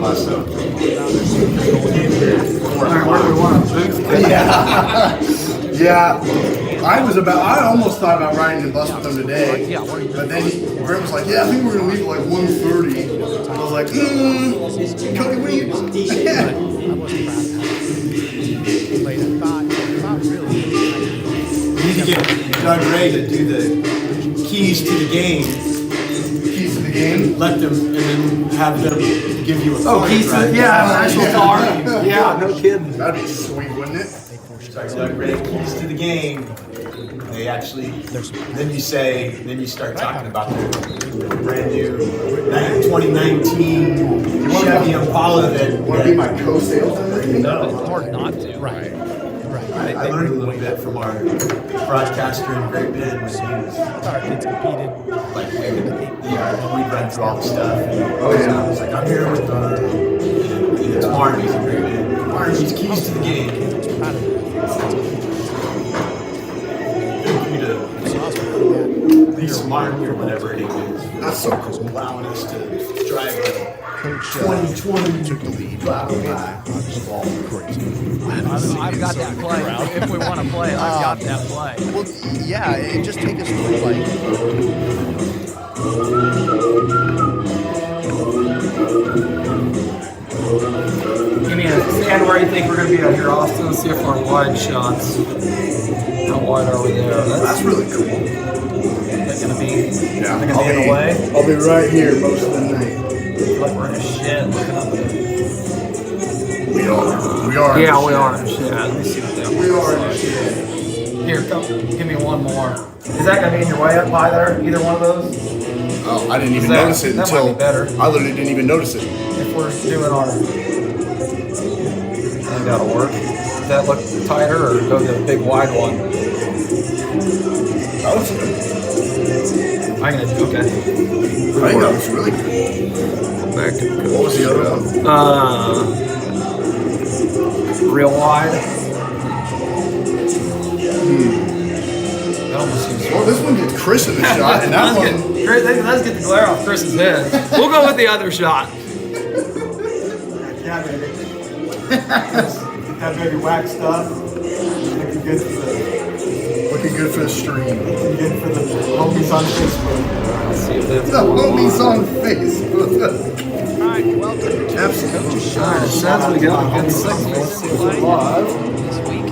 myself. Yeah. I almost thought about riding the bus with them today. But then Brent was like, yeah, I think we're going to leave at like 1:30. I was like, Cody, what are you doing? You need to get Doug Ray to do the keys to the game. Keys to the game? Let them, and then have them give you a car. Oh, keys to the, yeah, an actual car. Yeah, no kidding. That'd be sweet, wouldn't it? Doug Ray, keys to the game. They actually, then you start talking about the brand new 2019 Chevy Impala that. Want to be my co-salesman? No, it's hard not to. Right. I learned a little bit from our broadcaster in Great Bend when he was. Our kids competed. Like, we'd run through all the stuff. And I was like, I'm here with it's Marnie's in Great Bend. Marnie's keys to the game. Lisa Martin or whatever it is. That's so cool. Allowing us to drive a 2020 took the lead. I've got that play. If we want to play, I've got that play. Well, yeah, and just take us through like. Give me a stand where you think we're going to be out here, Austin. Let's see if our wide shots. How wide are we there? That's really cool. That's going to be. Yeah, They're going to be in the way. I'll be right here most of the night. Like we're in a shed looking up at it. We are. Yeah, we are in a shed. Let me see what that We are in a shed. Here, come. Give me one more. Is that going to be in your way up high there? Either one of those? Oh, I didn't even That- notice it that might until. be better. I literally didn't even notice it. If we're doing our. I think that'll work. Does that look tighter or go the big wide one? That was good. I'm going to do okay. I think that was really good. Back to What was the other one? Real wide. That almost seems. Well, this one gets Chris in the shot, and that one. Let's get the glare off Chris's head. We'll go with the other shot. Yeah, baby. Get that baby waxed up. Looking good for the stream. looking good for the homies on Facebook. Let's see if that's The homies on Facebook. All right, welcome. Absolutely. All right, it says we got a good signal. Let's see if we're live. This week.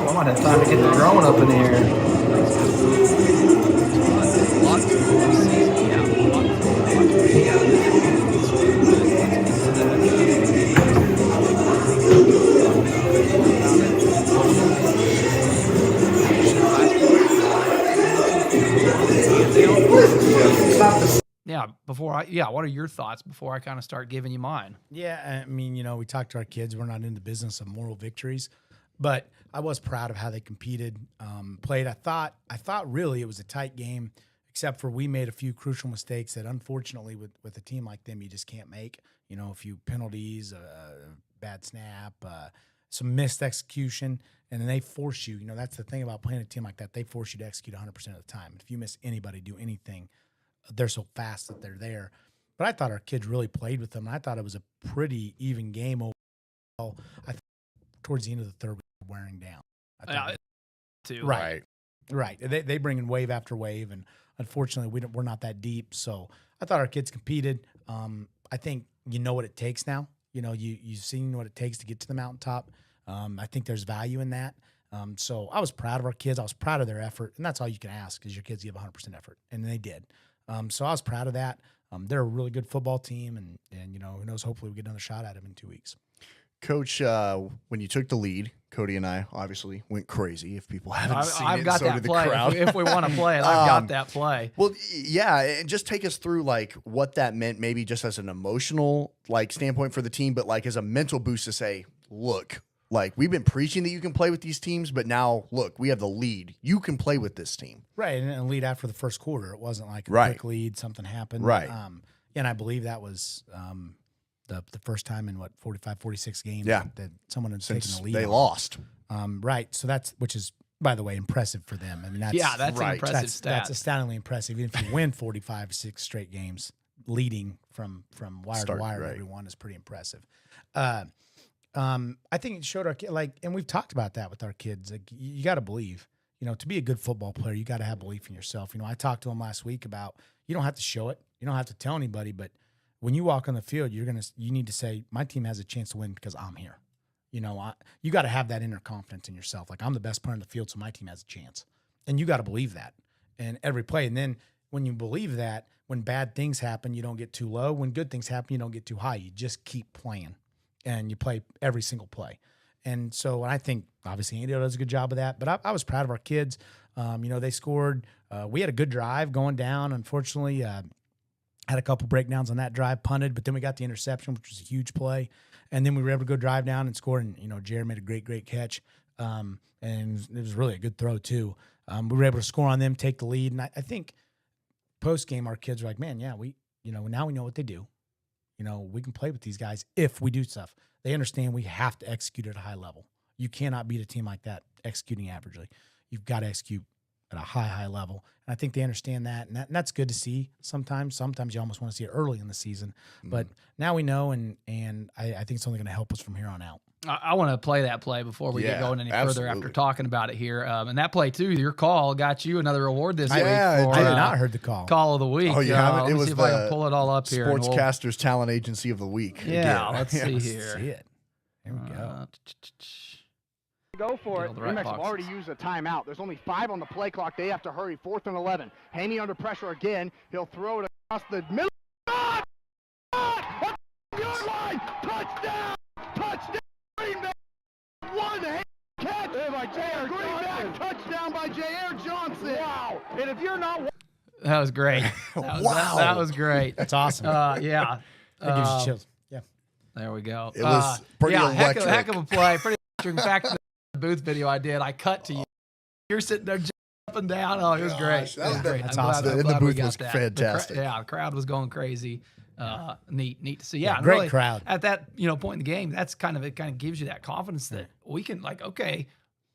I might have time to get the drone up in the air. Yeah, what are your thoughts before I kind of start giving you mine? Yeah, I mean, we talked to our kids. We're not in the business of moral victories, but I was proud of how they competed, played. I thought really it was a tight game, except for we made a few crucial mistakes that unfortunately with a team like them, you just can't make. A few penalties, a bad snap, some missed execution, and then they force you. That's the thing about playing a team like that. They force you to execute 100% of the time. If you miss anybody, do anything, they're so fast that they're there. But I thought our kids really played with them. I thought it was a pretty even game overall. I thought towards the end of the third, we were wearing down. Right. They bring in wave after wave, and unfortunately, we're not that deep. So I thought our kids competed. I think you know what it takes now. You've seen what it takes to get to the mountaintop. I think there's value in that. So I was proud of our kids. I was proud of their effort, and that's all you can ask is your kids give 100% effort, and they did. So I was proud of that. They're a really good football team, and who knows? Hopefully, we get another shot at them in 2 weeks. Coach, when you took the lead, Cody and I obviously went crazy. If people haven't seen I've it, got so that did the play. crowd. If we want to play it, I've got that play. Well, yeah, and just take us through what that meant, maybe just as an emotional standpoint for the team, but as a mental boost to say, look, we've been preaching that you can play with these teams, but now look, we have the lead. You can play with this team, right? And lead after the first quarter. It wasn't like a quick lead. Something happened, right? And I believe that was the first time in 45, 46 games that someone had taken the lead. They lost. Right. So which is, by the way, impressive for them. I mean, that's an impressive stat. That's astoundingly impressive. Even if you win 45, 6 straight games, leading from wire Start, to wire, right. everyone is pretty impressive. I think it showed our kid, like, and we've talked about that with our kids. Like, you got to believe, to be a good football player, you got to have belief in yourself. I talked to him last week about, you don't have to show it, you don't have to tell anybody, but when you walk on the field, you need to say, my team has a chance to win because I'm here. You got to have that inner confidence in yourself. Like, I'm the best player in the field, so my team has a chance, and you got to believe that in every play. And then when you believe that, when bad things happen, you don't get too low. When good things happen, you don't get too high. You just keep playing, and you play every single play. And so I think, obviously, Andy does a good job of that. But I was proud of our kids. They scored. We had a good drive going down. Unfortunately, had a couple breakdowns on that drive, punted. But then we got the interception, which was a huge play. And then we were able to go drive down and score. And, Jared made a great catch. And it was really a good throw, too. We were able to score on them, take the lead. And I think post-game, our kids were like, man, yeah, now we know what they do. We can play with these guys if we do stuff. They understand we have to execute at a high level. You cannot beat a team like that executing averagely. You've got to execute at a high level. And I think they understand that. And that's good to see sometimes. Sometimes you almost want to see it early in the season. But now we know, and I think it's only going to help us from here on out. I want to play that play before we get going any further after talking about it here. And that play, too, your call got you another award this week. I For, did not heard the call of the week. Oh, you haven't? Let me see if I can pull it all up here. Sportscasters Talent Agency of the Week. Yeah, let's see here. Let's see it. Here we go. Go for it. New Mexico already used a timeout. There's only 5 on the play clock. They have to hurry. 4th and 11. Haney under pressure again. He'll throw it across the middle. Yard line. Touchdown. Touchdown. Green Bay. One catch by J.R. Greenback. Touchdown by J.R. Johnson. Wow. And if you're not. That was great. That was great. That's awesome. Yeah. That gives you chills. Yeah. There we go. It was pretty electric. Heck of a play. Pretty electric. In fact, the booth video I did, I cut to you. You're sitting there up and down. Oh, it was great. That was great. That's I'm awesome. glad, And I'm the glad we booth got was that. fantastic. The crowd was going crazy. Neat to see. Yeah, great really, crowd. at that point in the game. That's kind of gives you that confidence that we can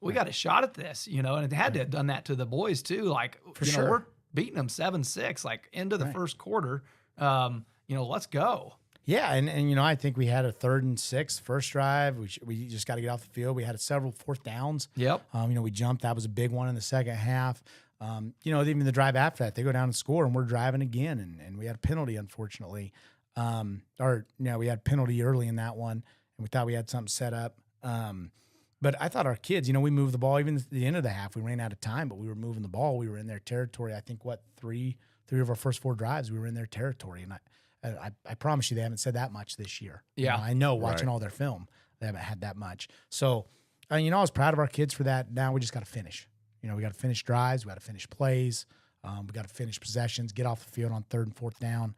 we got a shot at this. And it had to have done that to the boys too. Like sure. we're beating them 7-6 like into the first quarter. Let's go. Yeah, and I think we had a 3rd and 6 first drive. We just got to get off the field. We had several 4th downs. Yep. We jumped. That was a big one in the second half. Even the drive after that, they go down and score, and we're driving again, and we had a penalty, unfortunately. We had a penalty early in that one, and we thought we had something set up. But I thought our kids, we moved the ball. Even at the end of the half, we ran out of time, but we were moving the ball. We were in their territory. I think, three of our first 4 drives, we were in their territory, and I promise you they haven't said that much this year. Yeah. I know watching all their film, they haven't had that much. So, I was proud of our kids for that. Now we just got to finish. We got to finish drives. We got to finish plays. We got to finish possessions, get off the field on 3rd and 4th down.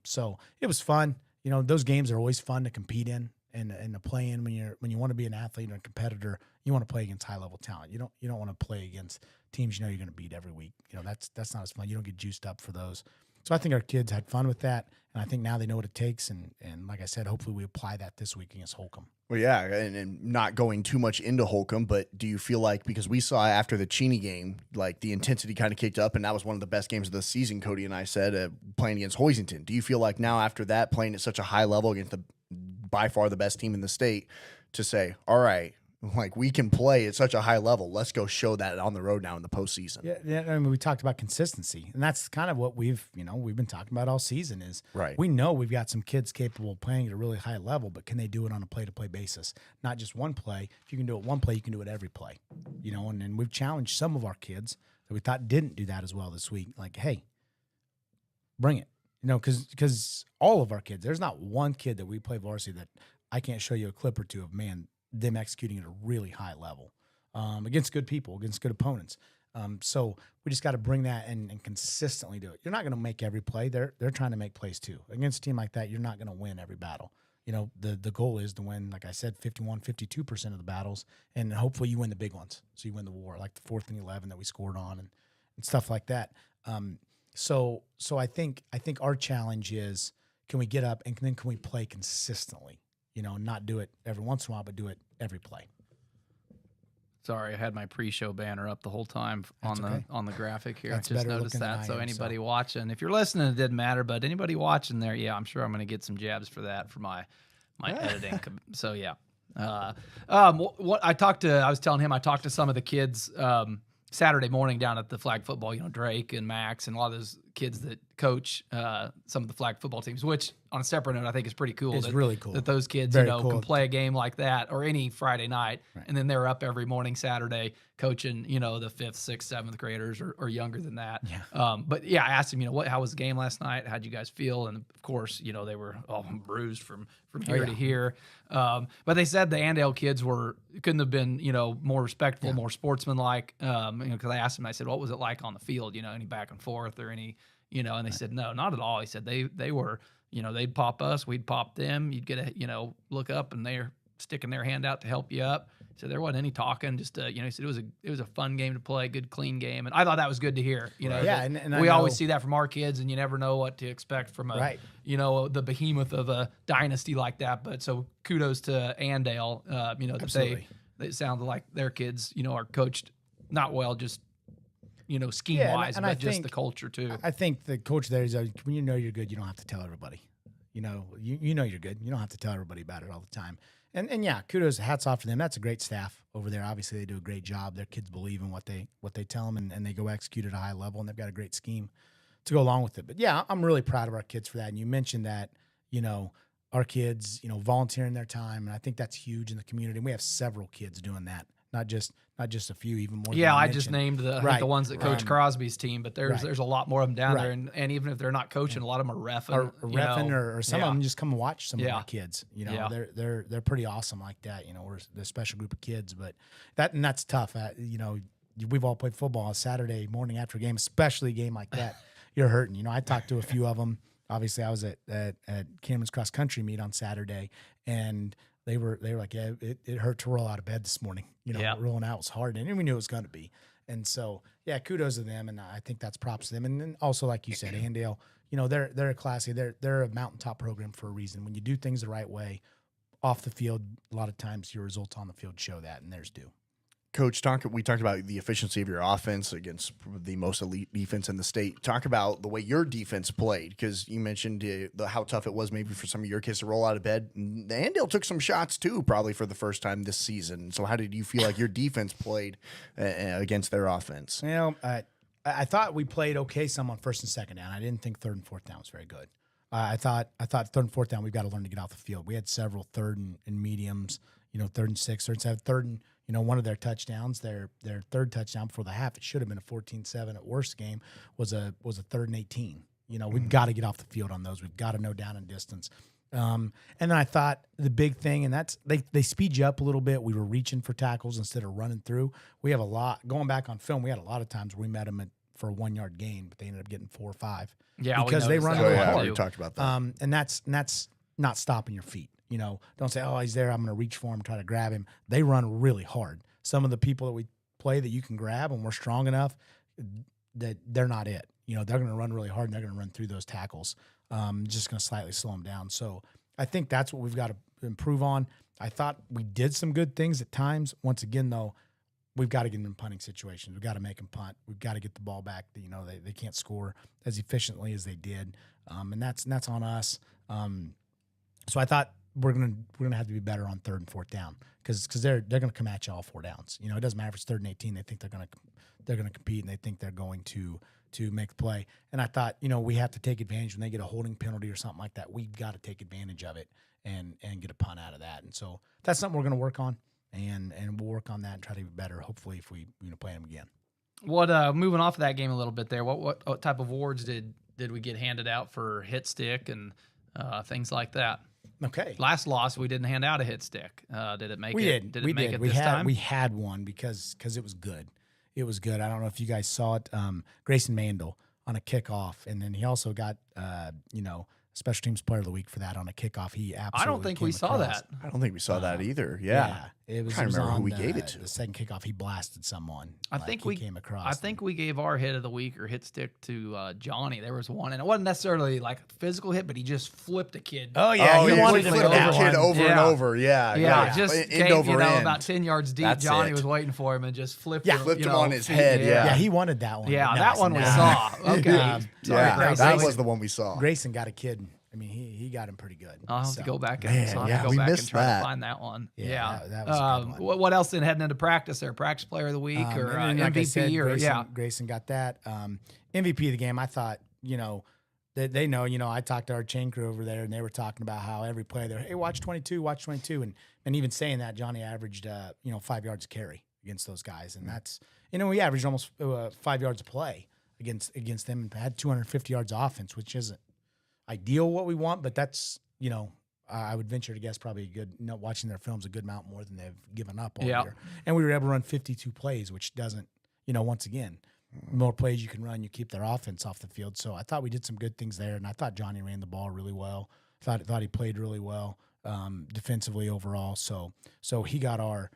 So it was fun. Those games are always fun to compete in and to play in when you want to be an athlete and a competitor. You want to play against high-level talent. You don't want to play against teams you're going to beat every week. That's not as fun. You don't get juiced up for those. So I think our kids had fun with that, and I think now they know what it takes. And like I said, hopefully we apply that this week against Holcomb. Well, yeah, and not going too much into Holcomb, but do you feel like, because we saw after the Cheney game, like the intensity kind of kicked up, and that was one of the best games of the season, Cody and I said, playing against Hoisington. Do you feel like now after that, playing at such a high level against by far the best team in the state, to say, all right, like we can play at such a high level, let's go show that on the road now in the postseason? Yeah. We talked about consistency, and that's kind of what we've been talking about all season is right. We know we've got some kids capable of playing at a really high level, but can they do it on a play-to-play basis? Not just one play. If you can do it one play, you can do it every play. And we've challenged some of our kids that we thought didn't do that as well this week. Like, hey, bring it. Because all of our kids, there's not one kid that we play varsity that I can't show you a clip or two of, them executing at a really high level against good people, against good opponents. So we just got to bring that and consistently do it. You're not going to make every play. They're trying to make plays too. Against a team like that, you're not going to win every battle. The goal is to win, like I said, 52% of the battles, and hopefully you win the big ones. So you win the war, like the 4th and 11 that we scored on and stuff like that. So I think our challenge is, can we get up and then can we play consistently? Not do it every once in a while, but do it every play. Sorry, I had my pre-show banner up the whole time That's okay. on the graphic here. That's I just better noticed looking than that. I So am, anybody so. watching, if you're listening, it didn't matter. But anybody watching there, yeah, I'm sure I'm going to get some jabs for that for my editing. So yeah. What I was telling him I talked to some of the kids Saturday morning down at the flag football. Drake and Max and a lot of those kids that coach some of the flag football teams. Which on a separate note, I think is pretty cool. It's really cool that those kids Very can cool. play a game like that or any Friday night, Right. and then they're up every morning Saturday coaching the 5th, 6th, 7th graders or younger than that. Yeah. But yeah, I asked him how was the game last night? How'd you guys feel? And of course, they were all bruised from here to here. But they said the Andale kids couldn't have been more respectful, more sportsmanlike. Because I asked him, I said, what was it like on the field? Any back and forth or any and they said no, not at all. He said they were they'd pop us, we'd pop them. You'd get look up and they're sticking their hand out to help you up. So there wasn't any talking. Just he said it was a fun game to play, good clean game, and I thought that was good to hear. Yeah, and we I always know- see that from our kids, and you never know what to expect from the behemoth of a dynasty like that. But so kudos to Andale. That Absolutely. they sound like their kids are coached not well, just scheme Yeah, wise, and I but just think- the culture too. I think the coach there is when you know you're good, you don't have to tell everybody. You know you're good. You don't have to tell everybody about it all the time. And yeah, kudos, hats off to them. That's a great staff over there. Obviously, they do a great job. Their kids believe in what they tell them, and they go execute at a high level, and they've got a great scheme to go along with it. But yeah, I'm really proud of our kids for that. And you mentioned that, our kids, volunteering their time, and I think that's huge in the community. And we have several kids doing that, not just a few, even more. Yeah, than I you just mentioned. named the ones that coach Crosby's team, but there's a lot more of them down there, and even if they're not coaching, a lot of them are reffing, or some of them just come and watch some of our kids. Yeah. They're pretty awesome like that. We're a special group of kids, but that's tough. We've all played football on Saturday morning after a game, especially a game like that. You're hurting. I talked to a few of them. Obviously, I was at Cameron's cross country meet on Saturday, and they were like, yeah, it hurt to roll out of bed this morning. Rolling out was hard, and we knew it was going to be. And so, yeah, kudos to them, and I think that's props to them. And then also, like you said, Andale, they're a classy, they're a mountaintop program for a reason. When you do things the right way, off the field, a lot of times your results on the field show that, and theirs do. Coach, we talked about the efficiency of your offense against the most elite defense in the state. Talk about the way your defense played, because you mentioned how tough it was maybe for some of your kids to roll out of bed. Andale took some shots too, probably for the first time this season. So how did you feel like your defense played against their offense? I thought we played okay some on first and second down. I didn't think third and fourth down was very good. I thought third and fourth down, we've got to learn to get off the field. We had several third and mediums, third and six, third and seven, third and, one of their touchdowns, their third touchdown before the half, it should have been a 14-7 at worst game, was a third and 18. We've got to get off the field on those. We've got to know down and distance. And then I thought the big thing, and that's they speed you up a little bit. We were reaching for tackles instead of running through. We have a lot, going back on film, we had a lot of times where we met them for a 1 yard gain, but they ended up getting 4 or 5. Yeah, because they run that. really yeah, hard. we talked about that. And that's not stopping your feet. Don't say, oh, he's there, I'm going to reach for him, try to grab him. They run really hard. Some of the people that we play that you can grab and we're strong enough that they're not it. They're going to run really hard and they're going to run through those tackles. Just going to slightly slow them down. So I think that's what we've got to improve on. I thought we did some good things at times. Once again, though, we've got to get them in punting situations. We've got to make them punt. We've got to get the ball back. They can't score as efficiently as they did, and that's on us. So I thought we're gonna have to be better on third and fourth down because they're gonna come at you all 4 downs. It doesn't matter if it's third and 18. They think they're gonna compete and they think they're going to make the play. And I thought we have to take advantage when they get a holding penalty or something like that. We've got to take advantage of it and get a punt out of that. And so that's something we're gonna work on. And we'll work on that and try to be better. Hopefully, if we play them again. What moving off of that game a little bit there? What type of awards did we get handed out for hit stick and things like that? Okay. Last loss we didn't hand out a hit stick. Did it make We it? did. Did it make it we this had time? we had one because it was good. It was good. I don't know if you guys saw it. Grayson Mandel on a kickoff, and then he also got special teams player of the week for that on a kickoff. He absolutely I don't think we came saw across. that. I don't think we saw that either. Yeah. It was. Trying to it was remember who on we gave it to. The second kickoff, he blasted someone. I think we came across. I think we gave our hit of the week or hit stick to Johnny. There was one, and it wasn't necessarily like a physical hit, but he just flipped a kid. Oh yeah, he wanted flipped to that that kid one. over and over. Yeah. Yeah, right. just End came, over end. about 10 yards deep. That's Johnny it. was waiting for him and just flipped him. flipped him know, on his feet- head, Yeah, he wanted that one. Yeah, but that no, one we no. saw. Okay. Yeah, Yeah, Grayson. that was the one we saw. Grayson got a kid. I mean, he got him pretty good. I'll have So, to go back and, Man, I'll have yeah, to go we back and missed try that. to find that one. Yeah, that was a good one. What else then heading into practice there? Practice player of the week or and like I MVP said, or Grayson got that. MVP of the game, I thought, they know, I talked to our chain crew over there and they were talking about how every play there, hey, watch 22. And even saying that, Johnny averaged, 5 yards a carry against those guys. And that's, we averaged almost 5 yards a play against them and had 250 yards of offense, which isn't ideal what we want, but that's, I would venture to guess probably a good, watching their films a good amount more than they've given up all year. And we were able to run 52 plays, which doesn't, once again, the more plays you can run, you keep their offense off the field. So I thought we did some good things there, and I thought Johnny ran the ball really well. Thought he played really well defensively overall. So he got our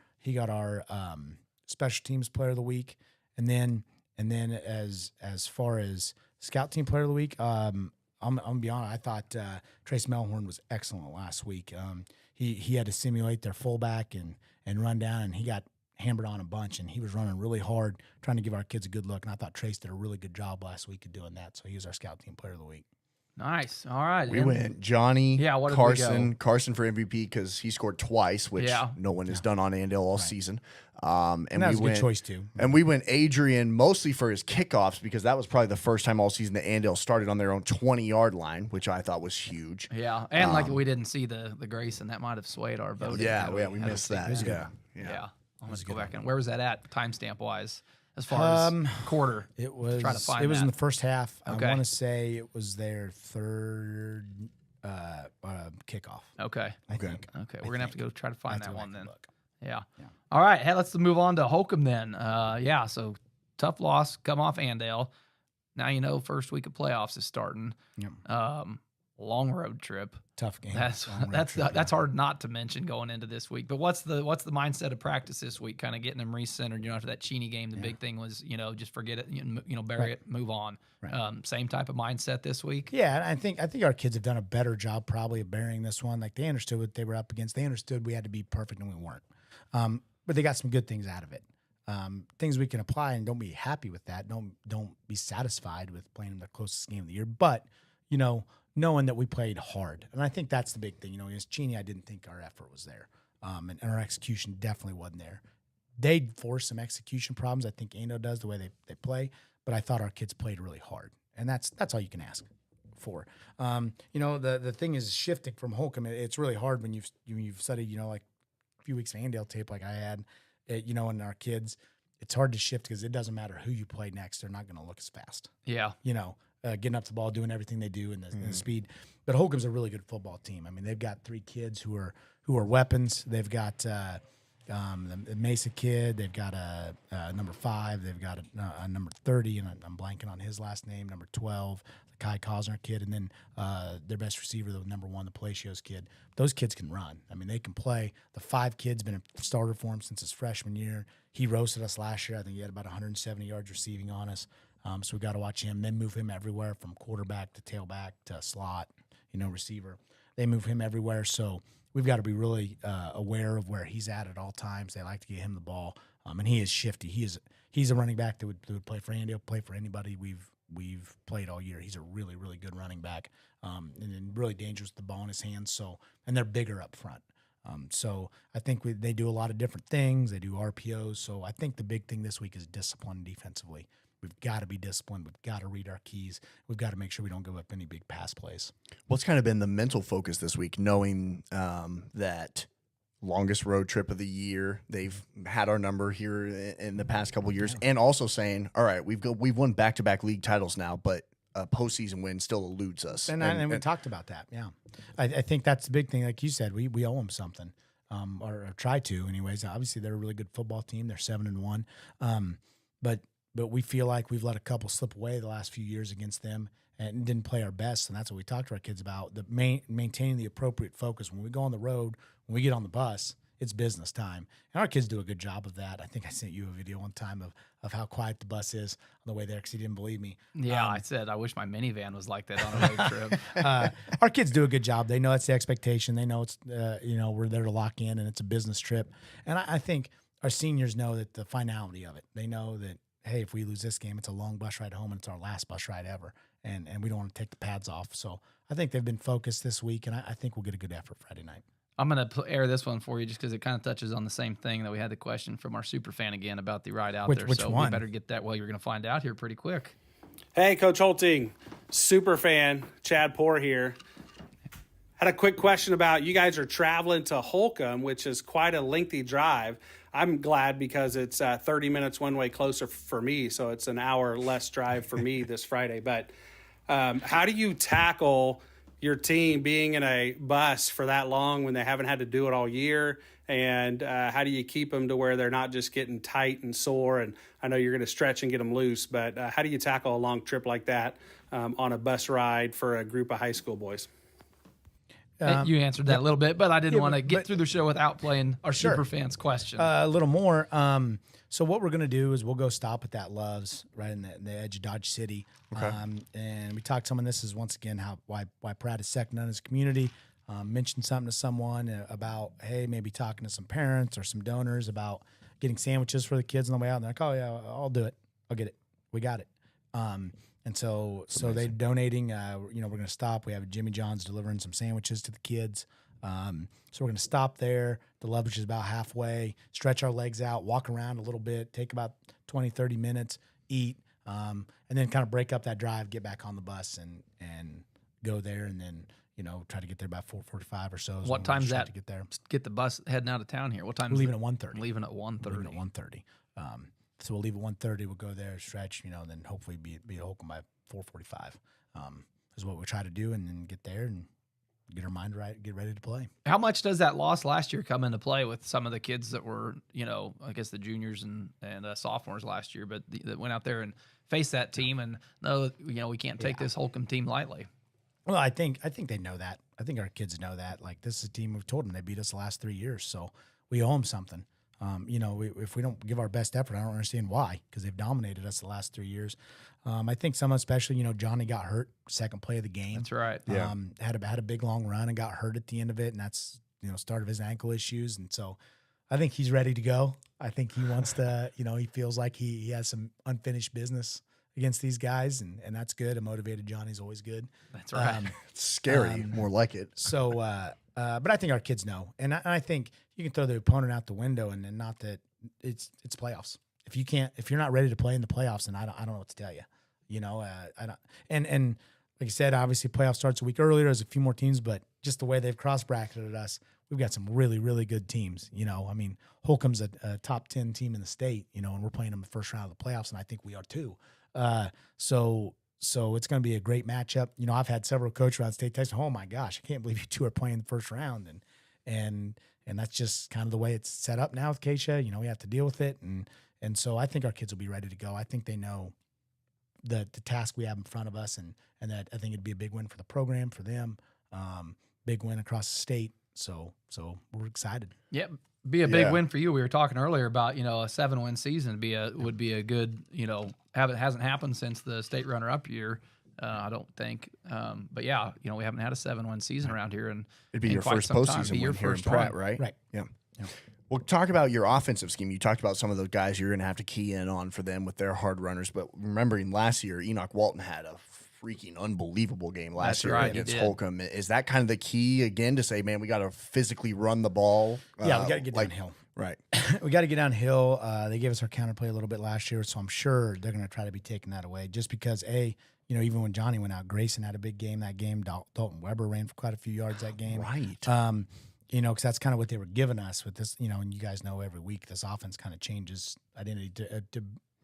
special teams player of the week, and then as far as scout team player of the week, I'm gonna be honest. I thought Trace Melhorn was excellent last week. He had to simulate their fullback and run down, and he got hammered on a bunch, and he was running really hard, trying to give our kids a good look. And I thought Trace did a really good job last week of doing that. So he was our scout team player of the week. Nice. All right. We went Johnny, what did we Carson, go? Carson for MVP because he scored twice, which no one has done on Andale all season. And that was we a good choice too. And we went Adrian mostly for his kickoffs because that was probably the first time all season that Andale started on their own 20-yard line, which I thought was huge. Yeah, and like we didn't see the Grayson, that might have swayed our vote. We missed that. Yeah. I'm going to go back and where was that at timestamp wise? As far as quarter, it was. Try to find it was in that. the first half. Okay. I want to say it was their third kickoff. Okay. I think. Okay. We're gonna have to go try to find that one then. Look. Yeah. All right. Hey, let's move on to Holcomb then. So tough loss, come off Andale. Now first week of playoffs is starting. Yep. Long road trip. Tough game. That's hard not to mention going into this week. But what's the mindset of practice this week? Kind of getting them recentered. After that Cheney game, the big thing was just forget it. Bury it, move on. Right. Same type of mindset this week. Yeah, and I think our kids have done a better job probably of burying this one. Like they understood what they were up against. They understood we had to be perfect and we weren't. But they got some good things out of it. Things we can apply and don't be happy with that. Don't be satisfied with playing in the closest game of the year. But knowing that we played hard. And I think that's the big thing. Against Cheney, I didn't think our effort was there. And our execution definitely wasn't there. They force some execution problems. I think Ando does the way they play. But I thought our kids played really hard. And that's all you can ask for. The thing is shifting from Holcomb. It's really hard when you've studied, like a few weeks of Andale tape like I had, and our kids. It's hard to shift because it doesn't matter who you play next. They're not going to look as fast. Yeah. Getting up the ball, doing everything they do, and the speed. But Holcomb's a really good football team. I mean, they've got 3 kids who are weapons. They've got the Mesa kid. They've got a number 5. They've got a number 30, and I'm blanking on his last name. Number 12, the Kai Cosner kid, and then their best receiver, the number 1, the Palacios kid. Those kids can run. I mean, they can play. The 5 kid's been a starter for him since his freshman year. He roasted us last year. I think he had about 170 yards receiving on us. So we got to watch him. They move him everywhere from quarterback to tailback to slot, receiver. They move him everywhere. So we've got to be really aware of where he's at all times. They like to get him the ball, and he is shifty. He's a running back that would play for Andy. He'll play for anybody we've played all year. He's a really, really good running back, and then really dangerous with the ball in his hands. So and they're bigger up front. So I think they do a lot of different things. They do RPOs. So I think the big thing this week is discipline defensively. We've got to be disciplined. We've got to read our keys. We've got to make sure we don't give up any big pass plays. What's kind of been the mental focus this week, knowing that longest road trip of the year, they've had our number here in the past couple of years, and also saying, all right, we've won back-to-back league titles now, but a postseason win still eludes us. And we talked about that, yeah. I think that's the big thing. Like you said, we owe them something, or try to anyways. Obviously, they're a really good football team. They're 7-1, but we feel like we've let a couple slip away the last few years against them, and didn't play our best. And that's what we talked to our kids about, maintaining the appropriate focus. When we go on the road, when we get on the bus, it's business time. And our kids do a good job of that. I think I sent you a video one time of how quiet the bus is on the way there because he didn't believe me. Yeah, I said, I wish my minivan was like that on a road trip. Our kids do a good job. They know that's the expectation. They know it's, we're there to lock in and it's a business trip. And I think our seniors know that the finality of it. They know that, hey, if we lose this game, it's a long bus ride home and it's our last bus ride ever. And we don't want to take the pads off. So I think they've been focused this week, and I think we'll get a good effort Friday night. I'm going to air this one for you just because it kind of touches on the same thing that we had the question from our super fan again about the ride out there. Which so one? We better get that. Well, you're going to find out here pretty quick. Hey, Coach Holting, super fan, Chad Poor here. Had a quick question about you guys are traveling to Holcomb, which is quite a lengthy drive. I'm glad because it's 30 minutes one way closer for me, so it's an hour less drive for me this Friday. But how do you tackle your team being in a bus for that long when they haven't had to do it all year? And how do you keep them to where they're not just getting tight and sore? And I know you're going to stretch and get them loose, but how do you tackle a long trip like that on a bus ride for a group of high school boys? You answered that a little bit, but I didn't want to get through the show without playing our Sure. super fans question. A little more. So what we're going to do is we'll go stop at that Love's right in the edge of Dodge City. Okay. And we talked some of this is once again why Pratt is second on his community. Mentioned something to someone about, hey, maybe talking to some parents or some donors about getting sandwiches for the kids on the way out. And they're like, oh yeah, I'll do it. I'll get it. We got it. And so they're donating. We're going to stop. We have Jimmy John's delivering some sandwiches to the kids. So we're going to stop there. The Love, which is about halfway, stretch our legs out, walk around a little bit, take about 20, 30 minutes, eat, and then kind of break up that drive, get back on the bus and go there. And then, try to get there by 4:45 or so. What time's that to get there? Get the bus heading out of town here. What time? We're leaving at 1:30. Leaving at 1:30. Leaving at 1:30. So we'll leave at 1:30. We'll go there, stretch, and then hopefully be at Holcomb by 4:45. Is what we try to do, and then get there and get our mind right, get ready to play. How much does that loss last year come into play with some of the kids that were, I guess the juniors and sophomores last year, but that went out there and faced that team and know, we can't take this Holcomb team lightly. Well, I think they know that. I think our kids know that. Like, this is a team, we've told them they beat us the last 3 years, so we owe them something. If we don't give our best effort, I don't understand why, because they've dominated us the last 3 years. I think some, especially, Johnny got hurt second play of the game. That's right. Yeah. Had a big long run and got hurt at the end of it, and that's start of his ankle issues. And so I think he's ready to go. I think he wants to. He feels like he has some unfinished business against these guys, and that's good. A motivated Johnny's always good. That's right. It's scary, more like it. So, but I think our kids know, and I think you can throw the opponent out the window, and not that it's playoffs. If you're not ready to play in the playoffs, then I don't know what to tell you. I don't. And like I said, obviously playoff starts a week earlier. There's a few more teams, but just the way they've cross bracketed us, we've got some really, really good teams. Holcomb's a top 10 team in the state. And we're playing them the first round of the playoffs, and I think we are too. So it's going to be a great matchup. I've had several coaches around state text, oh my gosh, I can't believe you two are playing the first round. And that's just kind of the way it's set up now with Keisha. We have to deal with it. And so I think our kids will be ready to go. I think they know the task we have in front of us, and that I think it'd be a big win for the program, for them, big win across the state. So we're excited. Yep. Be a big win for you. We were talking earlier about, a 7-win season would be a good, hasn't happened since the state runner-up year, I don't think. But yeah, we haven't had a 7-win season around here, and it'd be your first postseason win here in Pratt, right? Right. Yeah. Well, talk about your offensive scheme. You talked about some of those guys you're going to have to key in on for them with their hard runners. But remembering last year, Enoch Walton had a freaking unbelievable game last year against Holcomb. Is that kind of the key again to say, man, we got to physically run the ball? Yeah, we got to get downhill. Right. We got to get downhill. They gave us our counterplay a little bit last year, so I'm sure they're going to try to be taking that away. Just because even when Johnny went out, Grayson had a big game that game. Dalton Weber ran for quite a few yards that game. Right. Because that's kind of what they were giving us with this, and you guys know every week this offense kind of changes identity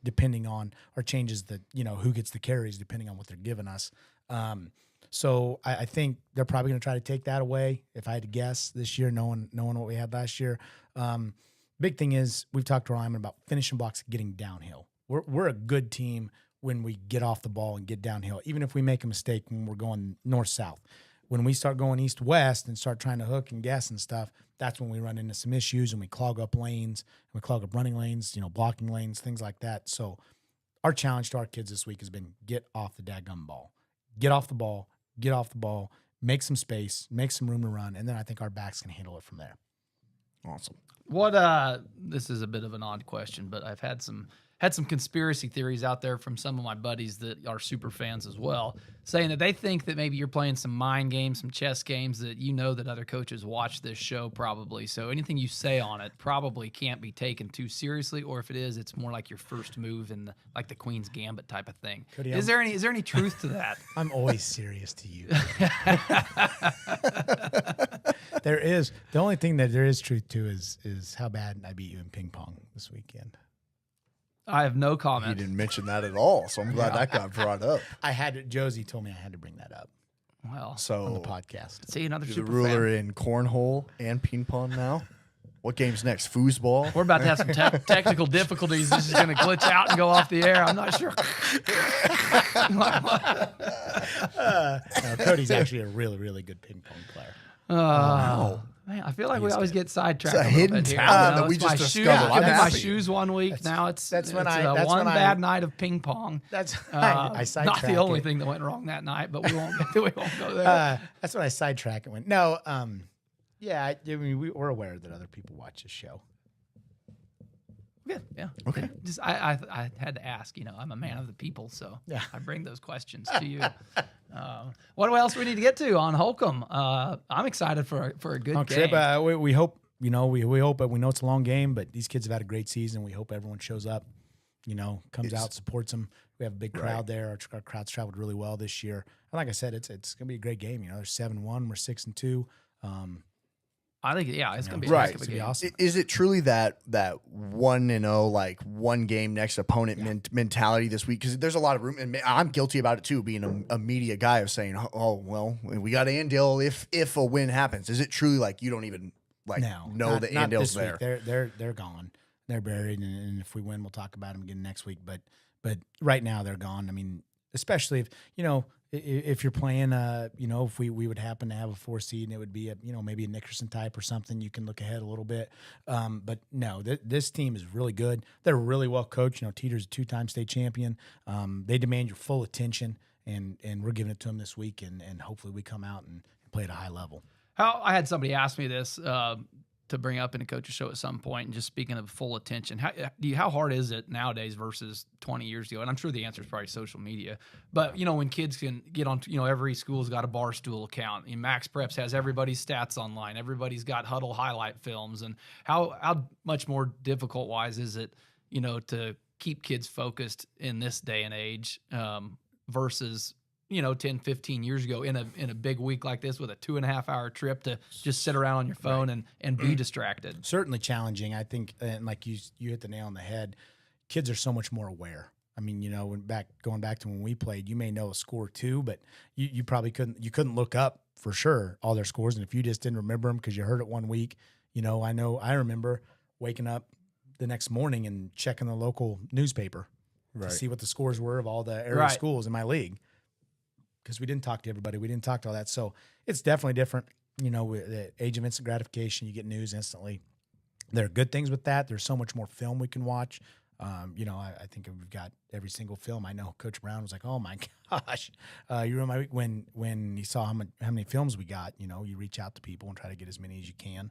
depending on, or changes the, who gets the carries depending on what they're giving us. So I think they're probably going to try to take that away. If I had to guess this year, knowing what we had last year. Big thing is we've talked to Ryman about finishing blocks, getting downhill. We're a good team when we get off the ball and get downhill, even if we make a mistake when we're going north-south. When we start going east-west and start trying to hook and guess and stuff, that's when we run into some issues and we clog up lanes, and we clog up running lanes, blocking lanes, things like that. So our challenge to our kids this week has been get off the dadgum ball. Get off the ball, make some space, make some room to run, and then I think our backs can handle it from there. Awesome. What this is a bit of an odd question, but I've had some conspiracy theories out there from some of my buddies that are super fans as well, saying that they think that maybe you're playing some mind games, some chess games that that other coaches watch this show probably. So anything you say on it probably can't be taken too seriously, or if it is, it's more like your first move in the Queen's Gambit type of thing. Cody, is there any truth to that? I'm always serious to you. There is the only thing that there is truth to is how bad I beat you in ping pong this weekend. I have no comment. You didn't mention that at all, so I'm glad that got brought up. Josie told me I had to bring that up Well, So on the podcast. see another you're super the ruler fan. in cornhole and ping pong now. What game's next? Foosball? We're about to have some technical difficulties. This is going to glitch out and go off the air. I'm not sure. No, Cody's actually a really, really good ping pong player. Wow. Man, I feel like we always get sidetracked. It's a little hidden bit here. talent that we It's my just shoes. discovered. I I'm did my happy. shoes one week. Now it's that's when it's I- a that's one when bad I- night of ping pong. That's Uh, I sidetrack not the only it. thing that went wrong that night, but we won't go there. That's when I sidetrack it. No, yeah, I mean we're aware that other people watch this show. Good. Yeah. Okay. Just I had to ask. I'm a man of the people, so Yeah. I bring those questions to you. What else we need to get to on Holcomb? I'm excited for a good On game. trip, we hope we hope, but we know it's a long game. But these kids have had a great season. We hope everyone shows up. Comes out, supports them. We have a big crowd there. Our crowd's traveled really well this year. And like I said, it's gonna be a great game. They're 7-1, we're 6-2. I think it's gonna be a Right. heck of a It's gonna be game. awesome. Is it truly that 1-0, like one game next opponent mentality this week? Because there's a lot of room, and I'm guilty about it too, being a media guy of saying, "Oh, well, we got Andale if a win happens." Is it truly like you don't even know not that Andale's this week. there? They're gone. They're buried, and if we win, we'll talk about them again next week. But right now they're gone. I mean, especially if you're playing, if we would happen to have a 4 seed and it would be maybe a Nickerson type or something, you can look ahead a little bit. But no, this team is really good. They're really well coached. Teeter's a 2-time state champion. They demand your full attention, and we're giving it to them this week, and hopefully we come out and play at a high level. I had somebody ask me this to bring up in a coach's show at some point, and just speaking of full attention, how hard is it nowadays versus 20 years ago? And I'm sure the answer is probably social media. But when kids can get on, every school's got a Barstool account. Max Preps has everybody's stats online. Everybody's got Huddle highlight films. And how much more difficult wise is it, to keep kids focused in this day and age versus 10, 15 years ago in a big week like this with a 2.5-hour trip to just sit around on your phone and be distracted. Certainly challenging, I think, and like you hit the nail on the head. Kids are so much more aware. I mean, going back to when we played, you may know a score too, but you probably couldn't look up for sure all their scores, and if you just didn't remember them because you heard it one week, I remember waking up the next morning and checking the local newspaper to see what the scores were of all the area schools in my league. Because we didn't talk to everybody. We didn't talk to all that. So it's definitely different. With the age of instant gratification, you get news instantly. There are good things with that. There's so much more film we can watch. I think we've got every single film. I know Coach Brown was like, "Oh my gosh!" You remember when he saw how many films we got. You reach out to people and try to get as many as you can,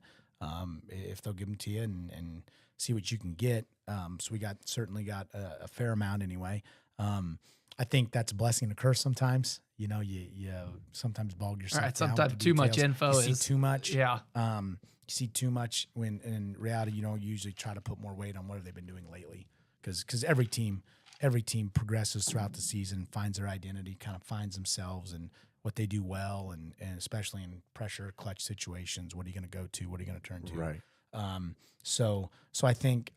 if they'll give them to you and see what you can get. So we certainly got a fair amount anyway. I think that's a blessing and a curse sometimes. You sometimes bog yourself down. Sometimes with the too much details. info You see too much. Yeah. You see too much when in reality you don't usually try to put more weight on what have they been doing lately. Because every team progresses throughout the season, finds their identity, kind of finds themselves and what they do well, and especially in pressure clutch situations, what are you going to go to? What are you going to turn to? Right. So I think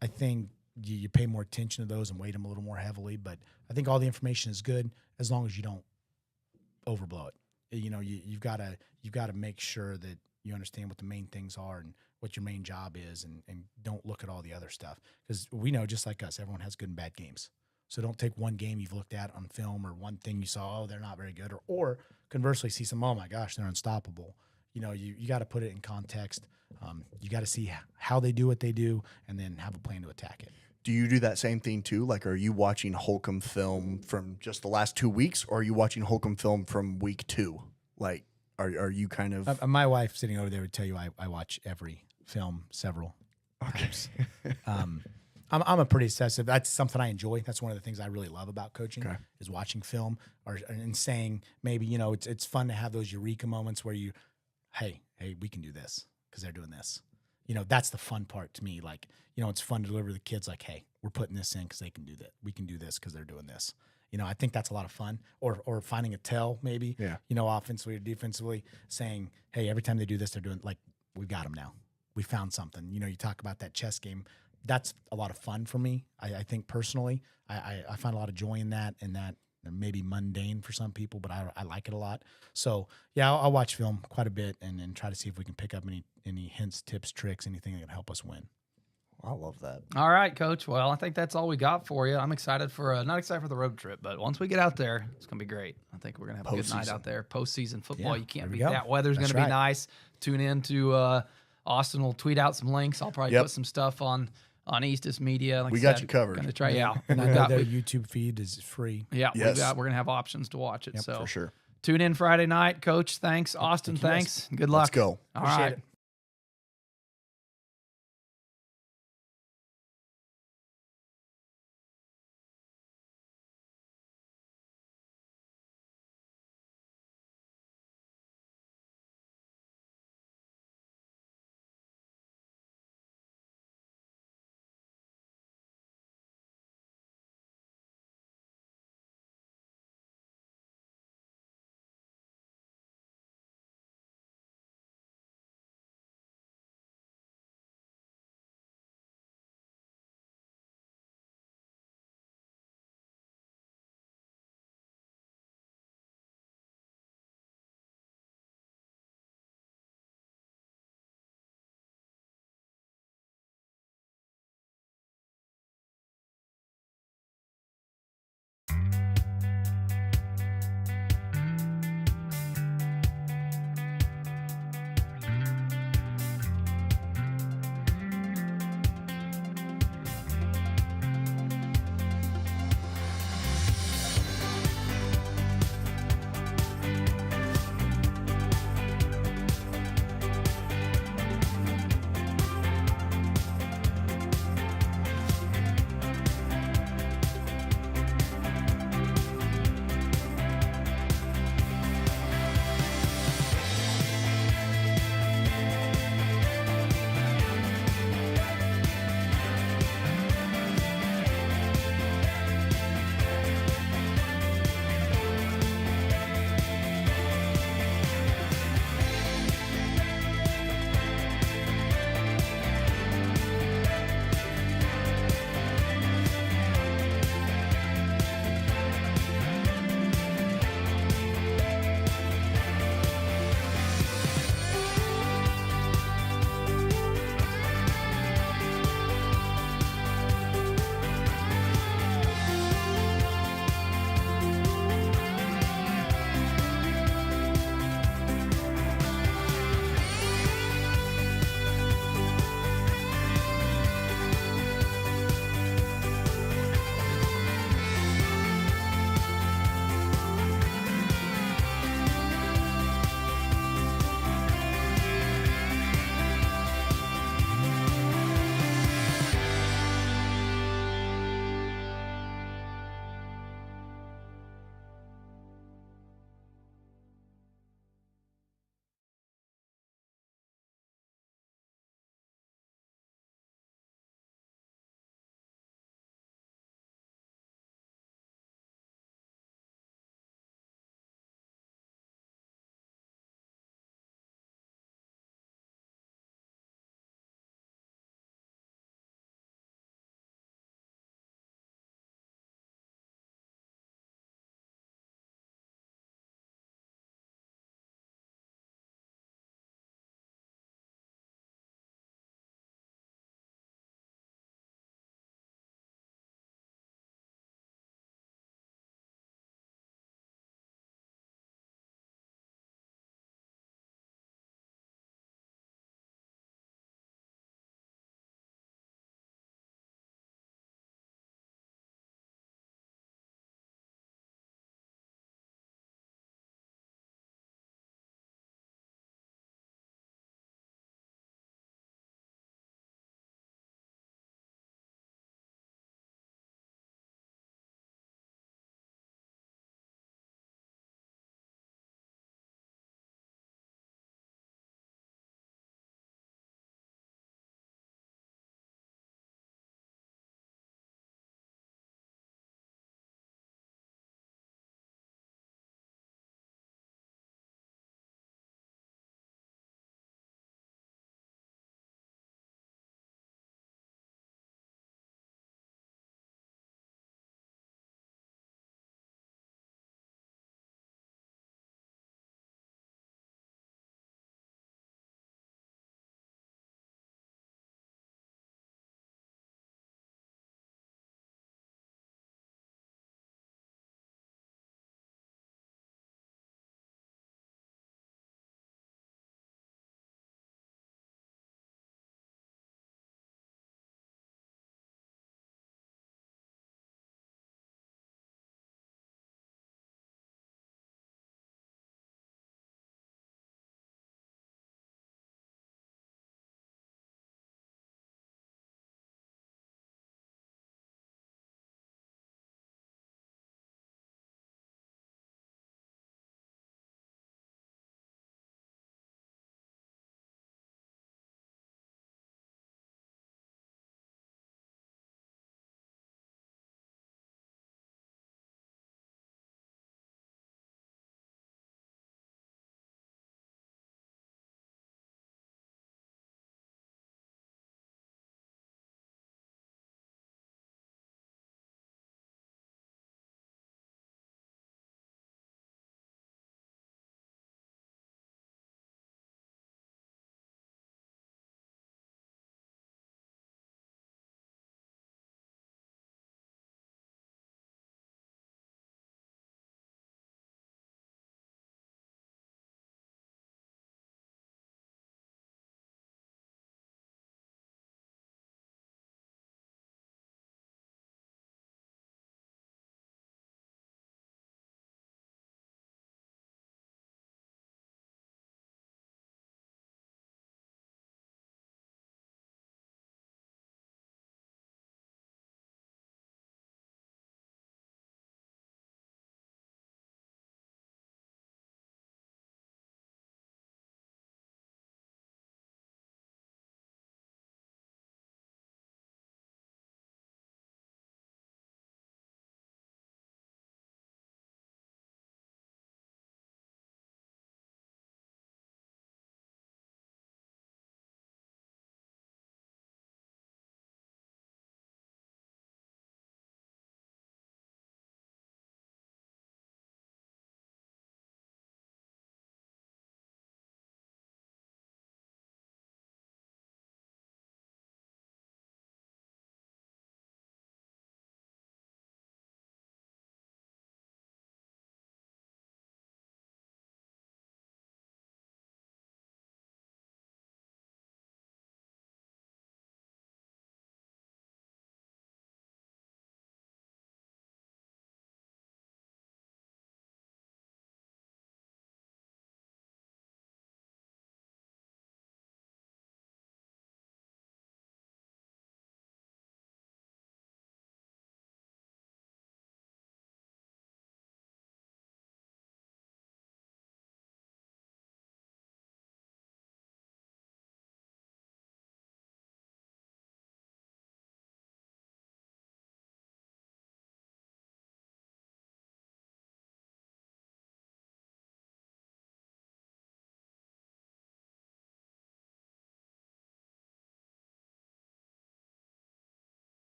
you pay more attention to those and weight them a little more heavily. But I think all the information is good as long as you don't overblow it. You've got to make sure that you understand what the main things are and what your main job is, and don't look at all the other stuff, because we know, just like us, everyone has good and bad games. So don't take one game you've looked at on film or one thing you saw, oh, they're not very good, or conversely see some, oh my gosh, they're unstoppable. You got to put it in context. You got to see how they do what they do, and then have a plan to attack it. Do you do that same thing too? Like, are you watching Holcomb film from just the last 2 weeks, or are you watching Holcomb film from week 2? Like, are you kind of? My wife sitting over there would tell you I watch every film several times. I'm a pretty obsessive. That's something I enjoy. That's one of the things I really love about coaching is watching film and saying maybe, it's fun to have those eureka moments where hey, we can do this because they're doing this. That's the fun part to me. Like, it's fun to deliver to the kids like, hey, we're putting this in because they can do that. We can do this because they're doing this. I think that's a lot of fun. Or finding a tell maybe, offensively or defensively, saying, hey, every time they do this, they're doing like, we got them now. We found something. You talk about that chess game. That's a lot of fun for me. I think personally, I find a lot of joy in that, and that maybe mundane for some people, but I like it a lot. So yeah, I'll watch film quite a bit and try to see if we can pick up any hints, tips, tricks, anything that can help us win. I love that. All right, Coach. Well, I think that's all we got for you. I'm excited not excited for the road trip, but once we get out there, it's going to be great. I think we're going to have a good night out there. Postseason football, you can't beat that. Weather's going to be nice. Tune in to Austin will tweet out some links. I'll probably put some stuff on Eastis Media. Like we got you covered. Gonna try, and I know their YouTube feed is free. Yeah, we're going to have options to watch it. So for sure. Tune in Friday night, Coach. Thanks, Austin. Thanks. Good luck. Let's go. All right. It.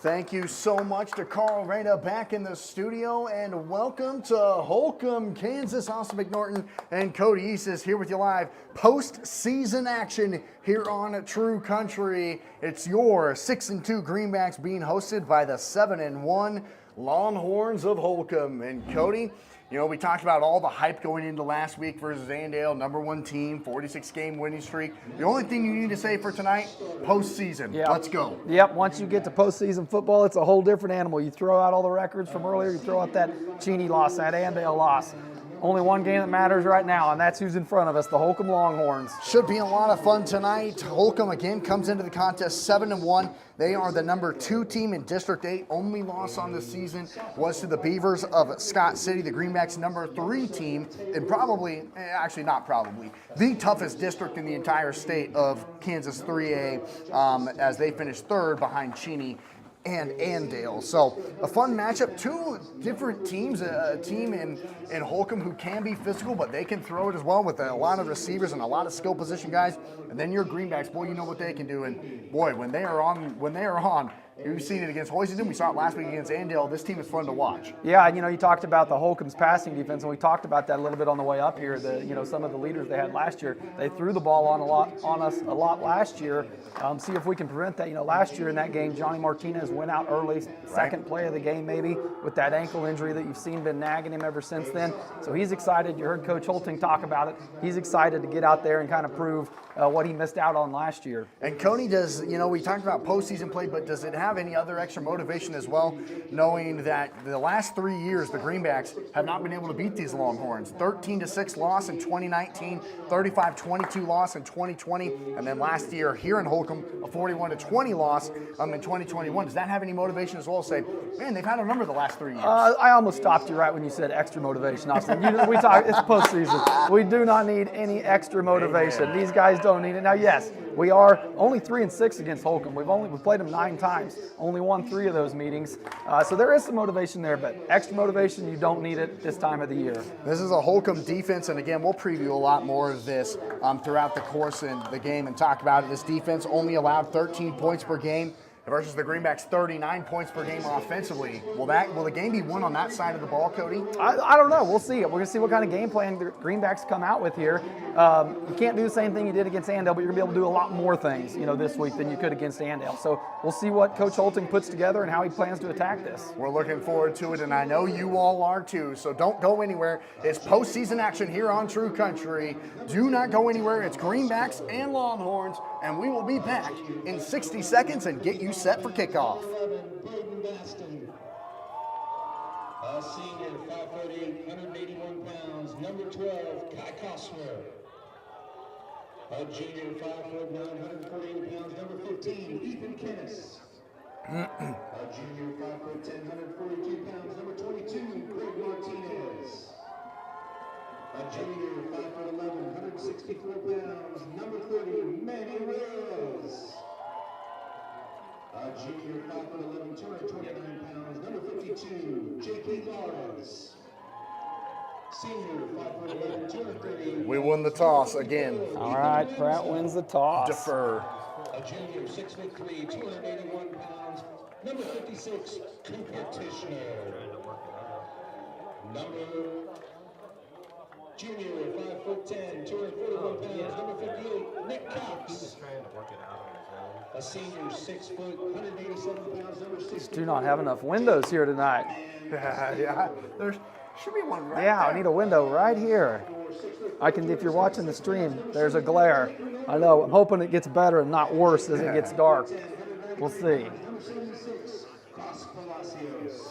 Thank you so much to Carl Rada back in the studio, and welcome to Holcomb, Kansas. Austin McNorton and Cody Eastis here with you live. Postseason action here on True Country. It's your 6-2 Greenbacks being hosted by the 7-1 Longhorns of Holcomb. And Cody, you know, we talked about all the hype going into last week versus Andale, #1 team, 46-game winning streak. The only thing you need to say for tonight, postseason. Yeah. Let's go. Yep, once you get to postseason football, it's a whole different animal. You throw out all the records from earlier, you throw out that Cheney loss, that Andale loss. Only one game that matters right now, and that's who's in front of us, the Holcomb Longhorns. Should be a lot of fun tonight. Holcomb again comes into the contest 7-1. They are the #2 team in District 8. Only loss on the season was to the Beavers of Scott City, the Greenbacks #3 team, and probably, actually not probably, the toughest district in the entire state of Kansas 3A, as they finished 3rd behind Cheney and Andale. So a fun matchup. Two different teams, a team in Holcomb who can be physical, but they can throw it as well with a lot of receivers and a lot of skill position guys. And then your Greenbacks, boy, you know what they can do. And boy, when they are on, you've seen it against Hoisington. We saw it last week against Andale. This team is fun to watch. Yeah, you know, you talked about the Holcomb's passing defense, and we talked about that a little bit on the way up here. Some of the leaders they had last year, they threw the ball on us a lot last year. See if we can prevent that. You know, last year in that game, Johnny Martinez went out early, second play of the game maybe, with that ankle injury that you've seen been nagging him ever since then. So he's excited. You heard Coach Holting talk about it. He's excited to get out there and kind of prove what he missed out on last year. And Coney does, you know, we talked about postseason play, but does it have any other extra motivation as well, knowing that the last 3 years the Greenbacks have not been able to beat these Longhorns? 13-6 loss in 2019, 35-22 loss in 2020, and then last year here in Holcomb, a 41-20 loss in 2021. Does that have any motivation as well? Say, man, they've had a number the last 3 years. I almost stopped you right when you said extra motivation, Austin. We talk, it's postseason. We do not need any extra motivation. These guys don't need it. Now, yes, we are only 3-6 against Holcomb. We've played them 9 times. Only won 3 of those meetings. So there is some motivation there, but extra motivation, you don't need it this time of the year. This is a Holcomb defense, and again, we'll preview a lot more of this throughout the course in the game and talk about it. This defense only allowed 13 points per game versus the Greenbacks 39 points per game offensively. Will the game be won on that side of the ball, Cody? I don't know. We'll see. We're going to see what kind of game plan the Greenbacks come out with here. You can't do the same thing you did against Andale, but you're going to be able to do a lot more things, you know, this week than you could against Andale. So we'll see what Coach Holting puts together and how he plans to attack this. We're looking forward to it, and I know you all are too. So don't go anywhere. It's postseason action here on True Country. Do not go anywhere. It's Greenbacks and Longhorns, and we will be back in 60 seconds and get you set for kickoff. A senior, 5'8", 181 pounds, number 12, Kai Kosmer. A junior, 5'9", 148 pounds, number 15, Ethan Kennis. A junior, 5'10", 142 pounds, number 22, Greg Martinez. A junior, 5'11", 164 pounds, number 30, Manny Reyes. A junior, 5'11", 229 pounds, number 52, J.K. Lawrence. Senior, 5'11", 230. We won the toss again. All right, Pratt wins the toss. Defer. A junior, 6'3", 281 pounds, number 56, Cooper Tishner. Junior, 5'10", 241 pounds, number 58, Nick Cox. A senior, 6 foot, 187 pounds, number 60. Just do not have enough windows here tonight. Yeah, there should be one right Yeah, there. I need a window right here. If you're watching the stream, there's a glare. I know, I'm hoping it gets better and not worse as it gets dark. We'll see. Number 76, Los Palacios.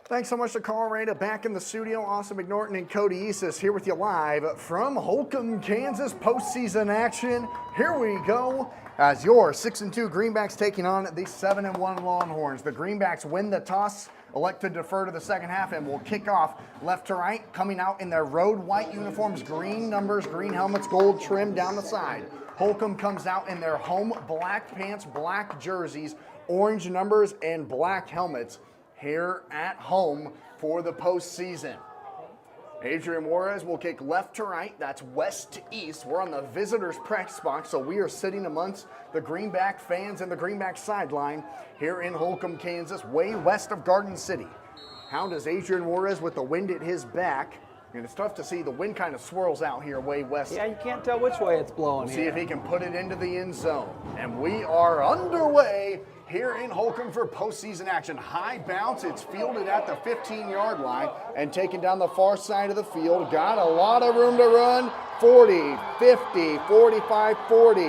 Thanks so much to Carl Rada back in the studio. Austin McNorton and Cody Eastis here with you live from Holcomb, Kansas. Postseason action. Here we go. As your 6-2 Greenbacks taking on the 7-1 Longhorns. The Greenbacks win the toss, elect to defer to the second half, and will kick off left to right, coming out in their road white uniforms, green numbers, green helmets, gold trim down the side. Holcomb comes out in their home black pants, black jerseys, orange numbers, and black helmets here at home for the postseason. Adrian Juarez will kick left to right. That's west to east. We're on the visitors' practice box, so we are sitting amongst the Greenback fans and the Greenback sideline here in Holcomb, Kansas, way west of Garden City. How does Adrian Juarez with the wind at his back? And it's tough to see. The wind kind of swirls out here way west. Yeah, you can't tell which way it's blowing. We'll see if he can put it into the end zone. And we are underway here in Holcomb for postseason action. High bounce. It's fielded at the 15-yard line and taken down the far side of the field. Got a lot of room to run. 40, 50, 45, 40.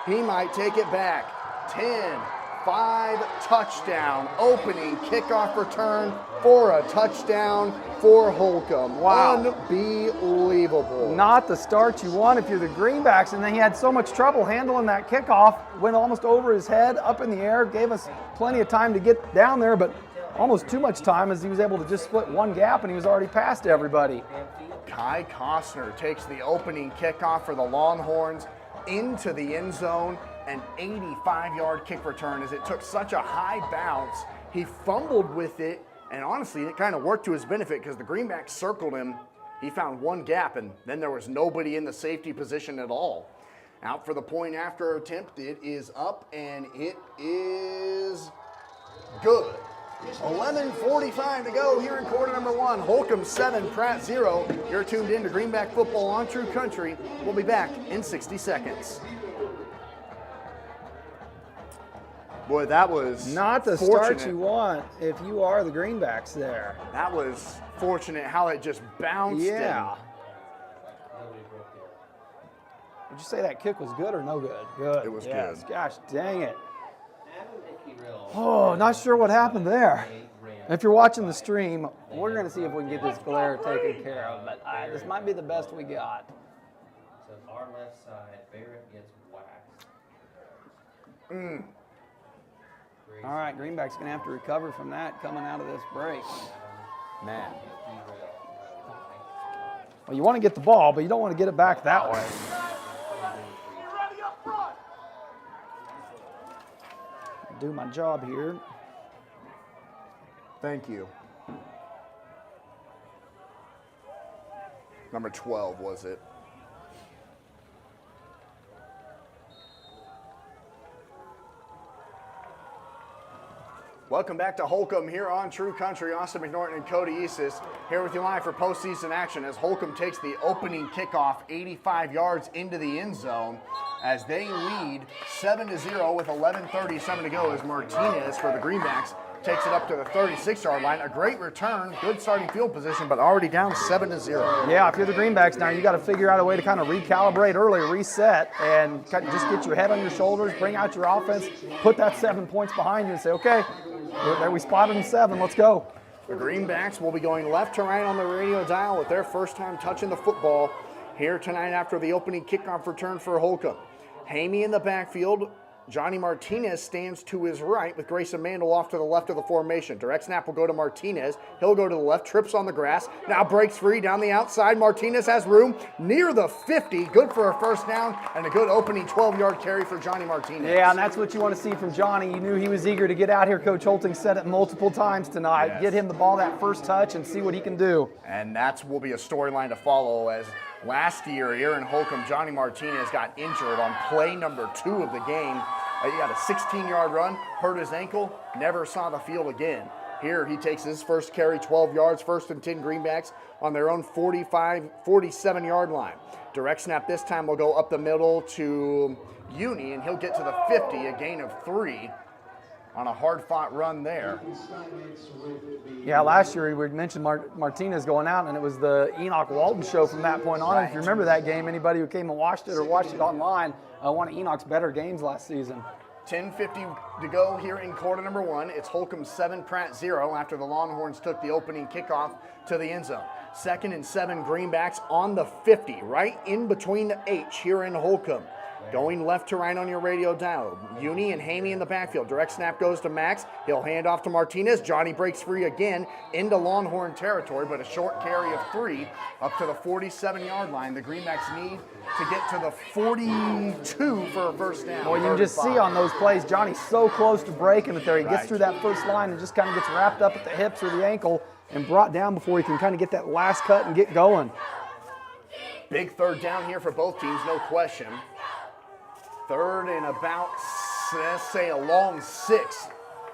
He might take it back. 10, 5, touchdown. Opening kickoff return for a touchdown for Holcomb. Wow. Unbelievable. Not the start you want if you're the Greenbacks, and then he had so much trouble handling that kickoff, went almost over his head, up in the air, gave us plenty of time to get down there, but almost too much time as he was able to just split one gap and he was already past everybody. Kai Costner takes the opening kickoff for the Longhorns into the end zone. An 85-yard kick return as it took such a high bounce. He fumbled with it, and honestly, it kind of worked to his benefit because the Greenbacks circled him. He found one gap, and then there was nobody in the safety position at all. Out for the point after attempt. It is up, and it is good. 11:45 to go here in quarter number one. Holcomb 7, Pratt 0. You're tuned in to Greenback football on True Country. We'll be back in 60 seconds. Boy, that was not the fortunate. start you want if you are the Greenbacks there. That was fortunate how it just bounced. Yeah. Would you say that kick was good or no good? Good. It was yes. good. Gosh, dang it. Oh, not sure what happened there. If you're watching the stream, we're going to see if we can get this glare taken care of, but this might be the best we got. So our left side, Barrett gets whacked. All right, Greenback's going to have to recover from that coming out of this break. Man. Well, you want to get the ball, but you don't want to get it back that way. Do my job here. Thank you. Number 12, was it? Welcome back to Holcomb here on True Country. Austin McNorton and Cody Eastis here with you live for postseason action as Holcomb takes the opening kickoff 85 yards into the end zone as they lead 7-0 with 11:37 to go as Martinez for the Greenbacks takes it up to the 36-yard line. A great return, good starting field position, but already down 7-0. Yeah, if you're the Greenbacks now, you got to figure out a way to kind of recalibrate early, reset, and just get your head on your shoulders, bring out your offense, put that 7 points behind you and say, okay, there we spotted them 7, let's go. The Greenbacks will be going left to right on the radio dial with their first time touching the football here tonight after the opening kickoff return for Holcomb. Hamey in the backfield. Johnny Martinez stands to his right with Grayson Mandel off to the left of the formation. Direct snap will go to Martinez. He'll go to the left, trips on the grass, now breaks free down the outside. Martinez has room near the 50. Good for a first down and a good opening 12-yard carry for Johnny Martinez. Yeah, and that's what you want to see from Johnny. You knew he was eager to get out here. Coach Holting said it multiple times tonight. Yes. Get him the ball that first touch and see what he can do. And that will be a storyline to follow as last year here in Holcomb, Johnny Martinez got injured on play number 2 of the game. He got a 16-yard run, hurt his ankle, never saw the field again. Here he takes his first carry, 12 yards, 1st and 10 Greenbacks on their own 47-yard line. Direct snap this time will go up the middle to Uni, and he'll get to the 50, a gain of 3 on a hard-fought run there. Yeah, last year we mentioned Martinez going out, and it was the Enoch Walton show from that point on. Right. If you remember that game, anybody who came and watched it or watched it online, one of Enoch's better games last season. 10:50 to go here in quarter number 1. It's Holcomb 7, Pratt 0 after the Longhorns took the opening kickoff to the end zone. 2nd and 7 Greenbacks on the 50, right in between the H here in Holcomb. Going left to right on your radio dial. Uni and Hamey in the backfield. Direct snap goes to Max. He'll hand off to Martinez. Johnny breaks free again into Longhorn territory, but a short carry of 3 up to the 47-yard line. The Greenbacks need to get to the 42 for a first down. Well, you can just see on those plays, Johnny's so close to breaking it there. He gets through that first line and just kind of gets wrapped up at the hips or the ankle and brought down before he can kind of get that last cut and get going. Big third down here for both teams, no question. Third and about, let's say, a long 6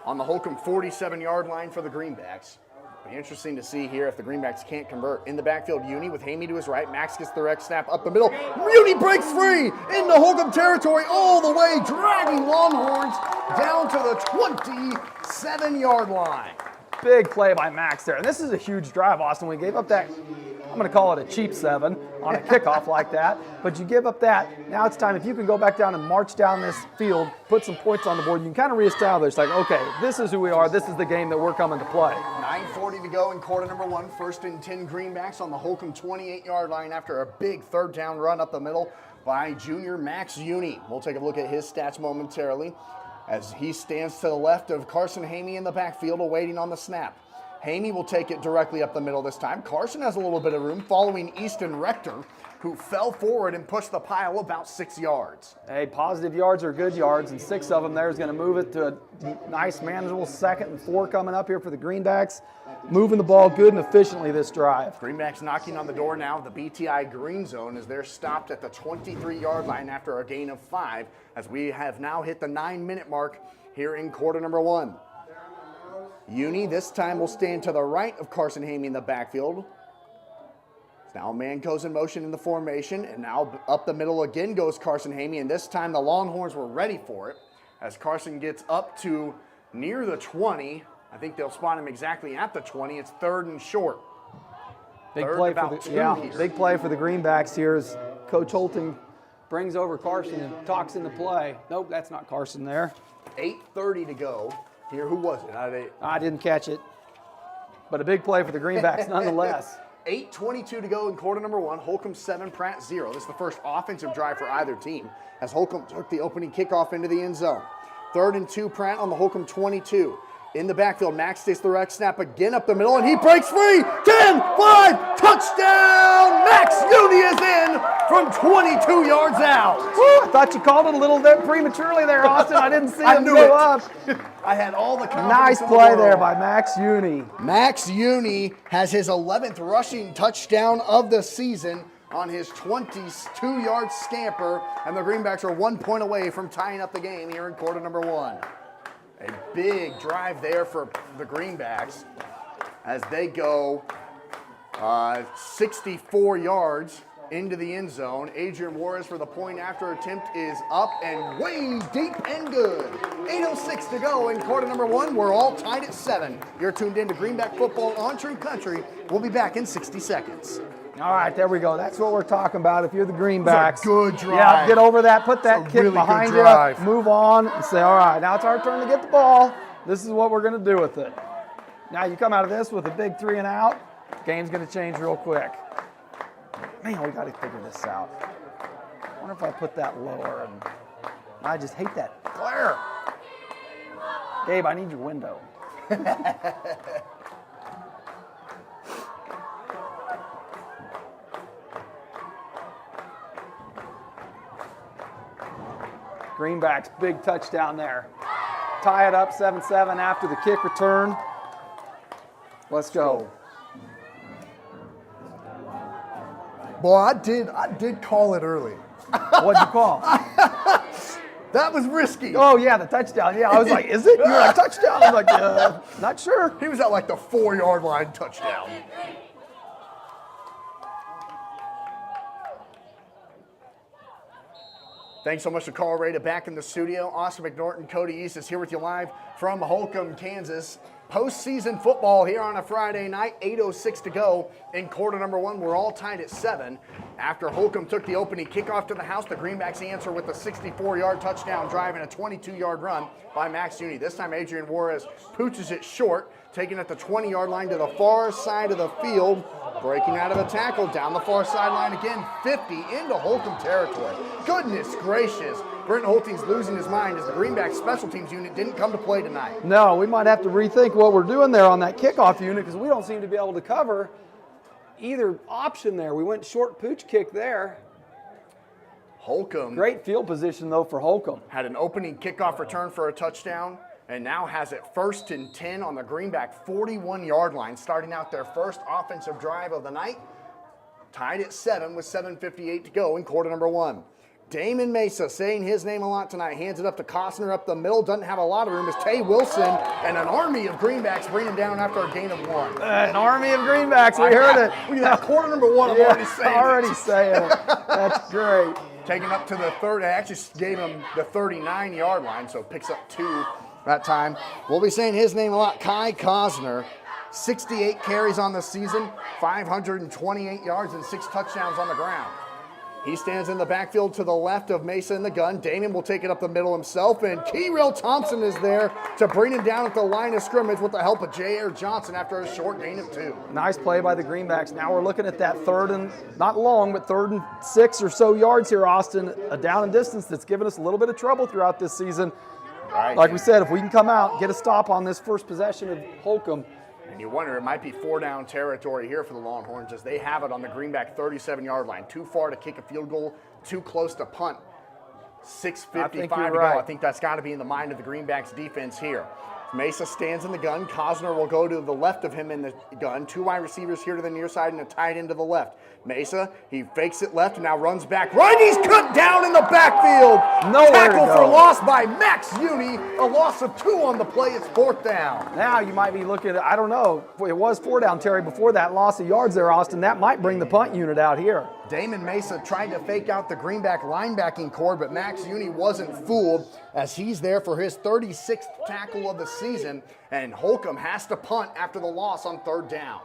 on the Holcomb 47-yard line for the Greenbacks. Be interesting to see here if the Greenbacks can't convert. In the backfield, Uni with Hamey to his right. Max gets the direct snap up the middle. Uni breaks free into Holcomb territory all the way, dragging Longhorns down to the 27-yard line. Big play by Max there. And this is a huge drive, Austin. We gave up that, I'm going to call it a cheap 7 on a kickoff like that. But you give up that. Now it's time, if you can go back down and march down this field, put some points on the board, you can kind of reestablish, like, okay, this is who we are. This is the game that we're coming to play. 9:40 to go in quarter number 1. First and 10 Greenbacks on the Holcomb 28-yard line after a big third down run up the middle by junior Max Uni. We'll take a look at his stats momentarily as he stands to the left of Carson Hamey in the backfield awaiting on the snap. Hamey will take it directly up the middle this time. Carson has a little bit of room following Easton Rector, who fell forward and pushed the pile about 6 yards. Hey, positive yards are good yards, and 6 of them there is going to move it to a nice, manageable 2nd and 4 coming up here for the Greenbacks. Moving the ball good and efficiently this drive. Greenbacks knocking on the door now. The BTI green zone as they're stopped at the 23-yard line after a gain of 5, as we have now hit the 9-minute mark here in quarter number 1. Uni this time will stand to the right of Carson Hamey in the backfield. Now man goes in motion in the formation, and now up the middle again goes Carson Hamey, and this time the Longhorns were ready for it as Carson gets up to near the 20. I think they'll spot him exactly at the 20. It's 3rd and short. Big play for the Greenbacks here as Coach Holton brings over Carson and talks in the play. Nope, that's not Carson there. 8:30 to go. Here, who was it? I didn't catch it, but a big play for the Greenbacks nonetheless. 8:22 to go in quarter number 1. Holcomb 7, Pratt 0. This is the first offensive drive for either team as Holcomb took the opening kickoff into the end zone. 3rd and 2, Pratt on the Holcomb 22. In the backfield, Max takes the direct snap again up the middle, and he breaks free. 10, 5, touchdown! Max Uni is in from 22 yards out. Woo, I thought you called it a little bit prematurely there, Austin. I didn't see him go up. I had all the confidence. Nice play there by Max Uni. Max Uni has his 11th rushing touchdown of the season on his 22-yard scamper, and the Greenbacks are 1 point away from tying up the game here in quarter number 1. A big drive there for the Greenbacks as they go 64 yards into the end zone. Adrian Juarez for the point after attempt is up and way deep and good. 8:06 to go in quarter number 1. We're all tied at 7. You're tuned in to Greenback Football on True Country. We'll be back in 60 seconds. All right, there we go. That's what we're talking about. If you're the Greenbacks, good drive. Yeah, get over that. Put that kick really behind good drive. you. Move on and say, all right, now it's our turn to get the ball. This is what we're going to do with it. Now you come out of this with a big 3 and out. Game's going to change real quick. Man, we got to figure this out. I wonder if I put that lower. And I just hate that glare. Gabe, I need your window. Greenbacks, big touchdown there. Tie it up 7-7 after the kick return. Let's go. Boy, I did call it early. What'd you call? That was risky. Oh, yeah, the touchdown. Yeah, I was like, is it? You're like, touchdown? I'm like, not sure. He was at like the 4-yard line touchdown. Thanks so much to Carl Rada back in the studio. Austin McNorton, Cody East is here with you live from Holcomb, Kansas. Postseason football here on a Friday night, 8:06 to go in quarter number 1. We're all tied at 7. After Holcomb took the opening kickoff to the house, the Greenbacks answer with a 64-yard touchdown drive and a 22-yard run by Max Uni. This time Adrian Juarez pooches it short, taking it the 20-yard line to the far side of the field, breaking out of a tackle down the far sideline again, 50 into Holcomb territory. Goodness gracious. Brent Holting's losing his mind as the Greenback special teams unit didn't come to play tonight. No, we might have to rethink what we're doing there on that kickoff unit because we don't seem to be able to cover either option there. We went short pooch kick there. Holcomb. Great field position, though, for Holcomb. Had an opening kickoff return for a touchdown. and now has it 1st and 10 on the Greenback 41-yard line, starting out their first offensive drive of the night. Tied at 7 with 7:58 to go in quarter number 1. Damon Mesa, saying his name a lot tonight, hands it up to Costner up the middle, doesn't have a lot of room, as Tay Wilson and an army of Greenbacks bring him down after a gain of 1. An army of Greenbacks, we heard it. Look at that, quarter number 1, I'm already saying it. That's great. Taking up to the third, I actually gave him the 39-yard line, so picks up 2 that time. We'll be saying his name a lot, Kai Costner. 68 carries on the season, 528 yards and 6 touchdowns on the ground. He stands in the backfield to the left of Mesa in the gun. Damon will take it up the middle himself, and Keyrell Thompson is there to bring him down at the line of scrimmage with the help of J.R. Johnson after a short gain of 2. Nice play by the Greenbacks. Now we're looking at that 3rd and, not long, but 3rd and 6 or so yards here, Austin. A down and distance that's given us a little bit of trouble throughout this season. Right. Like we said, if we can come out, get a stop on this first possession of Holcomb. And you wonder, it might be 4-down territory here for the Longhorns as they have it on the Greenback 37-yard line. Too far to kick a field goal, too close to punt. 6:55 to go. I think that's got to be in the mind of the Greenbacks defense here. Mesa stands in the gun. Costner will go to the left of him in the gun. 2 wide receivers here to the near side and a tight end to the left. Mesa, he fakes it left and now runs back right. He's cut down in the backfield. Tackle for loss by Max Uni. A loss of 2 on the play. It's 4th down. Now you might be looking at, I don't know, it was 4-down, Terry, before that loss of yards there, Austin. That might bring the punt unit out here. Damon Mesa tried to fake out the Greenback linebacking core, but Max Uni wasn't fooled as he's there for his 36th tackle of the season, and Holcomb has to punt after the loss on 3rd down.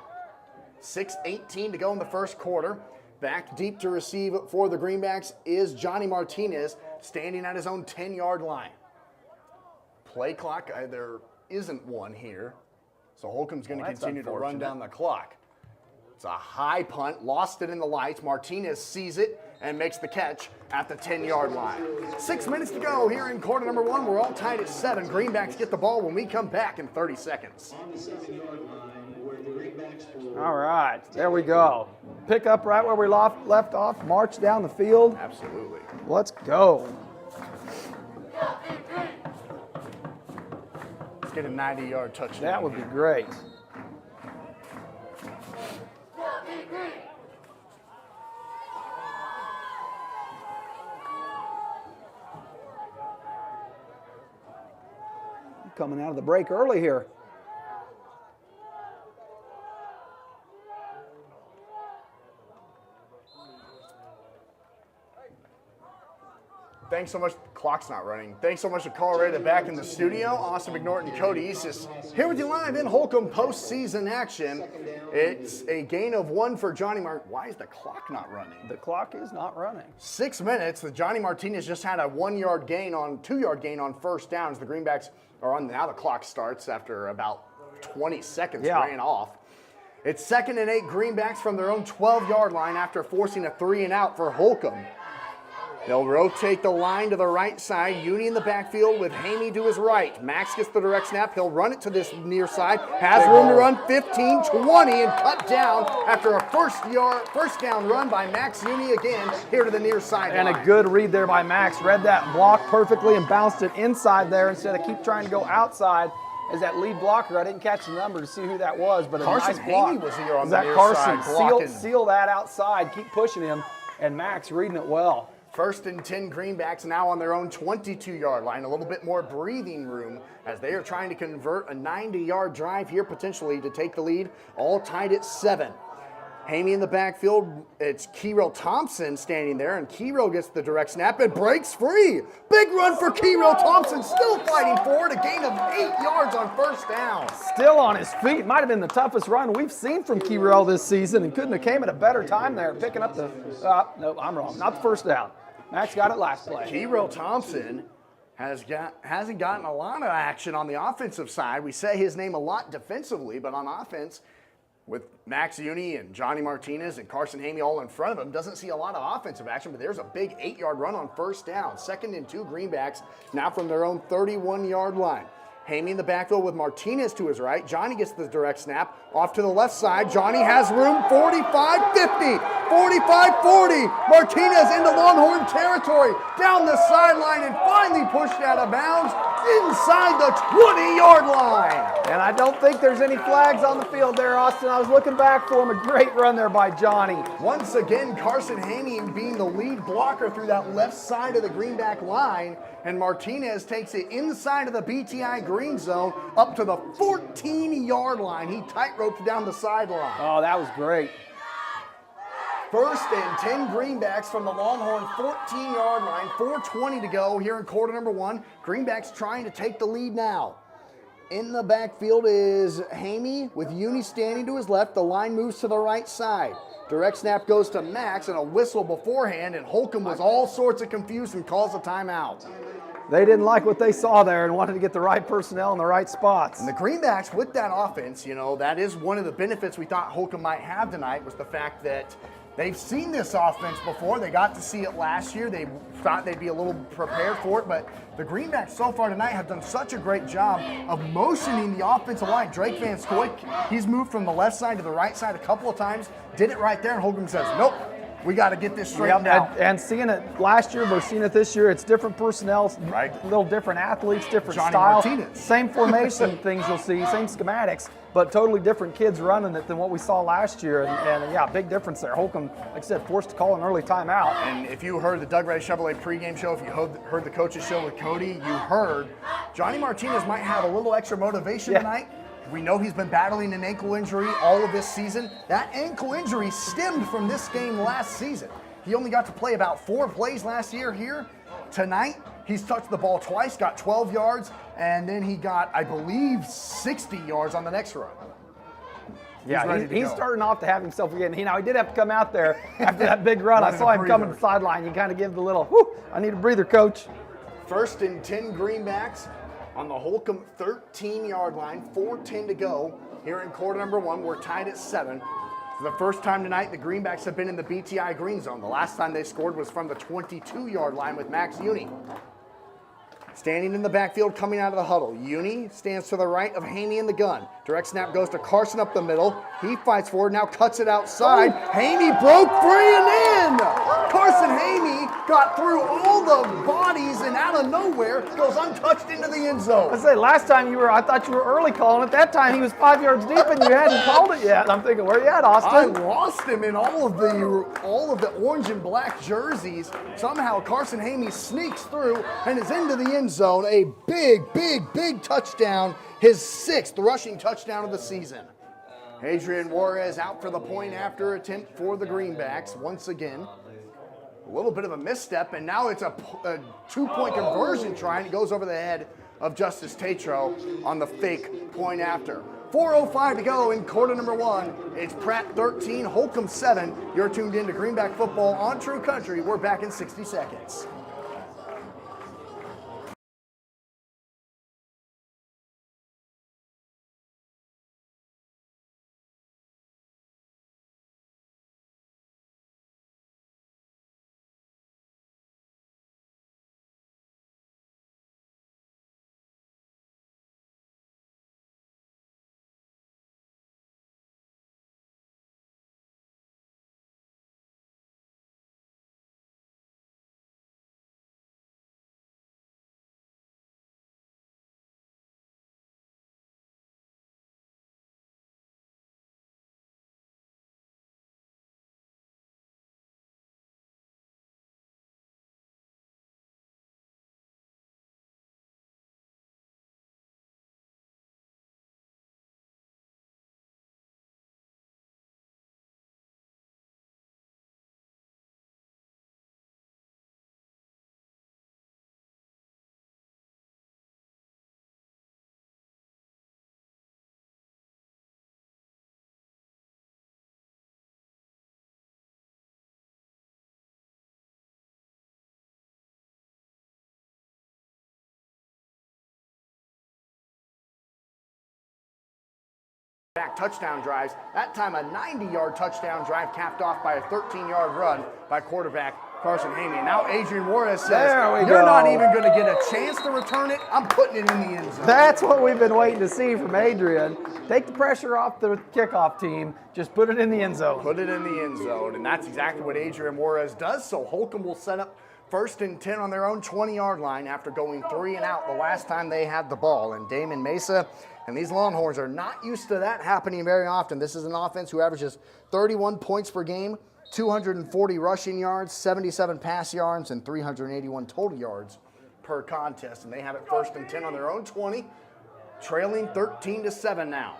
6:18 to go in the first quarter. Back deep to receive for the Greenbacks is Johnny Martinez, standing at his own 10-yard line. Play clock, there isn't one here, so Holcomb's going to continue to run down the clock. It's a high punt, lost it in the lights. Martinez sees it and makes the catch at the 10-yard line. 6 minutes to go here in quarter number 1. We're all tied at 7. Greenbacks get the ball when we come back in 30 seconds. On the 7-yard line, where the Greenbacks will... All right, there we go. Pick up right where we left off, march down the field. Absolutely. Let's go. Let's get a 90-yard touchdown. That would be great. Coming out of the break early here. Thanks so much. Clock's not running. Thanks so much to Colorado back in the studio. Austin McNorton and Cody Eastis here with you live in Holcomb postseason action. It's a gain of 1 for Johnny Martinez. Why is the clock not running? The clock is not running. 6 minutes. The Johnny Martinez just had a 2-yard gain on 1st down as the Greenbacks are on. Now the clock starts after about 20 seconds ran off. It's 2nd and 8 Greenbacks from their own 12-yard line after forcing a 3-and-out for Holcomb. They'll rotate the line to the right side. Uni in the backfield with Haney to his right. Max gets the direct snap. He'll run it to this near side. Has room to run 15, 20, and cut down after a first down run by Max Uni again here to the near sideline. And a good read there by Max. Read that block perfectly and bounced it inside there instead of keep trying to go outside. As that lead blocker, I didn't catch the number to see who that was, but a nice block. Haney was here on the near Carson side blocking. seal that outside, keep pushing him, and Max reading it well. 1st and 10 Greenbacks now on their own 22-yard line. A little bit more breathing room as they are trying to convert a 90-yard drive here potentially to take the lead. All tied at 7. Haney in the backfield. It's Keyrell Thompson standing there, and Keyrell gets the direct snap and breaks free. Big run for Keyrell Thompson, still fighting forward. A gain of 8 yards on 1st down. Still on his feet. Might have been the toughest run we've seen from Keyrell this season, and couldn't have came at a better time there, picking up the. No, I'm wrong. Not the 1st down. Max got it last play. Keyrell Thompson hasn't gotten a lot of action on the offensive side. We say his name a lot defensively, but on offense, with Max Uni and Johnny Martinez and Carson Haney all in front of him, doesn't see a lot of offensive action, but there's a big 8-yard run on 1st down. 2nd and 2 Greenbacks now from their own 31-yard line. Haney in the backfield with Martinez to his right. Johnny gets the direct snap off to the left side. Johnny has room, 45, 50. 45-40. Martinez into Longhorn territory. Down the sideline and finally pushed out of bounds inside the 20-yard line. And I don't think there's any flags on the field there, Austin. I was looking back for him. A great run there by Johnny. Once again, Carson Haney being the lead blocker through that left side of the greenback line. And Martinez takes it inside of the BTI green zone up to the 14-yard line. He tight-roped down the sideline. Oh, that was great. First and 10 Greenbacks from the Longhorn 14-yard line. 4:20 to go here in quarter number one. Greenbacks trying to take the lead now. In the backfield is Hamey with Uni standing to his left. The line moves to the right side. Direct snap goes to Max and a whistle beforehand, and Holcomb was all sorts of confused and calls a timeout. They didn't like what they saw there and wanted to get the right personnel in the right spots. And the Greenbacks with that offense, you know, that is one of the benefits we thought Holcomb might have tonight, was the fact that they've seen this offense before. They got to see it last year. They thought they'd be a little prepared for it, but the Greenbacks so far tonight have done such a great job of motioning the offensive line. Drake Van Scoy, he's moved from the left side to the right side a couple of times, did it right there, and Holcomb says, nope, we got to get this straightened out. And seeing it last year, we're seeing it this year. It's different personnel, right? A little different athletes, different Johnny style. Martinez. Same formation things you'll see, same schematics, but totally different kids running it than what we saw last year. And yeah, big difference there. Holcomb, like I said, forced to call an early timeout. And if you heard the Doug Ray Chevrolet pregame show, if you heard the coaches show with Cody, you heard Johnny Martinez might have a little extra motivation tonight. We know he's been battling an ankle injury all of this season. That ankle injury stemmed from this game last season. He only got to play about 4 plays last year here. Tonight, he's touched the ball twice, got 12 yards, and then he got, I believe, 60 yards on the next run. Yeah, he's starting off to have himself again. He did have to come out there after that big run. I saw him coming to the sideline. You kind of give the little, whew, I need a breather, coach. First and 10 Greenbacks on the Holcomb 13-yard line. 4:10 to go here in quarter number one. We're tied at 7. For the first time tonight, the Greenbacks have been in the BTI green zone. The last time they scored was from the 22-yard line with Max Uni. Standing in the backfield, coming out of the huddle. Uni stands to the right of Haney in the gun. Direct snap goes to Carson up the middle. He fights forward, now cuts it outside. Haney broke free and in! Carson Haney got through all the bodies and out of nowhere goes untouched into the end zone. I say, last time I thought you were early calling it. That time he was 5 yards deep and you hadn't called it yet. I'm thinking, where you at, Austin? I lost him in all of the orange and black jerseys. Somehow Carson Haney sneaks through and is into the end zone. A big touchdown. His 6th rushing touchdown of the season. Adrian Juarez out for the point after attempt for the Greenbacks once again. A little bit of a misstep, and now it's a 2-point conversion try, and it goes over the head of Justice Tatro on the fake point after. 4:05 to go in quarter number one. It's Pratt 13, Holcomb 7. You're tuned in to Greenback Football on True Country. We're back in 60 seconds. back touchdown drives. That time a 90-yard touchdown drive capped off by a 13-yard run by quarterback Carson Haney. And now Adrian Juarez says, you're not even going to get a chance to return it. I'm putting it in the end zone. That's what we've been waiting to see from Adrian. Take the pressure off the kickoff team. Just put it in the end zone. Put it in the end zone. And that's exactly what Adrian Juarez does. So Holcomb will set up 1st and 10 on their own 20-yard line after going 3 and out the last time they had the ball. And Damon Mesa and these Longhorns are not used to that happening very often. This is an offense who averages 31 points per game, 240 rushing yards, 77 pass yards, and 381 total yards per contest. And they have it 1st and 10 on their own 20, trailing 13-7 now.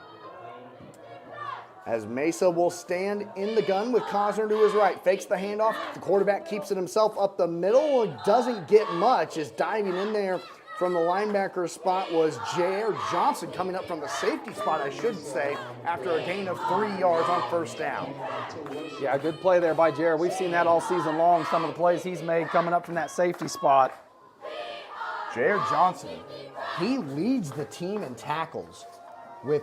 As Mesa will stand in the gun with Cosner to his right. Fakes the handoff. The quarterback keeps it himself up the middle. Doesn't get much. Is diving in there from the linebacker spot was J.R. Johnson coming up from the safety spot, I should say, after a gain of 3 yards on 1st down. Yeah, good play there by J.R. We've seen that all season long, some of the plays he's made coming up from that safety spot. J.R. Johnson, he leads the team in tackles with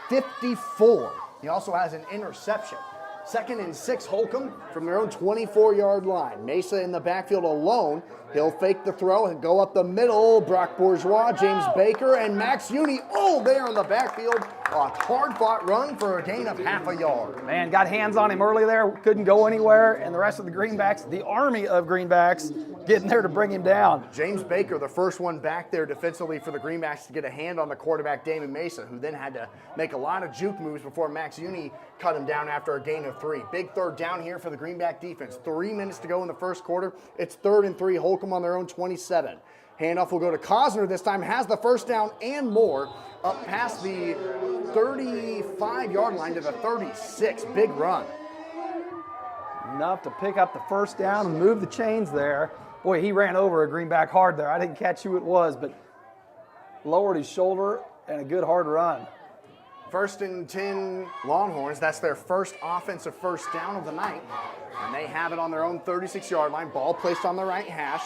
54. He also has an interception. 2nd and 6, Holcomb from their own 24-yard line. Mesa in the backfield alone. He'll fake the throw and go up the middle. Brock Bourgeois, James Baker, and Max Uni all there in the backfield. A hard-fought run for a gain of half a yard. Man, got hands on him early there, couldn't go anywhere, and the rest of the Greenbacks, the army of Greenbacks, getting there to bring him down. James Baker, the first one back there defensively for the Greenbacks to get a hand on the quarterback, Damon Mesa, who then had to make a lot of juke moves before Max Uni cut him down after a gain of 3. Big 3rd down here for the Greenback defense. 3 minutes to go in the 1st quarter. It's 3rd and 3, Holcomb on their own 27. Handoff will go to Cosner this time, has the 1st down and more, up past the 35-yard line to the 36. Big run. Enough to pick up the 1st down and move the chains there. Boy, he ran over a Greenback hard there. I didn't catch who it was, but lowered his shoulder and a good hard run. 1st and 10 Longhorns. That's their first offensive 1st down of the night. And they have it on their own 36-yard line. Ball placed on the right hash.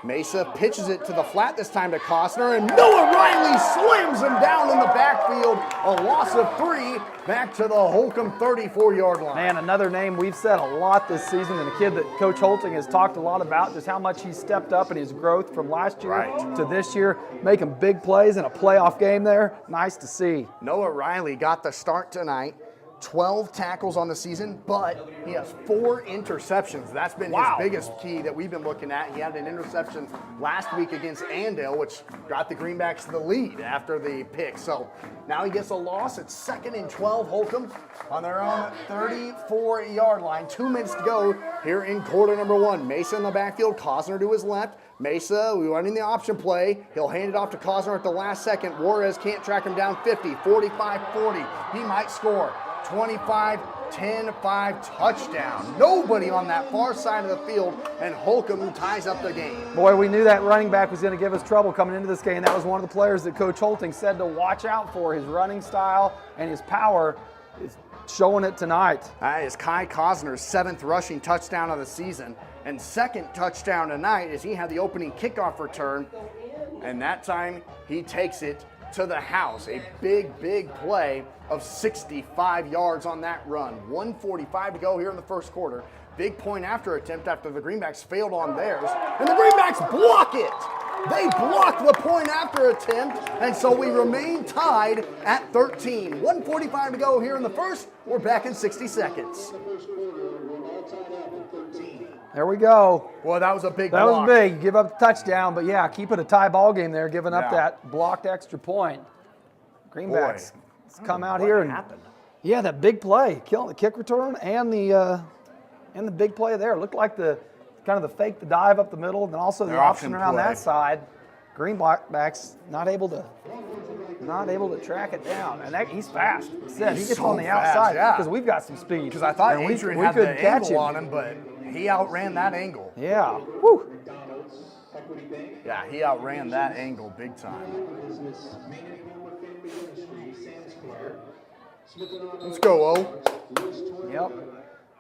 Mesa pitches it to the flat this time to Costner, and Noah Riley slams him down in the backfield. A loss of 3 back to the Holcomb 34-yard line. Man, another name we've said a lot this season, and a kid that Coach Holting has talked a lot about, just how much he's stepped up in his growth from last year to this year, making big plays in a playoff game there. Nice to see. Noah Riley got the start tonight. 12 tackles on the season, but he has 4 interceptions. That's been his biggest key that we've been looking at. He had an interception last week against Andale, which got the Greenbacks the lead after the pick. So now he gets a loss. It's 2nd and 12, Holcomb on their own 34-yard line. 2 minutes to go here in quarter number 1. Mesa in the backfield, Cosner to his left. Mesa, we running the option play. He'll hand it off to Cosner at the last second. Juarez can't track him down. 50, 45, 40. He might score. 25, 10, 5, touchdown. Nobody on that far side of the field, and Holcomb ties up the game. Boy, we knew that running back was going to give us trouble coming into this game. That was one of the players that Coach Holting said to watch out for. His running style and his power is showing it tonight. That is Kai Cosner's 7th rushing touchdown of the season, and 2nd touchdown tonight as he had the opening kickoff return, and that time he takes it to the house. A big, big play of 65 yards on that run. 1:45 to go here in the 1st quarter. Big point after attempt after the Greenbacks failed on theirs, and the Greenbacks block it. They block the point after attempt, and so we remain tied at 13. 1:45 to go here in the 1st. We're back in 60 seconds. There we go. Well, that was a big block. That was big. Give up the touchdown, but yeah, keep it a tie ball game there, giving up that blocked extra point. Greenbacks come out here and yeah, that big play, killing the kick return and the big play there. It looked like the kind of the fake, the dive up the middle, and then also the option around that side. Greenbacks not able to track it down, and he's fast. He gets on the outside because we've got some speed. Because I thought Adrian had the angle on him, but he outran that angle. Yeah. Woo. Yeah, he outran that angle big time. Let's go, O. Yep.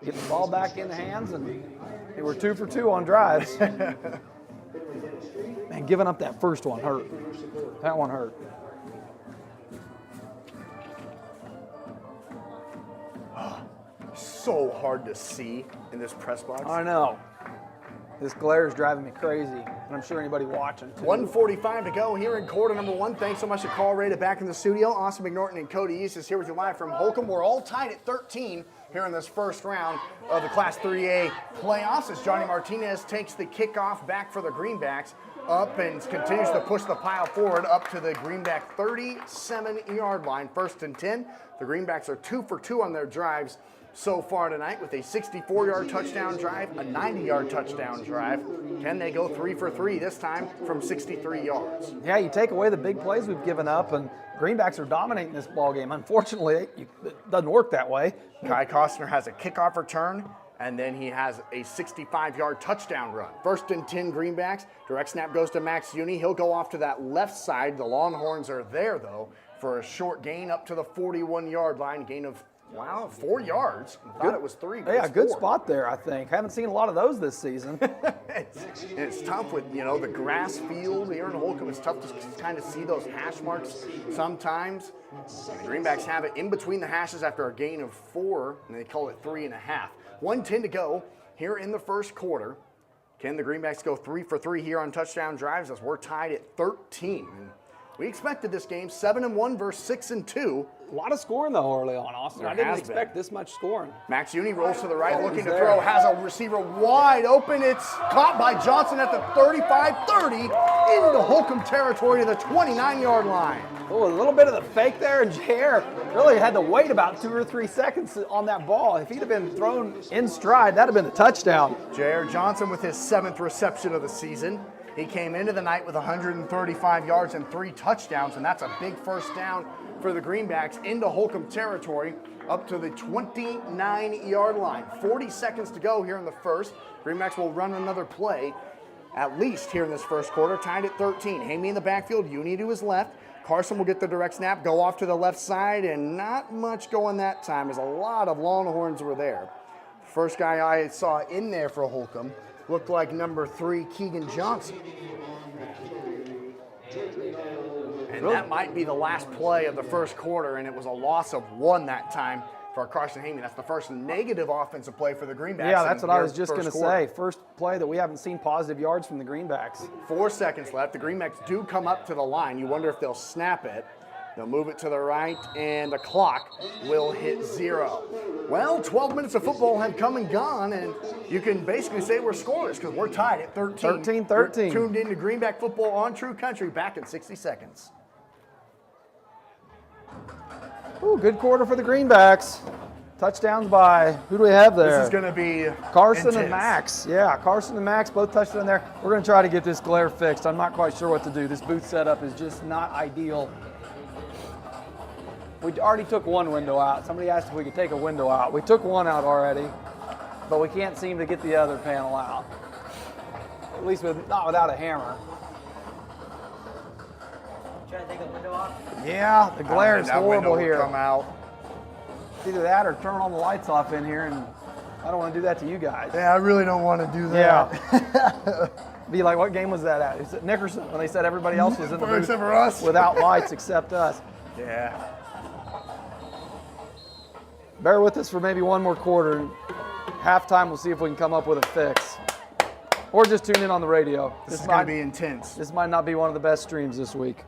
Get the ball back in the hands, and they were 2 for 2 on drives. Man, giving up that first one hurt. That one hurt. so hard to see in this press box. I know. This glare is driving me crazy, and I'm sure anybody watching too. 1:45 to go here in quarter number 1. Thanks so much to Carl Rada back in the studio. Austin McNorton and Cody East is here with you live from Holcomb. We're all tied at 13 here in this first round of the Class 3A playoffs as Johnny Martinez takes the kickoff back for the Greenbacks up and continues to push the pile forward up to the Greenback 37-yard line. 1st and 10. The Greenbacks are 2 for 2 on their drives so far tonight with a 64-yard touchdown drive, a 90-yard touchdown drive. Can they go 3 for 3 this time from 63 yards? Yeah, you take away the big plays we've given up, and Greenbacks are dominating this ball game. Unfortunately, it doesn't work that way. Kai Costner has a kickoff return, and then he has a 65-yard touchdown run. 1st and 10 Greenbacks. Direct snap goes to Max Uni. He'll go off to that left side. The Longhorns are there, though, for a short gain up to the 41-yard line. Gain of 4 yards. I thought it was 3. But Yeah, good 4. spot there, I think. Haven't seen a lot of those this season. It's tough with, the grass field here in Holcomb. It's tough to kind of see those hash marks sometimes. And the Greenbacks have it in between the hashes after a gain of 4, and they call it 3.5. 1:10 to go here in the first quarter. Can the Greenbacks go 3 for 3 here on touchdown drives as we're tied at 13? And we expected this game 7-1 versus 6-2. A lot of scoring, though, early on, Austin. I didn't expect this much scoring. Max Uni rolls to the right, looking to throw, has a receiver wide open. It's caught by Johnson at the 35-30 into Holcomb territory to the 29-yard line. Oh, a little bit of the fake there, and JR really had to wait about 2 or 3 seconds on that ball. If he'd have been thrown in stride, that'd have been a touchdown. JR Johnson with his 7th reception of the season. He came into the night with 135 yards and 3 touchdowns, and that's a big first down for the Greenbacks into Holcomb territory up to the 29-yard line. 40 seconds to go here in the first. Greenbacks will run another play, at least here in this first quarter, tied at 13. Hamey in the backfield, Uni to his left. Carson will get the direct snap, go off to the left side, and not much going that time as a lot of Longhorns were there. First guy I saw in there for Holcomb looked like number 3, Keegan Johnson. And that might be the last play of the first quarter, and it was a loss of 1 that time for Carson Hamey. That's the first negative offensive play for the Greenbacks. Yeah, that's what I was just going to say. First play that we haven't seen positive yards from the Greenbacks. 4 seconds left. The Greenbacks do come up to the line. You wonder if they'll snap it. They'll move it to the right, and the clock will hit 0. Well, 12 minutes of football have come and gone, and you can basically say we're scoreless because we're tied at 13. 13-13. You're tuned into Greenback football on True Country, back in 60 seconds. Ooh, good quarter for the Greenbacks. Touchdowns by, who do we have there? This is going to be Carson intense. and Max. Yeah, Carson and Max both touchdowns there. We're going to try to get this glare fixed. I'm not quite sure what to do. This booth setup is just not ideal. We already took one window out. Somebody asked if we could take a window out. We took one out already, but we can't seem to get the other panel out. At least not without a hammer. Try to take a window off? Yeah, the glare is horrible here. Come out. It's either that or turn all the lights off in here, and I don't want to do that to you guys. Yeah, I really don't want to do that. Yeah. Be like, what game was that at? Is it Nickerson when they said everybody else was in the booth except for us. without lights except us? Yeah. Bear with us for maybe one more quarter. Halftime, we'll see if we can come up with a fix. Or just tune in on the radio. This is going to be intense. This might not be one of the best streams this week.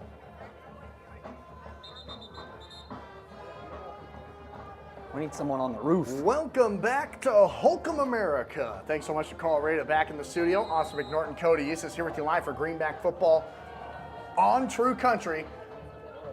We need someone on the roof. Welcome back to Holcomb, America. Thanks so much to Carl Rada back in the studio. Austin McNorton, Cody East is here with you live for Greenback football on True Country.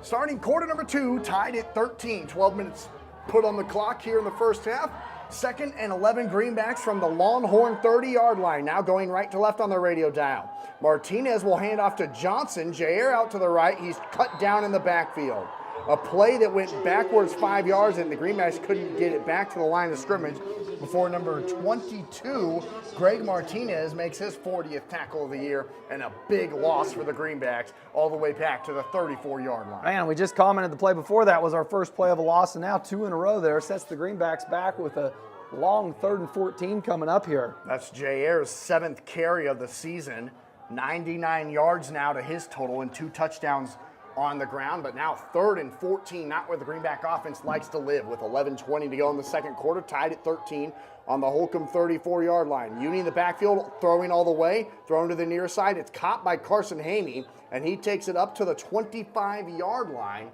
Starting quarter number 2, tied at 13. 12 minutes put on the clock here in the first half. 2nd and 11 Greenbacks from the Longhorn 30-yard line. Now going right to left on the radio dial. Martinez will hand off to Johnson. JR out to the right. He's cut down in the backfield. A play that went backwards 5 yards, and the Greenbacks couldn't get it back to the line of scrimmage before number 22, Greg Martinez, makes his 40th tackle of the year, and a big loss for the Greenbacks all the way back to the 34-yard line. Man, we just commented the play before that was our first play of a loss, and now 2 in a row there sets the Greenbacks back with a long 3rd and 14 coming up here. That's JR's 7th carry of the season. 99 yards now to his total and 2 touchdowns on the ground, but now 3rd and 14, not where the Greenback offense likes to live, with 11:20 to go in the second quarter, tied at 13 on the Holcomb 34-yard line. Uni in the backfield, throwing all the way, thrown to the near side. It's caught by Carson Hamey, and he takes it up to the 25-yard line.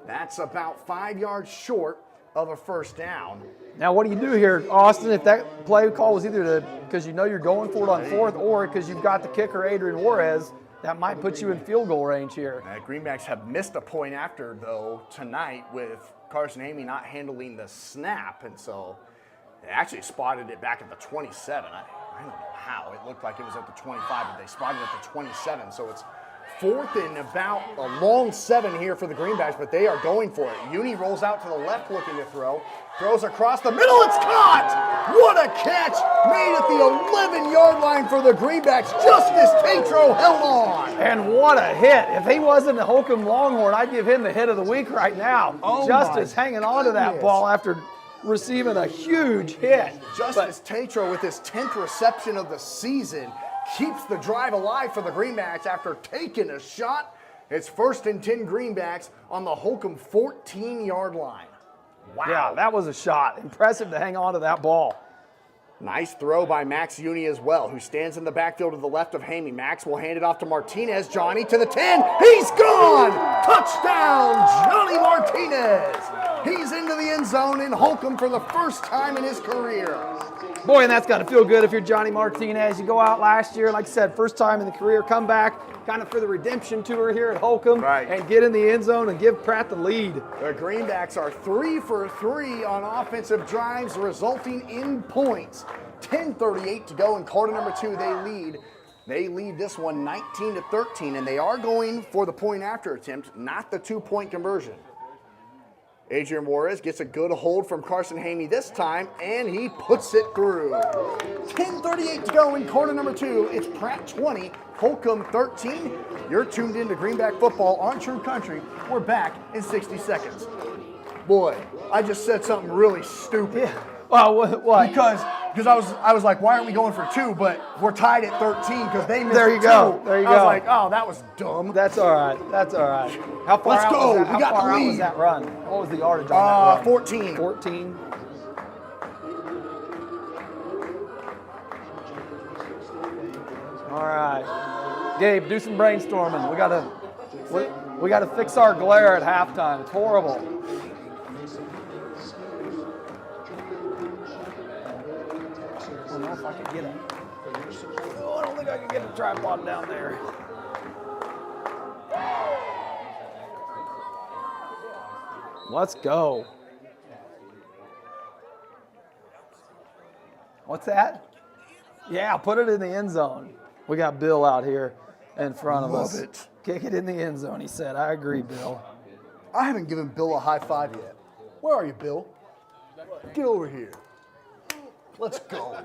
That's about 5 yards short of a first down. Now, what do you do here, Austin, if that play call was either because you know you're going for it on 4th or because you've got the kicker, Adrian Juarez, that might put you in field goal range here. Greenbacks have missed a point after, though, tonight with Carson Hamey not handling the snap, and so they actually spotted it back at the 27. I don't know how. It looked like it was at the 25, but they spotted it at the 27, so it's 4th and about a long 7 here for the Greenbacks, but they are going for it. Uni rolls out to the left looking to throw. Throws across the middle. It's caught! What a catch! Made at the 11-yard line for the Greenbacks. Justice Tatro held on. And what a hit. If he wasn't a Holcomb Longhorn, I'd give him the hit of the week right now. Oh, Justice hanging on to that ball after receiving a huge hit. Justice Tatro with his 10th reception of the season keeps the drive alive for the Greenbacks after taking a shot. It's 1st and 10 Greenbacks on the Holcomb 14-yard line. Wow. Yeah, that was a shot. Impressive to hang on to that ball. Nice throw by Max Uni as well, who stands in the backfield to the left of Hamey. Max will hand it off to Martinez. Johnny to the 10. He's gone! Touchdown, Johnny Martinez! He's into the end zone in Holcomb for the first time in his career. Boy, and that's got to feel good if you're Johnny Martinez. You go out last year, like I said, first time in the career, come back kind of for the redemption tour here at Holcomb and get in the end zone and give Pratt the lead. The Greenbacks are 3 for 3 on offensive drives, resulting in points. 10:38 to go in quarter number 2. They lead this one 19-13, and they are going for the point after attempt, not the 2-point conversion. Adrian Juarez gets a good hold from Carson Hamey this time, and he puts it through. 10:38 to go in quarter number 2. It's Pratt 20, Holcomb 13. You're tuned into Greenback football on True Country. We're back in 60 seconds. Boy, I just said something really stupid. Yeah. Well, what? Because I was like, why aren't we going for 2? But we're tied at 13 because they missed There you 2. go. There you I was go. like, oh, that was dumb. That's all right. That's all right. How far Let's out go. was that? We got How far the out lead. was that run? What was the yardage on that run? 14. 14. All right. Gabe, do some brainstorming. We gotta fix our glare at halftime. It's horrible. I don't know if I can get it. Oh, I don't think I can get the tripod down there. Let's go. What's that? Yeah, put it in the end zone. We got Bill out here in front of us. Love it. Kick it in the end zone, he said. I agree, Bill. I haven't given Bill a high five yet. Where are you, Bill? Get over here. Let's go.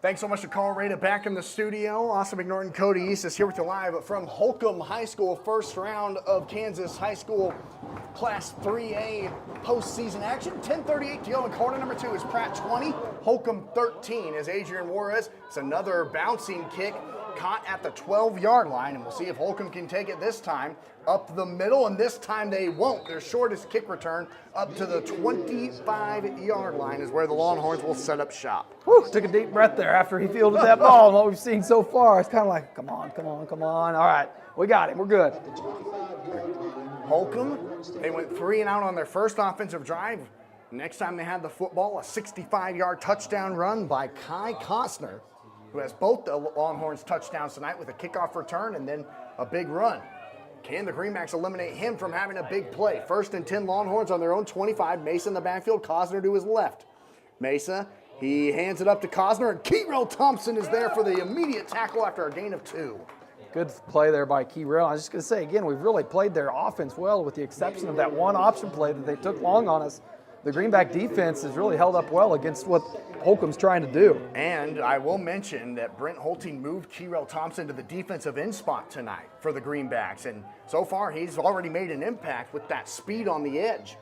Thanks so much to Carl Rada back in the studio. Austin McNorton, Cody East is here with you live from Holcomb High School, first round of Kansas High School Class 3A postseason action. 10:38 to go in quarter number 2 is Pratt 20, Holcomb 13 is Adrian Juarez. It's another bouncing kick caught at the 12-yard line, and we'll see if Holcomb can take it this time up the middle, and this time they won't. Their shortest kick return up to the 25-yard line is where the Longhorns will set up shop. Whew, took a deep breath there after he fielded that ball. And what we've seen so far, it's kind of like, come on, come on, come on. All right, we got him. We're good. Holcomb, they went 3 and out on their first offensive drive. Next time they had the football, a 65-yard touchdown run by Kai Costner, who has both the Longhorns touchdowns tonight with a kickoff return and then a big run. Can the Greenbacks eliminate him from having a big play? 1st and 10 Longhorns on their own 25. Mesa in the backfield, Costner to his left. Mesa, he hands it up to Costner, and Keyrell Thompson is there for the immediate tackle after a gain of 2. Good play there by Keyrell. I was just going to say, again, we've really played their offense well with the exception of that one option play that they took long on us. The Greenback defense has really held up well against what Holcomb's trying to do. And I will mention that Brent Holting moved Keyrell Thompson to the defensive end spot tonight for the Greenbacks. And so far, he's already made an impact with that speed on the edge.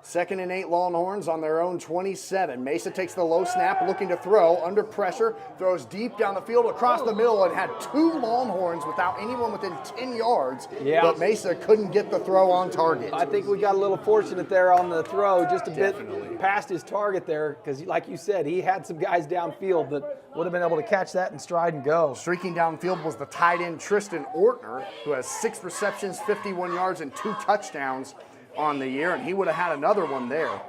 2nd and 8 Longhorns on their own 27. Mesa takes the low snap, looking to throw, under pressure, throws deep down the field across the middle, and had 2 Longhorns without anyone within 10 yards. Yeah. But Mesa couldn't get the throw on target. I think we got a little fortunate there on the throw, just a bit past his target there, because like you said, he had some guys downfield that would have been able to catch that in stride and go. Streaking downfield was the tight end Tristan Ortner, who has 6 receptions, 51 yards, and 2 touchdowns on the year, and he would have had another one there.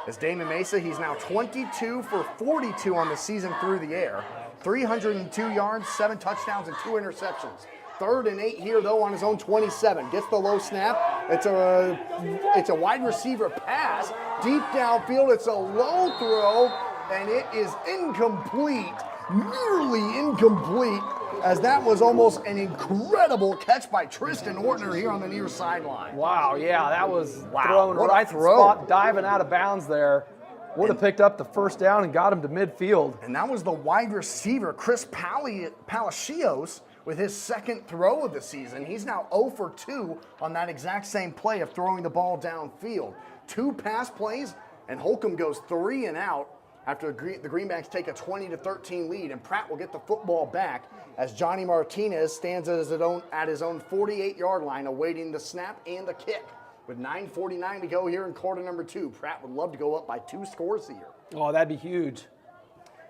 As Damon Mesa, he's now 22 for 42 on the season through the air, 302 yards, 7 touchdowns, and 2 interceptions. 3rd and 8 here, though, on his own 27. Gets the low snap. It's a wide receiver pass. Deep downfield, it's a low throw, and it is incomplete, nearly incomplete, as that was almost an incredible catch by Tristan Ortner here on the near sideline. Wow, yeah, that was thrown what a right throw. spot, diving out of bounds there. Would have picked up the first down and got him to midfield. And that was the wide receiver, Chris Palacios, with his 2nd throw of the season. He's now 0 for 2 on that exact same play of throwing the ball downfield. 2 pass plays, and Holcomb goes 3 and out after the Greenbacks take a 20-13 lead, and Pratt will get the football back as Johnny Martinez stands at his own 48-yard line awaiting the snap and the kick. With 9:49 to go here in quarter number 2, Pratt would love to go up by 2 scores here. Oh, that'd be huge.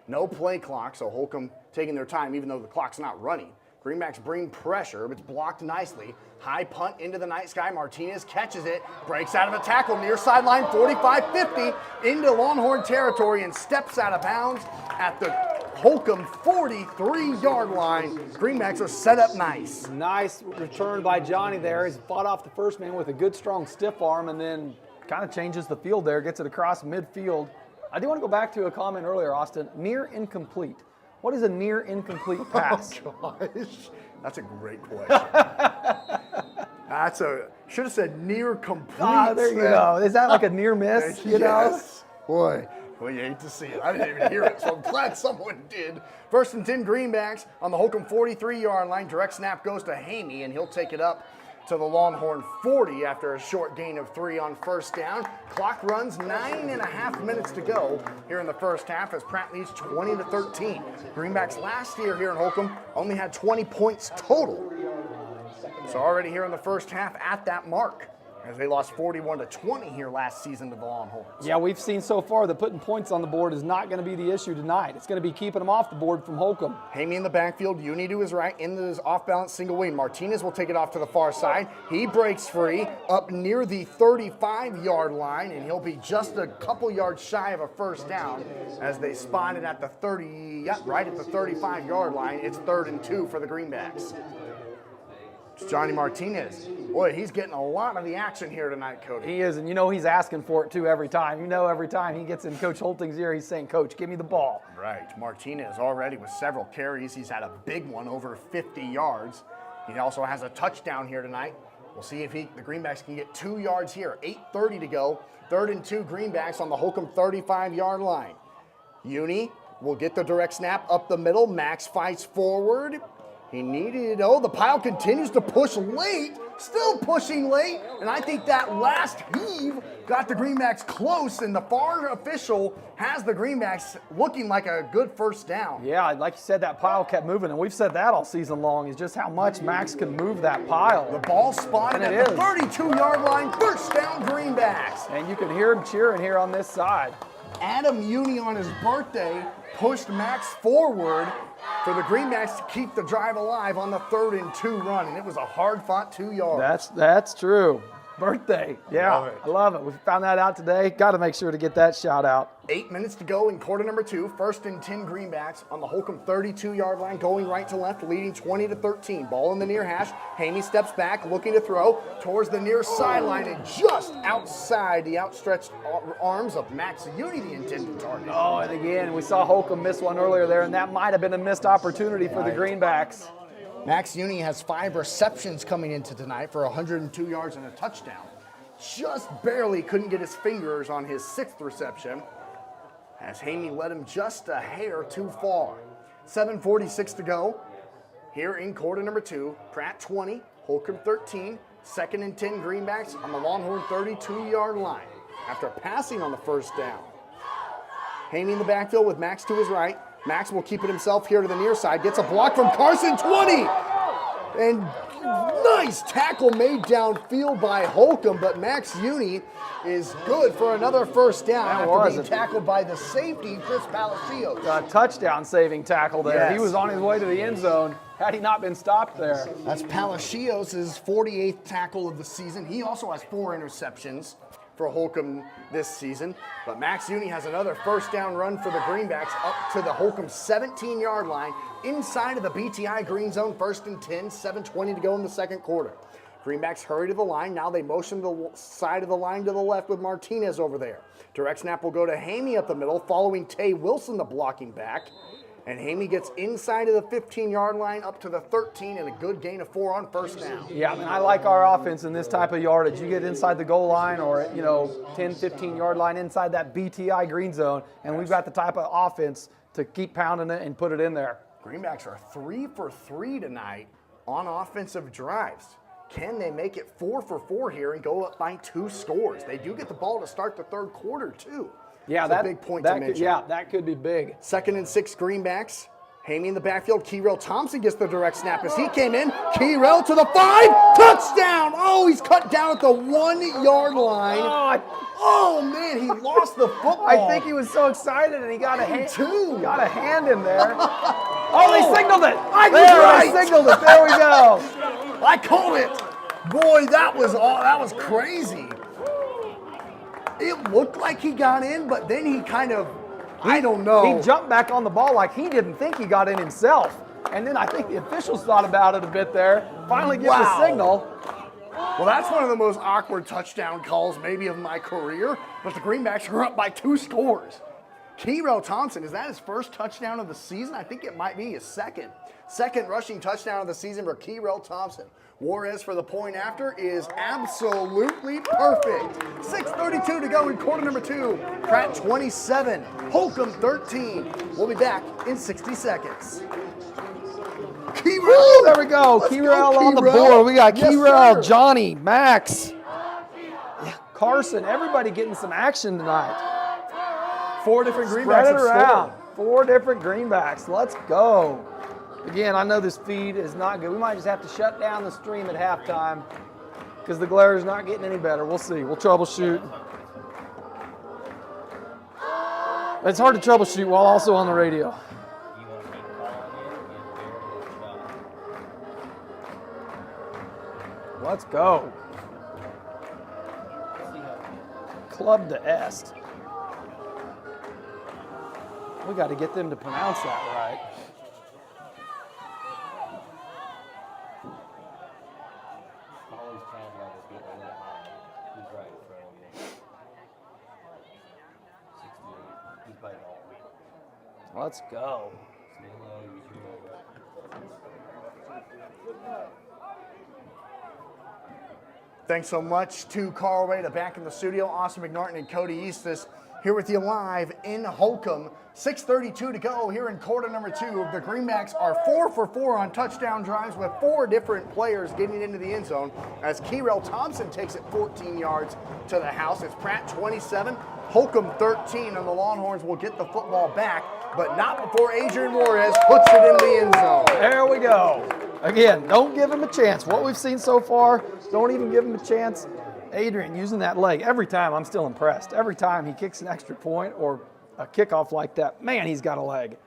No play clock, so Holcomb taking their time even though the clock's not running. Greenbacks bring pressure, but it's blocked nicely. High punt into the night sky. Martinez catches it, breaks out of a tackle near sideline 45-50 into Longhorn territory and steps out of bounds at the Holcomb 43-yard line. Greenbacks are set up nice. Nice return by Johnny there. He's fought off the first man with a good, strong stiff arm and then kind of changes the field there, gets it across midfield. I do want to go back to a comment earlier, Austin. Near incomplete. What is a near incomplete pass? Oh, gosh. That's a great question. Should have said near complete. Ah, there you go. Is that like a near miss, you know? Boy, well, you hate to see it. I didn't even hear it, so I'm glad someone did. 1st and 10 Greenbacks on the Holcomb 43-yard line. Direct snap goes to Haney, and he'll take it up to the Longhorn 40 after a short gain of 3 on first down. Clock runs 9.5 minutes to go here in the first half as Pratt leads 20-13. Greenbacks last year here in Holcomb only had 20 points total. So already here in the first half at that mark, as they lost 41-20 here last season to the Longhorns. Yeah, we've seen so far that putting points on the board is not going to be the issue tonight. It's going to be keeping them off the board from Holcomb. Hamey in the backfield, Uni to his right, into his off-balance single wing. Martinez will take it off to the far side. He breaks free up near the 35-yard line, and he'll be just a couple yards shy of a first down as they spot it at the 35-yard line. It's 3rd and 2 for the Greenbacks. Johnny Martinez. Boy, he's getting a lot of the action here tonight, Cody. He is, and you know he's asking for it too every time. You know every time he gets in Coach Holting's ear, he's saying, Coach, give me the ball. Right. Martinez already with several carries. He's had a big one, over 50 yards. He also has a touchdown here tonight. We'll see if the Greenbacks can get 2 yards here. 8:30 to go. 3rd and 2 Greenbacks on the Holcomb 35-yard line. Uni will get the direct snap up the middle. Max fights forward. He needed, the pile continues to push late, still pushing late, and I think that last heave got the Greenbacks close, and the far official has the Greenbacks looking like a good first down. Yeah, like you said, that pile kept moving, and we've said that all season long, is just how much Max can move that pile. The ball spotted at the 32-yard line, first down Greenbacks. And you can hear him cheering here on this side. Adam Uni on his birthday pushed Max forward for the Greenbacks to keep the drive alive on the 3rd and 2 run, and it was a hard-fought 2 yards. That's true. Birthday. Yeah, I love it. We found that out today. Got to make sure to get that shout out. 8 minutes to go in quarter number 2. 1st and 10 Greenbacks on the Holcomb 32-yard line, going right to left, leading 20-13. Ball in the near hash. Haney steps back, looking to throw towards the near sideline, and just outside the outstretched arms of Max Uni, the intended target. Oh, and again, we saw Holcomb miss one earlier there, and that might have been a missed opportunity for the Greenbacks. Max Uni has 5 receptions coming into tonight for 102 yards and a touchdown. Just barely couldn't get his fingers on his 6th reception, as Haney led him just a hair too far. 7:46 to go here in quarter number 2. Pratt 20, Holcomb 13, 2nd and 10 Greenbacks on the Longhorn 32-yard line. after passing on the first down. Haney in the backfield with Max to his right. Max will keep it himself here to the near side. Gets a block from Carson, 20! And nice tackle made downfield by Holcomb, but Max Uni is good for another first down after being tackled by the safety, Chris Palacios. A touchdown-saving tackle there. Yes. He was on his way to the end zone had he not been stopped there. That's Palacios' 48th tackle of the season. He also has 4 interceptions for Holcomb this season. But Max Uni has another first down run for the Greenbacks up to the Holcomb 17-yard line inside of the BTI green zone, 1st and 10, 7:20 to go in the second quarter. Greenbacks hurry to the line. Now they motion the side of the line to the left with Martinez over there. Direct snap will go to Hamey up the middle, following Tay Wilson, the blocking back. And Hamey gets inside of the 15-yard line up to the 13 and a good gain of 4 on first down. Yeah, I mean, I like our offense in this type of yardage. You get inside the goal line or, 10, 15-yard line inside that BTI green zone, and we've got the type of offense to keep pounding it and put it in there. Greenbacks are 3 for 3 tonight on offensive drives. Can they make it 4 for 4 here and go up by 2 scores? They do get the ball to start the third quarter, too. Yeah, that's a big point to mention. That could be big. 2nd and 6 Greenbacks. Hamey in the backfield. Keyrell Thompson gets the direct snap as he came in. Keyrell to the 5. Touchdown! Oh, he's cut down at the 1-yard line. Oh, man, he lost the football. I think he was so excited and he got a hand. Got a hand in there. They signaled it. They signaled it. There we go. I called it. Boy, that was crazy. It looked like he got in, but then he kind of, I don't know. He jumped back on the ball like he didn't think he got in himself. And then I think the officials thought about it a bit there. Finally give the signal. Well, that's one of the most awkward touchdown calls maybe of my career, but the Greenbacks are up by 2 scores. Keyrell Thompson, is that his first touchdown of the season? I think it might be his second. Second rushing touchdown of the season for Keyrell Thompson. Juarez for the point after is absolutely perfect. 6:32 to go in quarter number 2. Pratt 27, Holcomb 13. We'll be back in 60 seconds. Keyrell, there we go. Keyrell on the board. We got Keyrell, Johnny, Max, Carson, everybody getting some action tonight. 4 different Greenbacks. Spread it around. 4 different Greenbacks. Let's go. Again, I know this feed is not good. We might just have to shut down the stream at halftime because the glare is not getting any better. We'll see. We'll troubleshoot. It's hard to troubleshoot while also on the radio. Let's go. Club de Est. We got to get them to pronounce that right. Let's go. Thanks so much to Carl Rada back in the studio, Austin McNarton and Cody Eastis here with you live in Holcomb. 6:32 to go here in quarter number 2. The Greenbacks are 4 for 4 on touchdown drives with 4 different players getting into the end zone as Keyrell Thompson takes it 14 yards to the house. It's Pratt 27, Holcomb 13, and the Longhorns will get the football back, but not before Adrian Juarez puts it in the end zone. There we go. Again, don't give him a chance. What we've seen so far, don't even give him a chance. Adrian using that leg. Every time I'm still impressed. Every time he kicks an extra point or a kickoff like that, man, he's got a leg.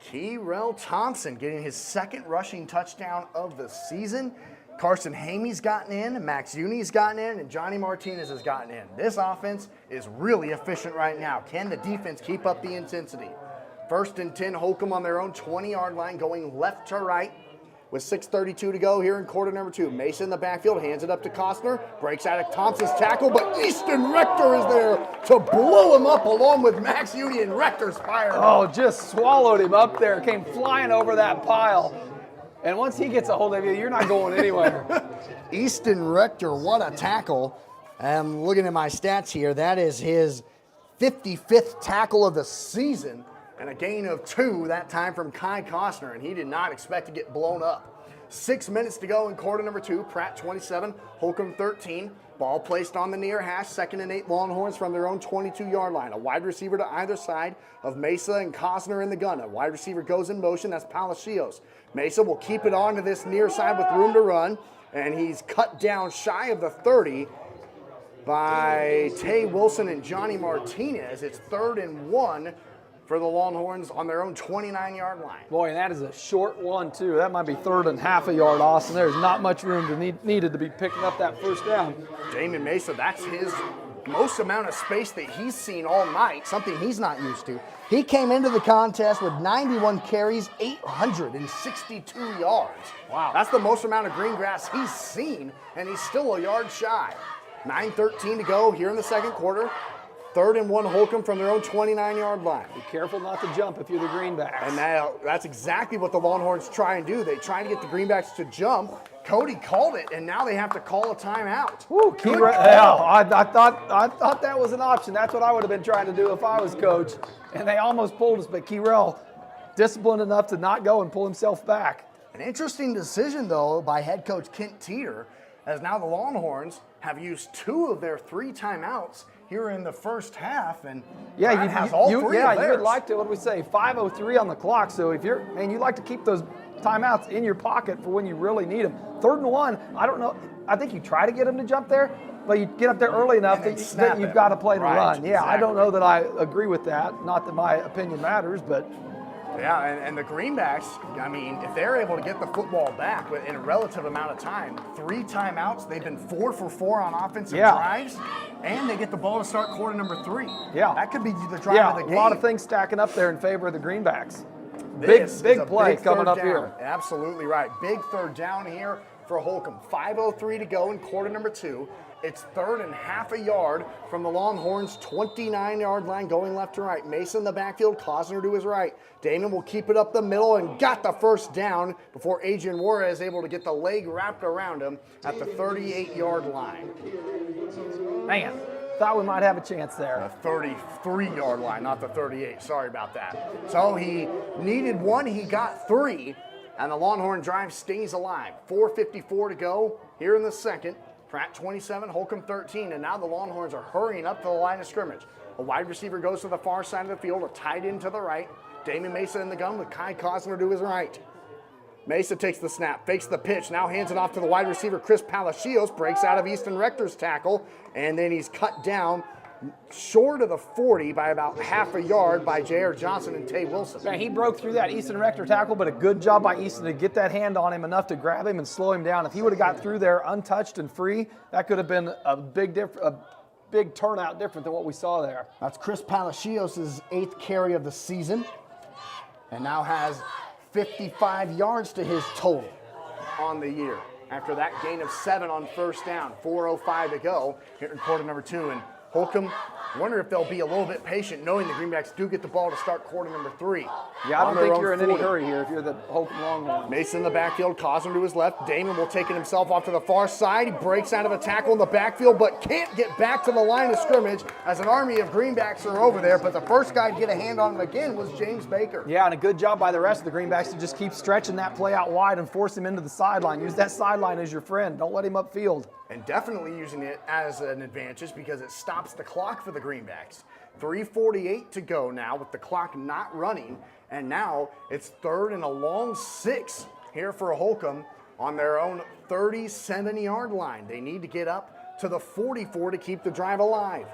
Keyrell Thompson getting his 2nd rushing touchdown of the season. Carson Hamey's gotten in, Max Uni's gotten in, and Johnny Martinez has gotten in. This offense is really efficient right now. Can the defense keep up the intensity? 1st and 10, Holcomb on their own 20-yard line going left to right. With 6:32 to go here in quarter number 2. Mason in the backfield, hands it up to Costner, breaks out of Thompson's tackle, but Easton Rector is there to blow him up along with Max Uni, and Rector's fired. Oh, just swallowed him up there, came flying over that pile. And once he gets a hold of you, you're not going anywhere. Easton Rector, what a tackle. I'm looking at my stats here. That is his 55th tackle of the season. And a gain of 2 that time from Kai Costner, and he did not expect to get blown up. 6 minutes to go in quarter number 2. Pratt 27, Holcomb 13. Ball placed on the near hash, 2nd and 8 Longhorns from their own 22-yard line. A wide receiver to either side of Mesa and Cosner in the gun. A wide receiver goes in motion, that's Palacios. Mesa will keep it on to this near side with room to run, and he's cut down shy of the 30 by Tay Wilson and Johnny Martinez. It's 3rd and 1 for the Longhorns on their own 29-yard line. Boy, and that is a short one, too. That might be 3rd and half a yard, Austin. There's not much room needed to be picking up that first down. Damon Mesa, that's his most amount of space that he's seen all night, something he's not used to. He came into the contest with 91 carries, 862 yards. Wow. That's the most amount of green grass he's seen, and he's still a yard shy. 9:13 to go here in the second quarter. 3rd and 1 Holcomb from their own 29-yard line. Be careful not to jump if you're the Greenbacks. And now that's exactly what the Longhorns try and do. They try to get the Greenbacks to jump. Cody called it, and now they have to call a timeout. Woo, I thought that was an option. That's what I would have been trying to do if I was coach. And they almost pulled us, but Keyrell disciplined enough to not go and pull himself back. An interesting decision, though, by head coach Kent Teeter, as now the Longhorns have used 2 of their 3 timeouts here in the first half, and yeah, Pratt has all 3 of theirs. You would like to. What do we say? 5:03 on the clock. So if you like to keep those timeouts in your pocket for when you really need them. 3rd and 1. I don't know. I think you try to get them to jump there, but you get up there early enough that you've got to play to run. Yeah, exactly. I don't know that I agree with that. Not that my opinion matters, but. Yeah, and the Greenbacks, I mean, if they're able to get the football back in a relative amount of time, 3 timeouts, they've been 4 for 4 on offensive drives, and they get the ball to start quarter number 3. Yeah. That could be the drive of the game. A lot of things stacking up there in favor of the Greenbacks. Big play coming up here. Absolutely right. Big 3rd down here for Holcomb. 5:03 to go in quarter number 2. It's 3rd and half a yard from the Longhorns' 29-yard line going left to right. Mason in the backfield, Cosner to his right. Damon will keep it up the middle and got the first down before Adrian Juarez able to get the leg wrapped around him at the 38-yard line. Man, thought we might have a chance there. The 33-yard line, not the 38. Sorry about that. So he needed 1, he got 3, and the Longhorn drive stays alive. 4:54 to go here in the second. Pratt 27, Holcomb 13, and now the Longhorns are hurrying up to the line of scrimmage. A wide receiver goes to the far side of the field, a tight end to the right. Damon Mesa in the gun with Kai Cosner to his right. Mesa takes the snap, fakes the pitch, now hands it off to the wide receiver, Chris Palacios, breaks out of Easton Rector's tackle, and then he's cut down short of the 40 by about half a yard by J.R. Johnson and Tay Wilson. Man, he broke through that Easton Rector tackle, but a good job by Easton to get that hand on him enough to grab him and slow him down. If he would have got through there untouched and free, that could have been a big turnout different than what we saw there. That's Chris Palacios' 8th carry of the season, and now has 55 yards to his total on the year. After that gain of 7 on first down, 4:05 to go here in quarter number 2. And Holcomb, wonder if they'll be a little bit patient knowing the Greenbacks do get the ball to start quarter number 3. Yeah, I don't think you're in any hurry here if you're the Holcomb Longhorns. Mason in the backfield, Cosner to his left. Damon will take it himself off to the far side. He breaks out of a tackle in the backfield, but can't get back to the line of scrimmage as an army of Greenbacks are over there. But the first guy to get a hand on him again was James Baker. Yeah, and a good job by the rest of the Greenbacks to just keep stretching that play out wide and force him into the sideline. Use that sideline as your friend. Don't let him upfield. And definitely using it as an advantage because it stops the clock for the Greenbacks. 3:48 to go now with the clock not running. And now it's 3rd and a long 6 here for Holcomb on their own 37-yard line. They need to get up to the 44 to keep the drive alive.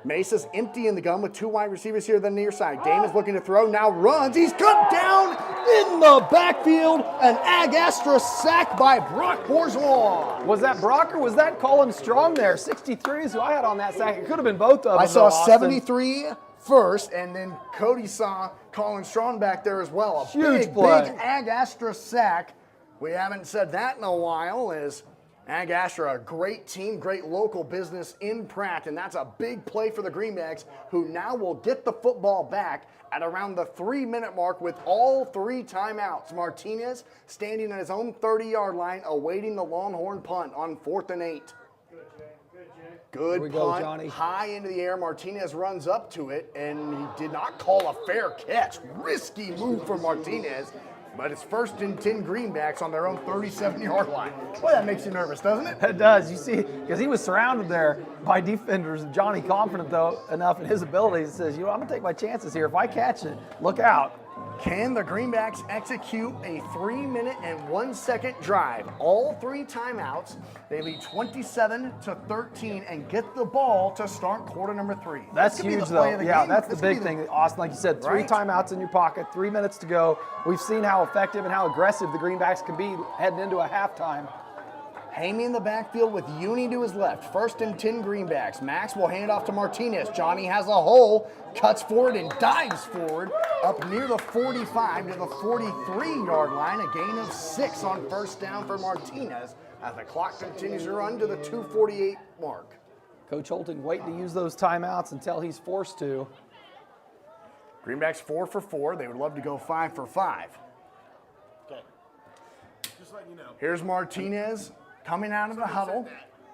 Mesa's empty in the gun with 2 wide receivers here on the near side. Damon's looking to throw, now runs. He's cut down in the backfield. An Ag-Astra sack by Brock Bourgeois. Was that Brock or was that Colin Strong there? 63 is who I had on that sack. It could have been both of them. I saw 73 first, and then Cody saw Colin Strong back there as well. A huge play. Big Ag-Astra sack. We haven't said that in a while. Is Ag-Astra, a great team, great local business in Pratt, and that's a big play for the Greenbacks, who now will get the football back at around the 3-minute mark with all 3 timeouts. Martinez standing at his own 30-yard line, awaiting the Longhorn punt on 4th and 8. Good punt, go, Johnny. High into the air. Martinez runs up to it, and he did not call a fair catch. Risky move for Martinez. but it's 1st and 10 Greenbacks on their own 37-yard line. Boy, that makes you nervous, doesn't it? It does. You see, because he was surrounded there by defenders. Johnny, confident though enough in his abilities, says, I'm going to take my chances here. If I catch it, look out. Can the Greenbacks execute a 3-minute and 1 second drive? All 3 timeouts. They lead 27-13 and get the ball to start quarter number 3. That's huge, though. Yeah, that's the big thing, Austin. Like you said, 3 Right. timeouts in your pocket, 3 minutes to go. We've seen how effective and how aggressive the Greenbacks can be heading into a halftime. Hamey in the backfield with Uni to his left. 1st and 10 Greenbacks. Max will hand it off to Martinez. Johnny has a hole, cuts forward and dives forward up near the 45 to the 43-yard line. A gain of 6 on 1st down for Martinez as the clock continues to run to the 2:48 mark. Coach Holting waiting to use those timeouts until he's forced to. Greenbacks 4 for 4. They would love to go 5 for 5. Okay. Just letting you know. Here's Martinez coming out of the huddle,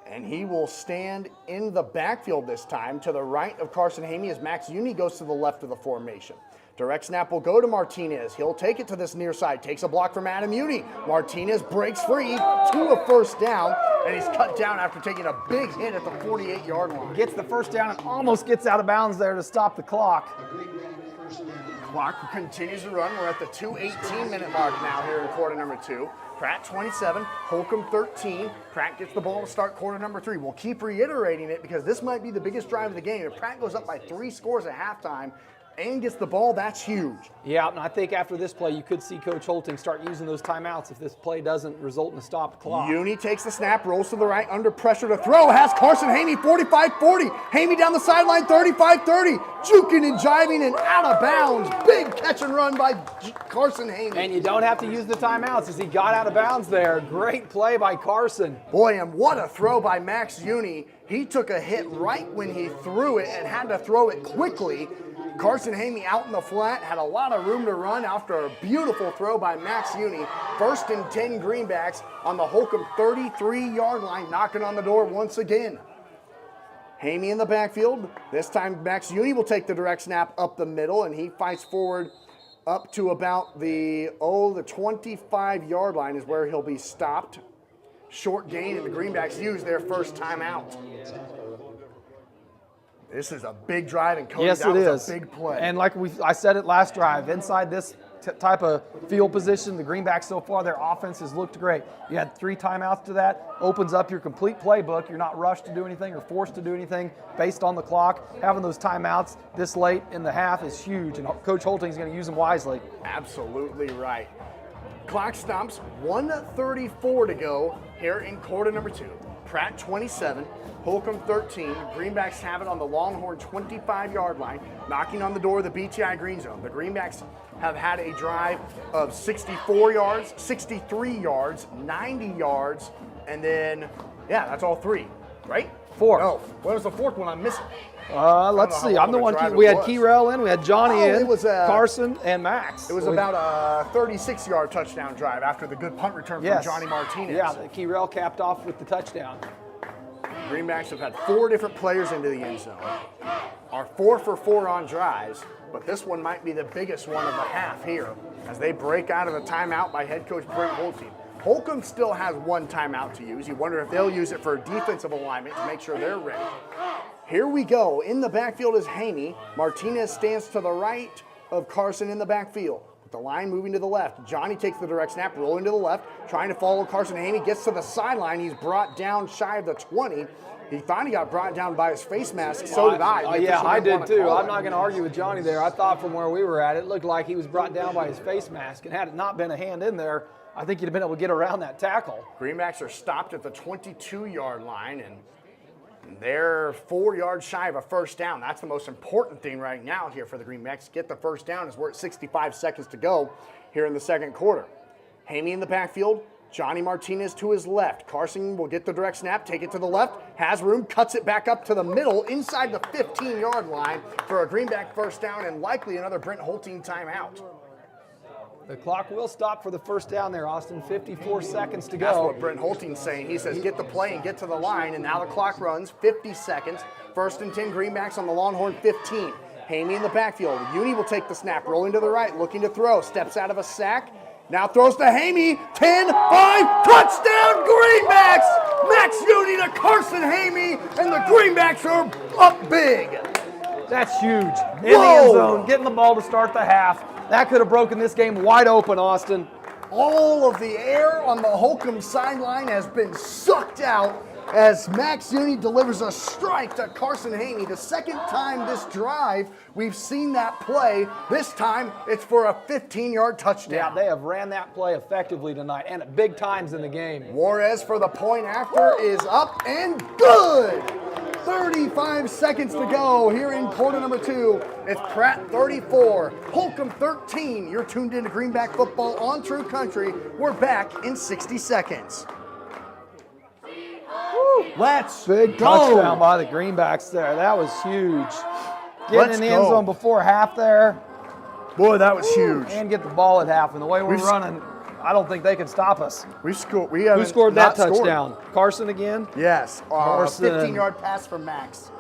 and he will stand in the backfield this time to the right of Carson Hamey as Max Uni goes to the left of the formation. Direct snap will go to Martinez. He'll take it to this near side, takes a block from Adam Uni. Martinez breaks free to a 1st down, and he's cut down after taking a big hit at the 48-yard line. Gets the 1st down and almost gets out of bounds there to stop the clock. Clock continues to run. We're at the 2:18-minute mark now here in quarter number 2. Pratt 27, Holcomb 13. Pratt gets the ball to start quarter number 3. We'll keep reiterating it because this might be the biggest drive of the game. If Pratt goes up by 3 scores at halftime and gets the ball, that's huge. Yeah, and I think after this play, you could see Coach Holting start using those timeouts if this play doesn't result in a stopped clock. Uni takes the snap, rolls to the right, under pressure to throw. Has Carson Hamey 45-40. Hamey down the sideline 35-30. Juking and jiving and out of bounds. Big catch and run by Carson Hamey. And you don't have to use the timeouts as he got out of bounds there. Great play by Carson. Boy, and what a throw by Max Uni. He took a hit right when he threw it and had to throw it quickly. Carson Hamey out in the flat, had a lot of room to run after a beautiful throw by Max Uni. 1st and 10 Greenbacks on the Holcomb 33-yard line, knocking on the door once again. Hamey in the backfield. This time Max Uni will take the direct snap up the middle, and he fights forward up to about the 25-yard line is where he'll be stopped. Short gain, and the Greenbacks use their 1st timeout. This is a big drive, and Cody, yes, that it was is. a big play. And like I said it last drive, inside this type of field position, the Greenbacks so far, their offense has looked great. You had 3 timeouts to that, opens up your complete playbook. You're not rushed to do anything or forced to do anything based on the clock. Having those timeouts this late in the half is huge, and Coach Holting is going to use them wisely. Absolutely right. Clock stops, 1:34 to go here in quarter number 2. Pratt 27, Holcomb 13. Greenbacks have it on the Longhorn 25-yard line, knocking on the door of the BTI green zone. The Greenbacks have had a drive of 64 yards, 63 yards, 90 yards, and then, yeah, that's all 3, right? 4. Oh, what was the 4th one I'm missing? Let's see. I'm the one. We had Keyrell in. We had Johnny in. It was, Carson and Max. It was about a 36-yard touchdown drive after the good punt return from Johnny Martinez. Yeah, Keyrell capped off with the touchdown. Greenbacks have had 4 different players into the end zone. Are 4 for 4 on drives, but this one might be the biggest one of the half here as they break out of the timeout by head coach Brent Holcomb. Holcomb still has 1 timeout to use. You wonder if they'll use it for defensive alignment to make sure they're ready. Here we go. In the backfield is Haney. Martinez stands to the right of Carson in the backfield. With the line moving to the left. Johnny takes the direct snap, rolling to the left, trying to follow Carson Haney. Gets to the sideline. He's brought down shy of the 20. He thought he got brought down by his face mask. So did I. Yeah, I did too. I'm not going to argue with Johnny there. I thought from where we were at, it looked like he was brought down by his face mask. And had it not been a hand in there, I think you'd have been able to get around that tackle. Greenbacks are stopped at the 22-yard line, and they're 4 yards shy of a 1st down. That's the most important thing right now here for the Greenbacks. Get the 1st down as we're at 65 seconds to go here in the 2nd quarter. Haney in the backfield. Johnny Martinez to his left. Carson will get the direct snap, take it to the left, has room, cuts it back up to the middle inside the 15-yard line for a Greenback 1st down and likely another Brent Holting timeout. The clock will stop for the 1st down there, Austin. 54 seconds to go. That's what Brent Holting's saying. He says get the play and get to the line, and now the clock runs 50 seconds. 1st and 10 Greenbacks on the Longhorn 15. Haney in the backfield. Uni will take the snap, rolling to the right, looking to throw. Steps out of a sack Now throws to Hamey. 10-5. Touchdown, Greenbacks! Max Uni to Carson Hamey, and the Greenbacks are up big. That's huge. In the end zone, getting the ball to start the half. That could have broken this game wide open, Austin. All of the air on the Holcomb sideline has been sucked out as Max Uni delivers a strike to Carson Haney. The second time this drive we've seen that play. This time it's for a 15-yard touchdown. Yeah, they have ran that play effectively tonight and at big times in the game. Juarez for the point after is up and good. 35 seconds to go here in quarter number 2. It's Pratt 34, Holcomb 13. You're tuned into Greenback football on True Country. We're back in 60 seconds. Let's Big go. touchdown by the Greenbacks there. That was huge. Getting in the end zone before half there. Boy, that was huge. And get the ball at half. And the way we're running, I don't think they can stop us. Who scored that touchdown? Carson again? Yes. Carson. 15-yard pass from Max.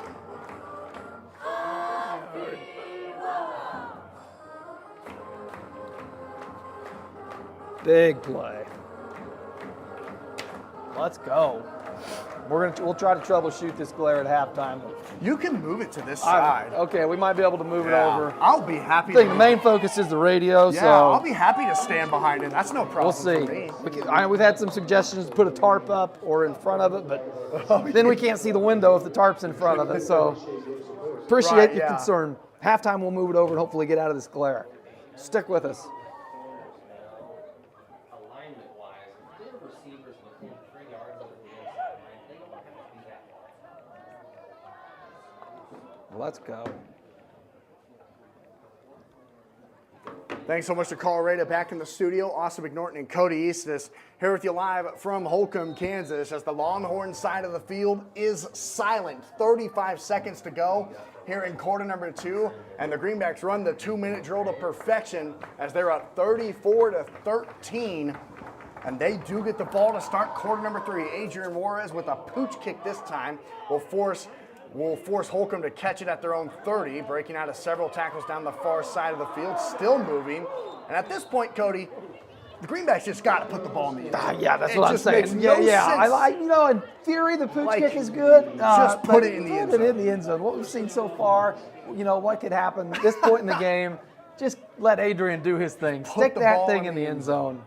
Big play. Let's go. We'll try to troubleshoot this glare at halftime. You can move it to this side. Okay, we might be able to move it over. I'll be happy. I think the main focus is the radio. Yeah, so I'll be happy to stand behind it. That's no problem. we'll see. For me. We've had some suggestions to put a tarp up or in front of it, but then we can't see the window if the tarp's in front of it. So appreciate your concern. Halftime, we'll move it over and hopefully get out of this glare. Stick with us. Let's go. Thanks so much to Carl Rada back in the studio. Austin McNorton and Cody Eastis here with you live from Holcomb, Kansas, as the Longhorn side of the field is silent. 35 seconds to go here in quarter number 2, and the Greenbacks run the 2-minute drill to perfection as they're up 34-13. And they do get the ball to start quarter number 3. Adrian Juarez with a pooch kick this time will force Holcomb to catch it at their own 30, breaking out of several tackles down the far side of the field, still moving. And at this point, Cody, the Greenbacks just got to put the ball in the end zone. Yeah, that's It what I'm just saying. makes no sense. I like, in theory, the pooch kick is good. Just put it in the end zone. Put it in the end zone. What we've seen so far, what could happen at this point in the game, just let Adrian do his thing. Stick that thing in the end zone.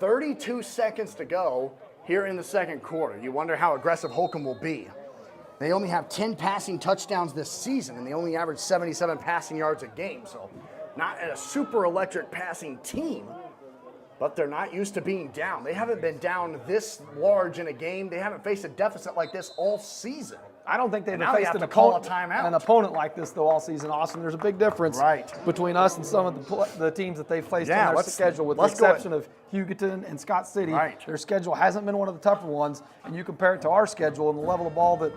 32 seconds to go here in the second quarter. You wonder how aggressive Holcomb will be. They only have 10 passing touchdowns this season, and they only average 77 passing yards a game. So not a super electric passing team, but they're not used to being down. They haven't been down this large in a game. They haven't faced a deficit like this all season. I don't think they've Now they faced have an to call a opponent, timeout. like this, though, all season, Austin. There's a big difference between us and some of the teams that they've faced in their schedule, with the exception of Hugoton and Scott City. Their schedule hasn't been one of the tougher ones, and you compare it to our schedule and the level of ball that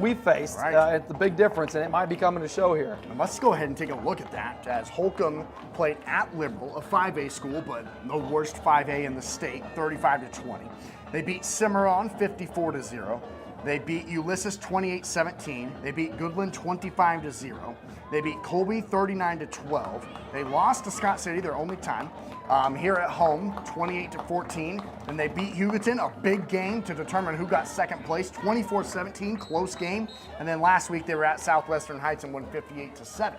we faced, it's the big difference, and it might be coming to show here. And let's go ahead and take a look at that, as Holcomb played at Liberal, a 5A school, but the worst 5A in the state, 35-20. They beat Cimarron 54-0. They beat Ulysses 28-17. They beat Goodland 25-0. They beat Colby 39-12. They lost to Scott City, their only time, here at home, 28-14. Then they beat Hugoton, a big game to determine who got second place, 24-17, close game. And then last week they were at Southwestern Heights and won 58-7.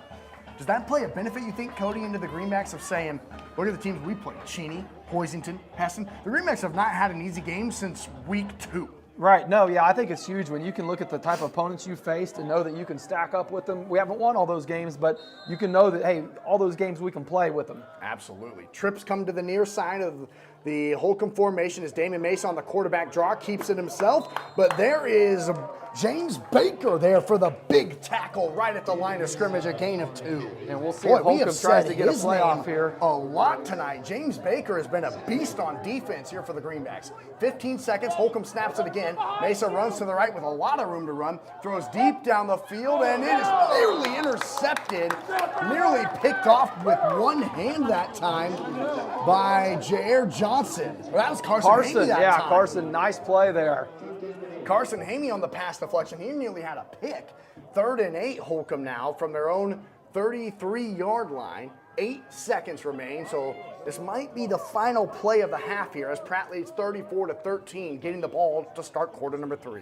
Does that play a benefit, you think, Cody, into the Greenbacks of saying, look at the teams we played, Cheney, Hoisington, Heston. The Greenbacks have not had an easy game since week 2. Right. No, yeah, I think it's huge when you can look at the type of opponents you faced and know that you can stack up with them. We haven't won all those games, but you can know that, hey, all those games we can play with them. Absolutely. Trips come to the near side of the Holcomb formation as Damon Mason on the quarterback draw keeps it himself, but there is James Baker there for the big tackle right at the line of scrimmage, a gain of 2. And we'll see if Holcomb tries to get a playoff here. A lot tonight. James Baker has been a beast on defense here for the Greenbacks. 15 seconds, Holcomb snaps it again. Mesa runs to the right with a lot of room to run, throws deep down the field, and it is nearly intercepted, nearly picked off with one hand that time by Jair Johnson. Well, that was Carson Hamey that time. Carson, nice play there. Carson Hamey on the pass deflection, he nearly had a pick. 3rd and 8, Holcomb now from their own 33-yard line. 8 seconds remain, so this might be the final play of the half here as Pratt leads 34-13, getting the ball to start quarter number 3.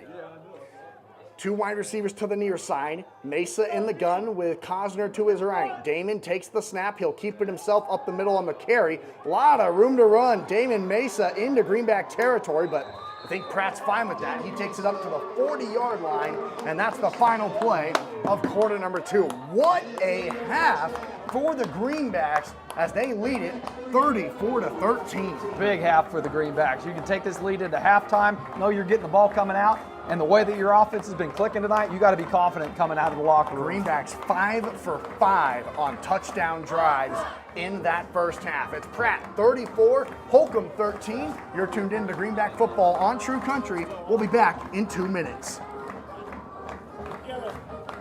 2 wide receivers to the near side. Mesa in the gun with Cosner to his right. Damon takes the snap. He'll keep it himself up the middle on the carry. A lot of room to run. Damon Mesa into Greenback territory, but I think Pratt's fine with that. He takes it up to the 40-yard line, and that's the final play of quarter number 2. What a half for the Greenbacks as they lead it 34-13. Big half for the Greenbacks. You can take this lead into halftime, know you're getting the ball coming out, and the way that your offense has been clicking tonight, you got to be confident coming out of the locker room. Greenbacks 5 for 5 on touchdown drives in that first half. It's Pratt 34, Holcomb 13. You're tuned in to Greenback football on True Country. We'll be back in 2 minutes.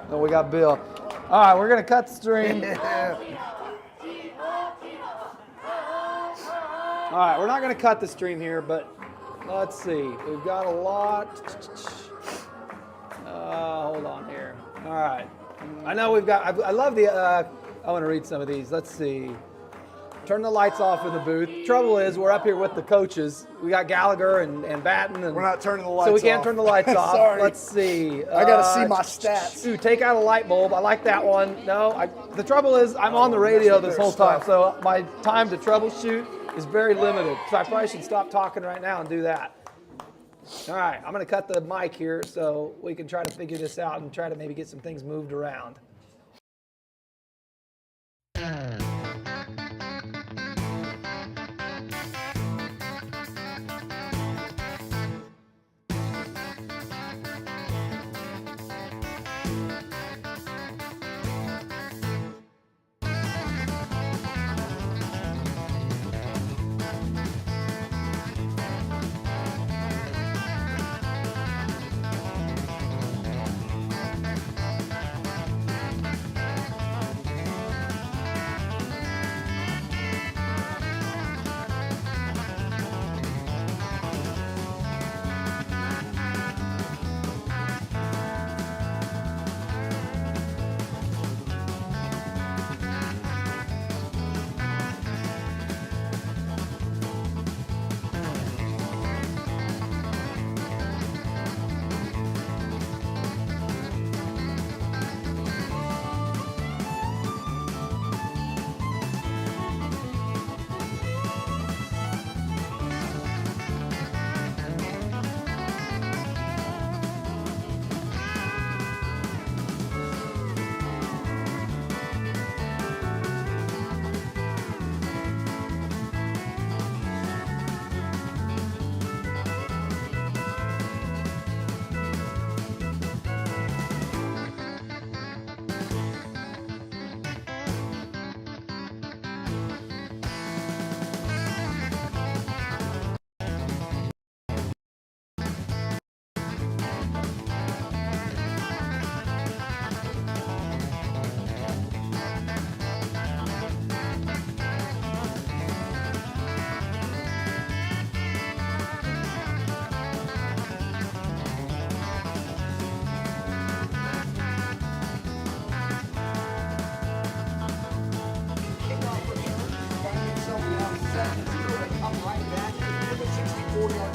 No, we got Bill. All right, we're going to cut the stream. All right, we're not going to cut the stream here, but let's see. We've got a lot. Hold on here. All right. I know we've got, I love the, I want to read some of these. Let's see. Turn the lights off in the booth. Trouble is, we're up here with the coaches. We got Gallagher and Batten. And we're not turning the lights off. So we can't turn the lights off. Sorry. Let's see. I got to see my stats. Ooh, take out a light bulb. I like that one. No, the trouble is, I'm on the radio this whole time, so my time to troubleshoot is very limited. So I probably should stop talking right now and do that. All right, I'm going to cut the mic here so we can try to figure this out and try to maybe get some things moved around.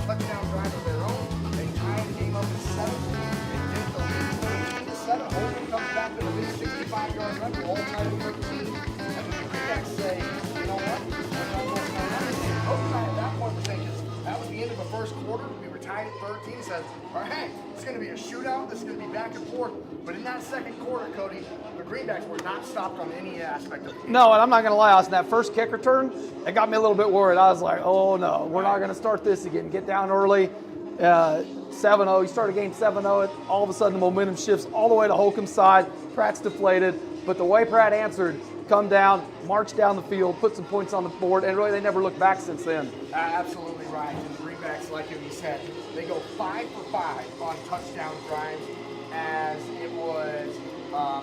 Touchdown drive of their own. They tied the game up at 7. They take the lead 13-7. Holcomb comes back to the big 65-yard run. We're all tied at 13. And the Greenbacks say, you know what? Coach at that point was saying, that was the end of the first quarter. We were tied at 13. He says, all right, it's going to be a shootout. This is going to be back and forth. But in that second quarter, Cody, the Greenbacks were not stopped on any aspect of the game. No, and I'm not going to lie, Austin, that first kick return, it got me a little bit worried. I was like, oh no, we're not going to start this again. Get down early, 7-0. You start a game 7-0, all of a sudden the momentum shifts all the way to Holcomb's side. Pratt's deflated, but the way Pratt answered, come down, march down the field, put some points on the board, and really they never looked back since then. Absolutely right. And the Greenbacks, like you said, they go 5 for 5 on touchdown drives, as it was a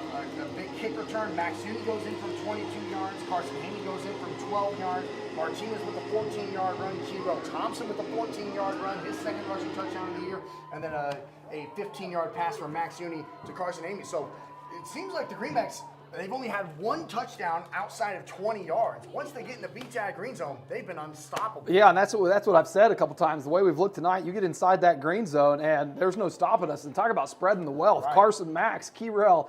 big kick return. Max Uni goes in from 22 yards. Carson Haney goes in from 12 yards. Martinez with a 14-yard run. Kiro Thompson with a 14-yard run, his second rushing touchdown of the year. And then a 15-yard pass from Max Uni to Carson Haney. So it seems like the Greenbacks They've only had one touchdown outside of 20 yards. Once they get in the beat-tag green zone, they've been unstoppable. Yeah, and that's what I've said a couple times. The way we've looked tonight, you get inside that green zone, and there's no stopping us. And talk about spreading the wealth. Right. Carson, Max, Keyrell,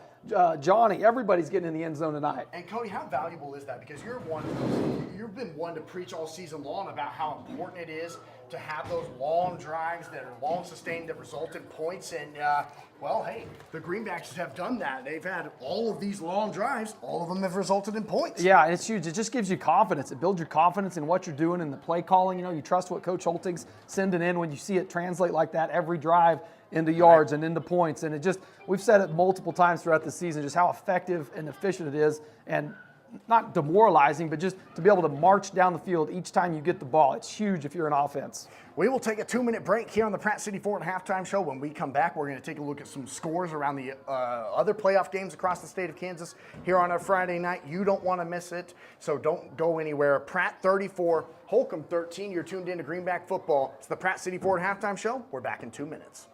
Johnny, everybody's getting in the end zone tonight. And Cody, how valuable is that? Because you've been one to preach all season long about how important it is to have those long drives that are long sustained that result in points. And well, hey, the Greenbacks have done that. They've had all of these long drives. All of them have resulted in points. Yeah, and it's huge. It just gives you confidence. It builds your confidence in what you're doing in the play calling. You know, you trust what Coach Holting's sending in when you see it translate like that every drive into yards and into points. And it just, we've said it multiple times throughout the season, just how effective and efficient it is. And not demoralizing, but just to be able to march down the field each time you get the ball. It's huge if you're an offense. We will take a 2-minute break here on the Pratt City Ford halftime show. When we come back, we're going to take a look at some scores around the other playoff games across the state of Kansas here on a Friday night. You don't want to miss it, so don't go anywhere. Pratt 34, Holcomb 13. You're tuned in to Greenback Football. It's the Pratt City Ford halftime show. We're back in 2 minutes.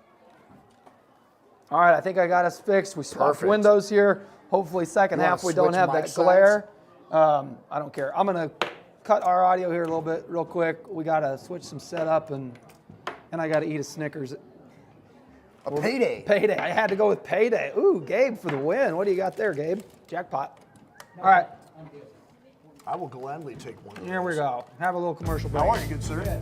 All right, I think I got us fixed. We swapped windows here. Hopefully second half we don't have that glare. I don't care. I'm going to cut our audio here a little bit real quick. We got to switch some setup, and I got to eat a Snickers. Payday. Payday. I had to go with payday. Ooh, Gabe for the win. What do you got there, Gabe? Jackpot. All right. I will gladly take one. Here we go. Have a little commercial break. How are you, good sir? Yeah.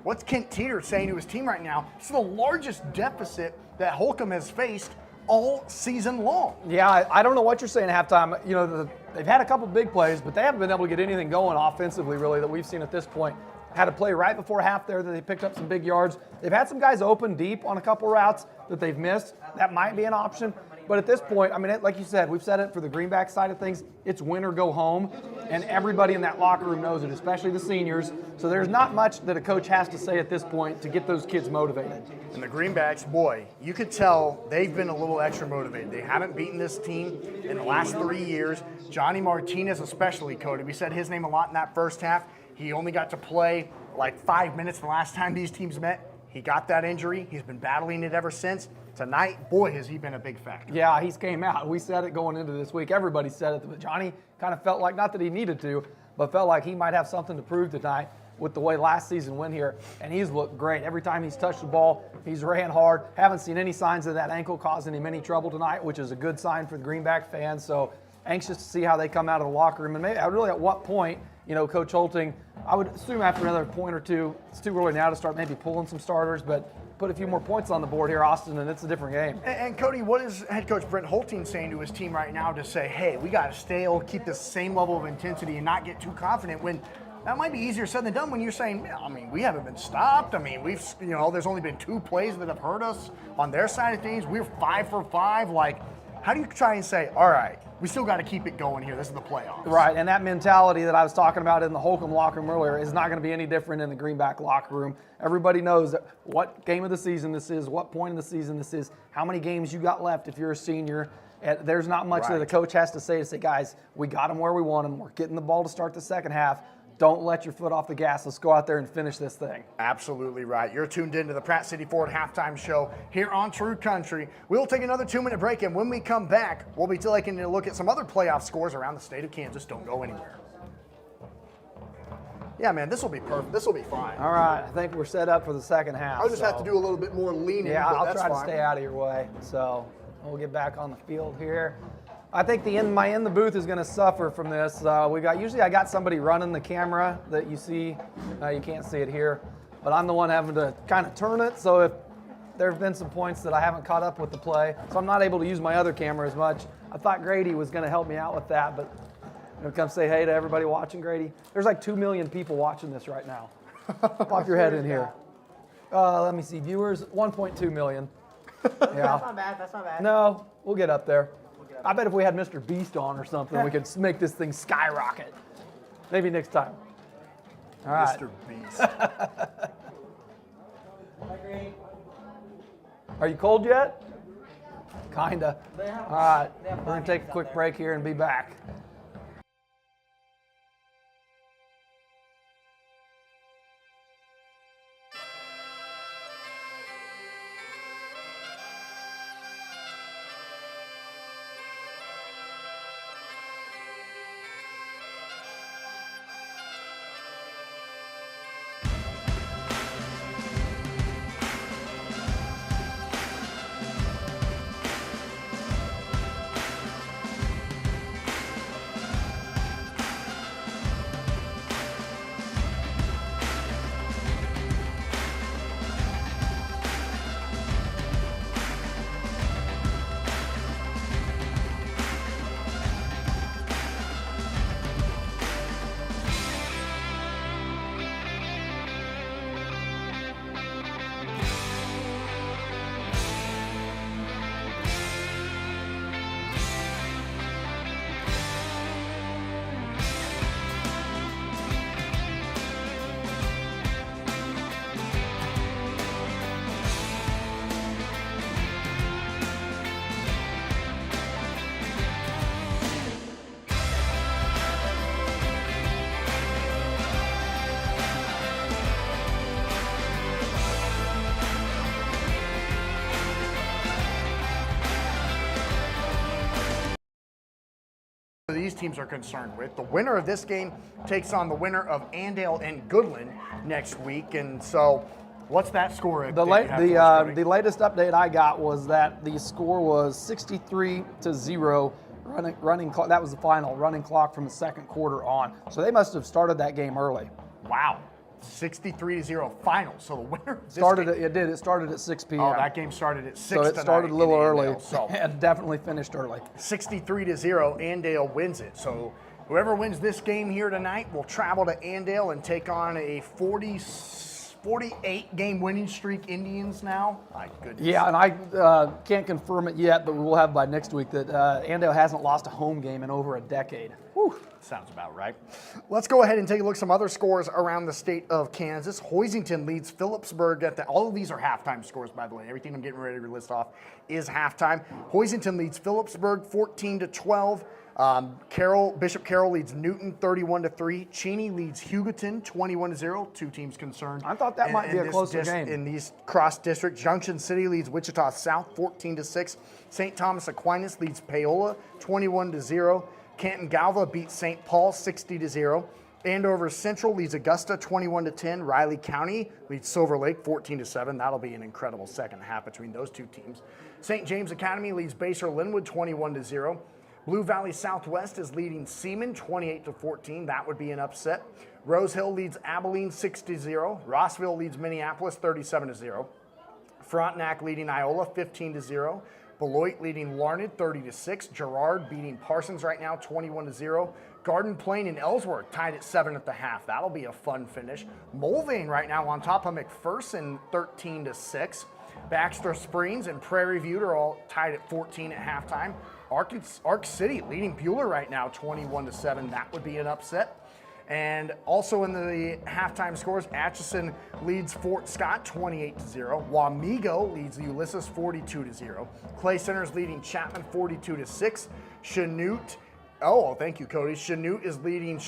What's Kent Teeter saying to his team right now? It's the largest deficit that Holcomb has faced all season long. Yeah, I don't know what you're saying at halftime. You know, they've had a couple big plays, but they haven't been able to get anything going offensively, really, that we've seen at this point. Had a play right before half there that they picked up some big yards. They've had some guys open deep on a couple routes that they've missed. That might be an option. But at this point, I mean, like you said, we've said it for the Greenback side of things, it's win or go home. And everybody in that locker room knows it, especially the seniors. So there's not much that a coach has to say at this point to get those kids motivated. And the Greenbacks, boy, you could tell they've been a little extra motivated. They haven't beaten this team in the last 3 years. Johnny Martinez especially, Cody. We said his name a lot in that first half. He only got to play like 5 minutes the last time these teams met. He got that injury. He's been battling it ever since. Tonight, boy, has he been a big factor. Yeah, he's came out. We said it going into this week. Everybody said it, but Johnny kind of felt like, not that he needed to, but felt like he might have something to prove tonight. with the way last season went here, and he's looked great. Every time he's touched the ball, he's ran hard. Haven't seen any signs of that ankle causing him any trouble tonight, which is a good sign for the Greenback fans. So anxious to see how they come out of the locker room. And maybe really at what point, Coach Holting, I would assume after another point or two, it's too early now to start maybe pulling some starters, but put a few more points on the board here, Austin, and it's a different game. And Cody, what is head coach Brent Holting saying to his team right now to say, hey, we got to keep the same level of intensity and not get too confident when that might be easier said than done when you're saying, we haven't been stopped. We've, there's only been 2 plays that have hurt us on their side of things. We're 5 for 5. Like, how do you try and say, all right, we still got to keep it going here. This is the playoffs. Right, and that mentality that I was talking about in the Holcomb locker room earlier is not going to be any different in the Greenback locker room. Everybody knows what game of the season this is, what point in the season this is, how many games you got left if you're a senior. There's not much that the coach has to say guys, we got them where we want them. We're getting the ball to start the second half. Don't let your foot off the gas. Let's go out there and finish this thing. Absolutely right. You're tuned into the Pratt City Ford halftime show here on True Country. We'll take another 2-minute break, and when we come back, we'll be taking a look at some other playoff scores around the state of Kansas. Don't go anywhere. Yeah, man, this will be perfect. This will be fine. All right, I think we're set up for the second half. I'll just have to do a little bit more leaning. Yeah, I'll try to fine. stay out of your way. So we'll get back on the field here. I think my in the booth is going to suffer from this. Usually I got somebody running the camera that you see. You can't see it here, but I'm the one having to kind of turn it. So if there have been some points that I haven't caught up with the play, so I'm not able to use my other camera as much. I thought Grady was going to help me out with that, but come say hey to everybody watching, Grady. There's like 2 million people watching this right now. Pop your head in here. Let me see, viewers, 1.2 million. Yeah. That's not bad. No, we'll get up there. I bet if we had Mr. Beast on or something, we could make this thing skyrocket. Maybe next time. All right. Mr. Beast. Are you cold yet? Kinda. All right. We're going to take a quick break here and be back. These teams are concerned with. The winner of this game takes on the winner of Andale and Goodland next week. And so what's that score? The latest update I got was that the score was 63-0 running clock. That was the final running clock from the second quarter on. So they must have started that game early. Wow. 63-0 final. So the winner It started at 6 p.m. Oh, that game started at 6 So it started a little early so and definitely finished early. 63-0, Andale wins it. So whoever wins this game here tonight will travel to Andale and take on a 48 game winning streak Indians now. My goodness. Yeah, and I can't confirm it yet, but we'll have by next week that Andale hasn't lost a home game in over a decade. Whew, sounds about right. Let's go ahead and take a look at some other scores around the state of Kansas. Hoisington leads Phillipsburg all of these are halftime scores, by the way. Everything I'm getting ready to list off is halftime. Hoisington leads Phillipsburg 14-12. Bishop Carroll leads Newton 31-3. Cheney leads Hugoton 21-0. 2 teams concerned. I thought that might be a closer game. In these cross districts, Junction City leads Wichita South 14-6. St. Thomas Aquinas leads Paola 21-0. Canton Galva beats St. Paul 60-0. Andover Central leads Augusta 21-10. Riley County leads Silver Lake 14-7. That'll be an incredible second half between those two teams. St. James Academy leads Basehor Linwood 21-0. Blue Valley Southwest is leading Seaman 28-14. That would be an upset. Rose Hill leads Abilene 6-0. Rossville leads Minneapolis 37-0. Frontenac leading Iola 15-0. Beloit leading Larned 30-6. Girard beating Parsons right now 21-0. Garden Plain and Ellsworth tied at 7 at the half. That'll be a fun finish. Mulvane right now on top of McPherson 13-6. Baxter Springs and Prairie View are all tied at 14 at halftime. Ark City leading Bueller right now 21-7. That would be an upset. And also in the halftime scores, Atchison leads Fort Scott 28-0. Wamego leads Ulysses 42-0. Clay Center's leading Chapman 42-6. Chanute, thank you, Cody. Chanute is leading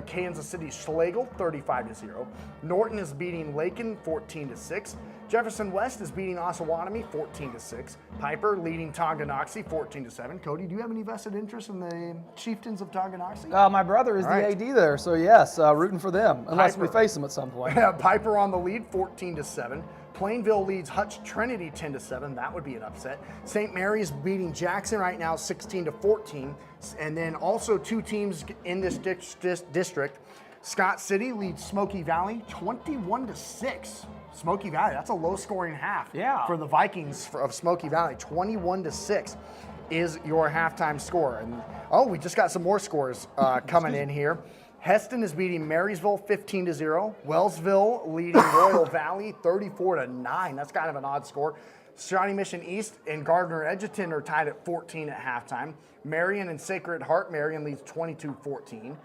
Kansas City Schlegel 35-0. Norton is beating Lakin 14-6. Jefferson West is beating Osawatomie 14-6. Piper leading Tonganoxie 14-7. Cody, do you have any vested interest in the Chieftains of Tonganoxie? My brother is the AD there, so yes, rooting for them, unless we face them at some point. Piper on the lead, 14-7. Plainville leads Hutch Trinity 10-7. That would be an upset. St. Mary's beating Jackson right now 16-14. And then also two teams in this district. Scott City leads Smoky Valley 21-6. Smoky Valley, that's a low-scoring half for the Vikings of Smoky Valley. 21-6 is your halftime score. And we just got some more scores coming in here. Heston is beating Marysville 15-0. Wellsville leading Royal Valley 34-9. That's kind of an odd score. Shawnee Mission East and Gardner Edgerton are tied at 14 at halftime. Marion and Sacred Heart, Marion leads 22-14.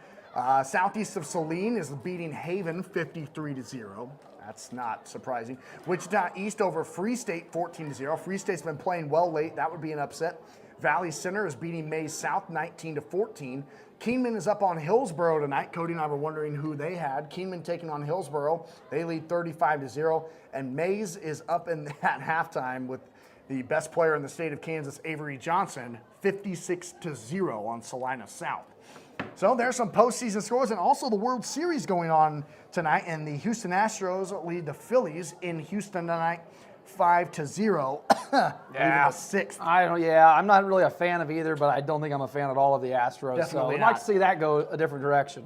Southeast of Saline is beating Haven 53-0. That's not surprising. Wichita East over Free State 14-0. Free State's been playing well late. That would be an upset. Valley Center is beating Mays South 19-14. Keeneman is up on Hillsboro tonight. Cody and I were wondering who they had. Keeneman taking on Hillsboro. They lead 35-0. And Mays is up in at halftime with the best player in the state of Kansas, Avery Johnson, 56-0 on Salina South. So there's some postseason scores and also the World Series going on tonight. And the Houston Astros lead the Phillies in Houston tonight 5-0. Yeah, sixth. I'm not really a fan of either, but I don't think I'm a fan at all of the Astros. Definitely so I'd like to see that go a different direction.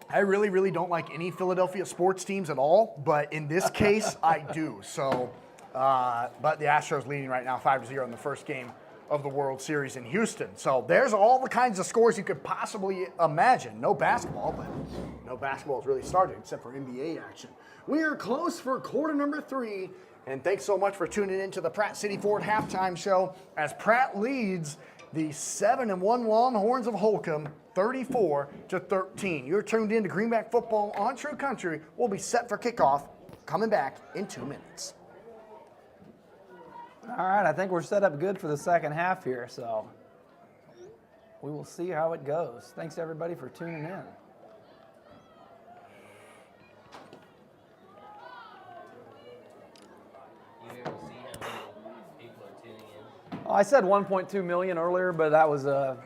I really, really don't like any Philadelphia sports teams at all, but in this case, I do. So, but the Astros leading right now 5-0 in the first game of the World Series in Houston. So there's all the kinds of scores you could possibly imagine. No basketball, but no basketball has really started except for NBA action. We are close for quarter number 3, and thanks so much for tuning in to the Pratt City Ford halftime show as Pratt leads the 7-1 Longhorns of Holcomb 34-13. You're tuned in to Greenback Football on True Country. We'll be set for kickoff coming back in 2 minutes. All right, I think we're set up good for the second half here, so we will see how it goes. Thanks, everybody, for tuning in. I said 1.2 million earlier, but that was a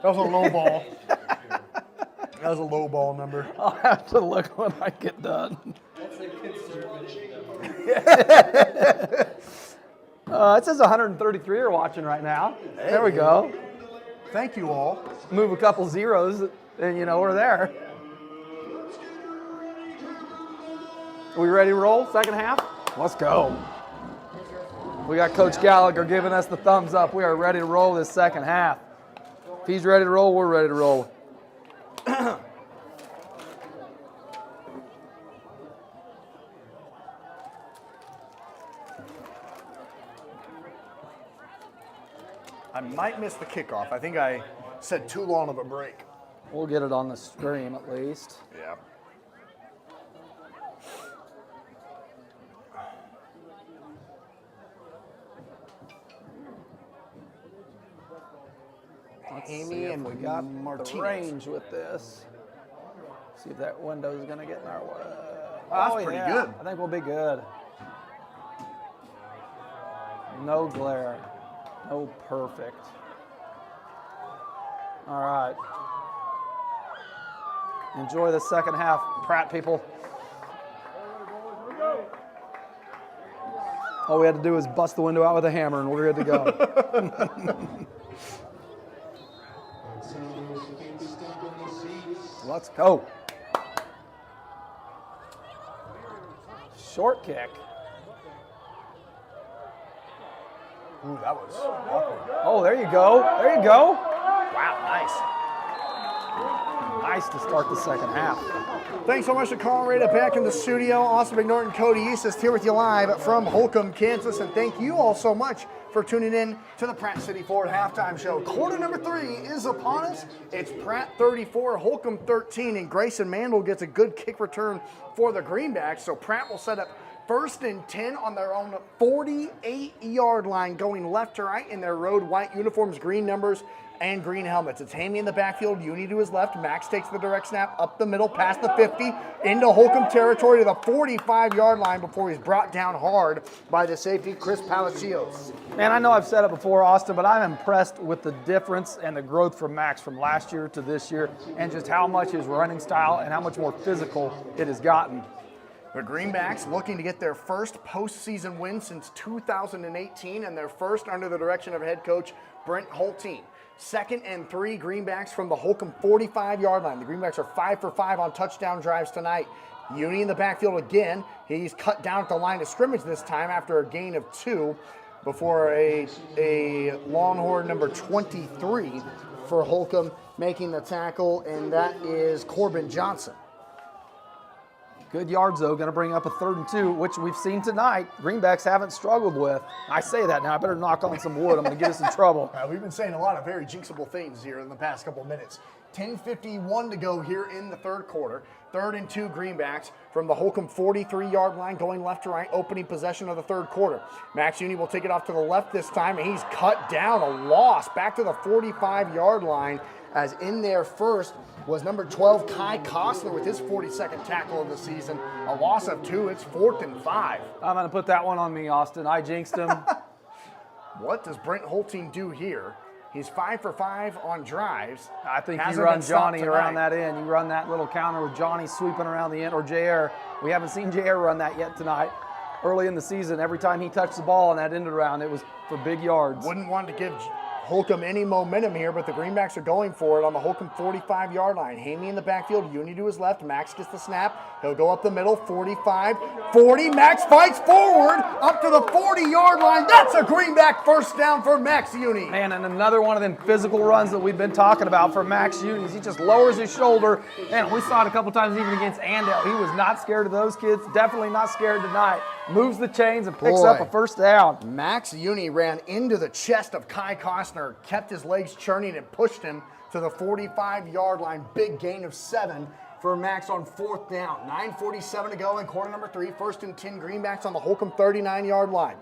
low ball. That was a low ball number. I'll have to look when I get done. That's a conservative number. It says 133 are watching right now. Hey. There we go. Thank you all. Move a couple zeros, and we're there. Are we ready to roll? Second half? Let's go. We got Coach Gallagher giving us the thumbs up. We are ready to roll this second half. If he's ready to roll, we're ready to roll. I might miss the kickoff. I think I said too long of a break. We'll get it on the stream at least. Yeah. Let's see if we got the range with this. See if that window is going to get in our way. That's pretty good. I think we'll be good. No glare. No perfect. All right. Enjoy the second half, Pratt people. All we had to do is bust the window out with a hammer and we're good to go. Let's go. Short kick. Ooh, that was awkward. Oh, there you go. There you go. Wow, nice. Nice to start the second half. Thanks so much to Carl Rada back in the studio. Austin McNorton, Cody Eastis here with you live from Holcomb, Kansas. And thank you all so much for tuning in to the Pratt City Ford halftime show. Quarter number 3 is upon us. It's Pratt 34, Holcomb 13, and Grayson Mandel gets a good kick return for the Greenbacks. So Pratt will set up 1st and 10 on their own 48-yard line, going left to right in their road white uniforms, green numbers, and green helmets. It's Hamey in the backfield, Uni to his left. Max takes the direct snap up the middle, past the 50, into Holcomb territory to the 45-yard line before he's brought down hard by the safety, Chris Palacios. Man, I know I've said it before, Austin, but I'm impressed with the difference and the growth from Max from last year to this year, and just how much his running style and how much more physical it has gotten. The Greenbacks looking to get their first postseason win since 2018 and their first under the direction of head coach Brent Holtine. 2nd and 3, Greenbacks from the Holcomb 45-yard line. The Greenbacks are 5 for 5 on touchdown drives tonight. Uni in the backfield again. He's cut down at the line of scrimmage this time after a gain of 2 before a Longhorn number 23 for Holcomb making the tackle, and that is Corbin Johnson. Good yards, though, going to bring up a 3rd and 2, which we've seen tonight. Greenbacks haven't struggled with. I say that now. I better knock on some wood. I'm going to get us in trouble. We've been saying a lot of very jinxable things here in the past couple of minutes. 10:51 to go here in the 3rd quarter. 3rd and 2 Greenbacks from the Holcomb 43-yard line, going left to right, opening possession of the 3rd quarter. Max Uni will take it off to the left this time, and he's cut down, a loss back to the 45-yard line, as in there first was number 12, Kai Costner, with his 42nd tackle of the season. A loss of 2. It's 4th and 5. I'm going to put that one on me, Austin. I jinxed him. What does Brent Holtine do here? He's 5 for 5 on drives. I think you run Johnny around that end. You run that little counter with Johnny sweeping around the end, or JR. We haven't seen JR run that yet tonight. Early in the season, every time he touched the ball on that end around, it was for big yards. Wouldn't want to give Holcomb any momentum here, but the Greenbacks are going for it on the Holcomb 45-yard line. Hamey in the backfield, Uni to his left. Max gets the snap. He'll go up the middle, 45, 40. Max fights forward up to the 40-yard line. That's a Greenback first down for Max Uni. Man, and another one of them physical runs that we've been talking about for Max Uni. He just lowers his shoulder. And we saw it a couple times even against Andale. He was not scared of those kids. Definitely not scared tonight. Moves the chains and picks up a first down. Max Uni ran into the chest of Kai Costner, kept his legs churning and pushed him to the 45-yard line. Big gain of 7 for Max on 4th down. 9:47 to go in quarter number 3. 1st and 10 Greenbacks on the Holcomb 39-yard line.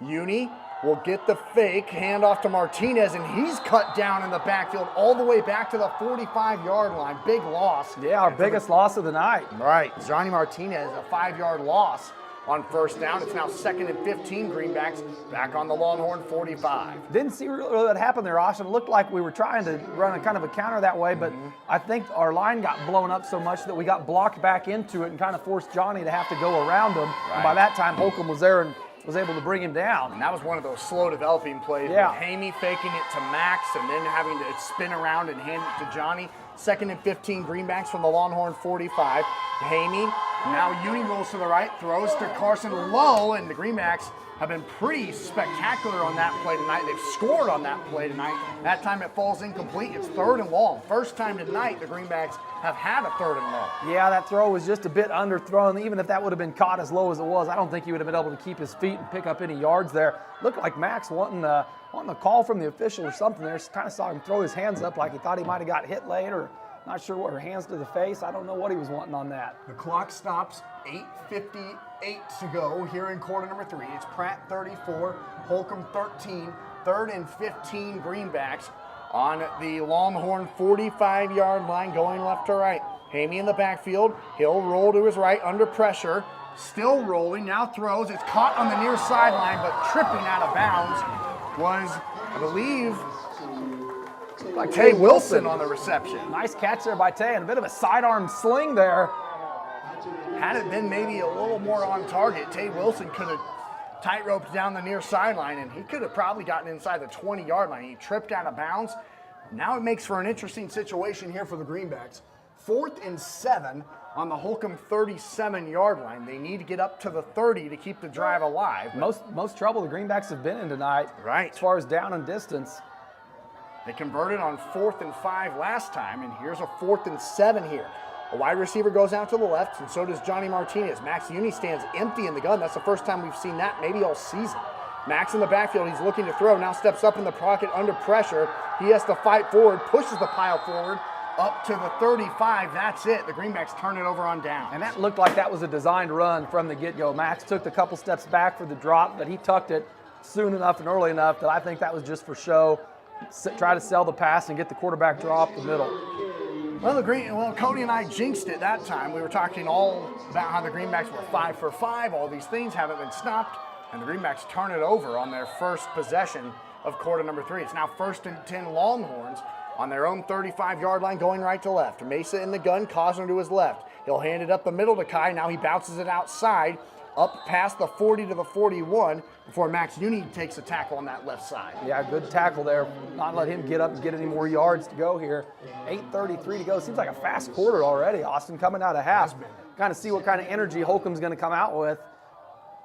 Uni will get the fake, hand off to Martinez, and he's cut down in the backfield all the way back to the 45-yard line. Big loss. Yeah, our biggest loss of the night. Right. Johnny Martinez, a 5-yard loss on 1st down. It's now 2nd and 15 Greenbacks back on the Longhorn 45. Didn't see really what happened there, Austin. It looked like we were trying to run a kind of a counter that way, but I think our line got blown up so much that we got blocked back into it and kind of forced Johnny to have to go around him. Right. And by that time, Holcomb was there and was able to bring him down. And that was one of those slow developing plays. Yeah. With Hamey faking it to Max and then having to spin around and hand it to Johnny. 2nd and 15 Greenbacks from the Longhorn 45. Hamey, now Uni rolls to the right, throws to Carson low, and the Greenbacks have been pretty spectacular on that play tonight. They've scored on that play tonight. That time it falls incomplete. It's 3rd and long. First time tonight the Greenbacks have had a 3rd and long. Yeah, that throw was just a bit underthrown. Even if that would have been caught as low as it was, I don't think he would have been able to keep his feet and pick up any yards there. Looked like Max wanting a call from the official or something there. Kind of saw him throw his hands up like he thought he might have got hit late, or not sure what, her hands to the face. I don't know what he was wanting on that. The clock stops, 8:58 to go here in quarter number 3. It's Pratt 34, Holcomb 13, 3rd and 15 Greenbacks on the Longhorn 45-yard line going left to right. Hamey in the backfield. He'll roll to his right under pressure. Still rolling, now throws. It's caught on the near sideline, but tripping out of bounds was, I believe, like Tay Wilson on the reception. Nice catch there by Tay, and a bit of a sidearm sling there. Had it been maybe a little more on target, Tay Wilson could have tight-roped down the near sideline, and he could have probably gotten inside the 20-yard line. He tripped out of bounds. Now it makes for an interesting situation here for the Greenbacks. 4th and 7 on the Holcomb 37-yard line. They need to get up to the 30 to keep the drive alive. Most trouble the Greenbacks have been in tonight, right, as far as down and distance. They converted on 4th and 5 last time, and here's a 4th and 7 here. A wide receiver goes out to the left, and so does Johnny Martinez. Max Uni stands empty in the gun. That's the first time we've seen that maybe all season. Max in the backfield, he's looking to throw, now steps up in the pocket under pressure. He has to fight forward, pushes the pile forward, up to the 35. That's it. The Greenbacks turn it over on down. And that looked like that was a designed run from the get-go. Max took a couple steps back for the drop, but he tucked it soon enough and early enough that I think that was just for show. Try to sell the pass and get the quarterback draw up the middle. Well, Cody and I jinxed it that time. We were talking all about how the Greenbacks were 5 for 5. All these things haven't been stopped, and the Greenbacks turn it over on their first possession of quarter number 3. It's now 1st and 10 Longhorns on their own 35-yard line, going right to left. Mesa in the gun, Cosner to his left. He'll hand it up the middle to Kai. Now he bounces it outside, up past the 40 to the 41, before Max Uni takes a tackle on that left side. Yeah, good tackle there. Not let him get up and get any more yards to go here. 8:33 to go. Seems like a fast quarter already, Austin, coming out of half. Kind of see what kind of energy Holcomb's going to come out with,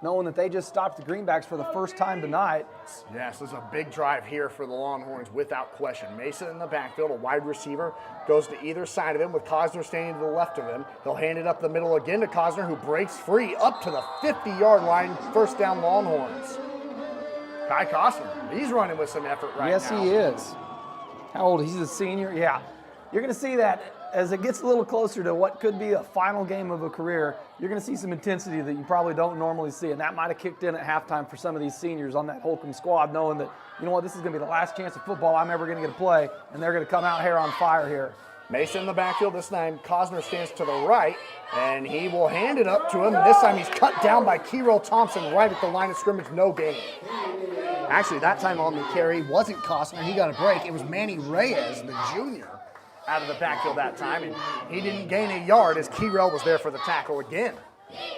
knowing that they just stopped the Greenbacks for the first time tonight. Yes, this is a big drive here for the Longhorns without question. Mesa in the backfield, a wide receiver, goes to either side of him with Cosner standing to the left of him. He'll hand it up the middle again to Cosner, who breaks free up to the 50-yard line. First down Longhorns. Kai Cosner, he's running with some effort right now. Yes, he is. How old? He's a senior? Yeah. You're going to see that as it gets a little closer to what could be a final game of a career. You're going to see some intensity that you probably don't normally see, and that might have kicked in at halftime for some of these seniors on that Holcomb squad, knowing that, you know what, this is going to be the last chance of football I'm ever going to get to play, and they're going to come out hair on fire here. Mesa in the backfield this time. Cosner stands to the right, and he will hand it up to him. This time he's cut down by Kyrell Thompson right at the line of scrimmage, no gain. Actually, that time on the carry wasn't Cosner. He got a break. It was Manny Reyes, the junior, out of the backfield that time, and he didn't gain a yard as Kyrell was there for the tackle again.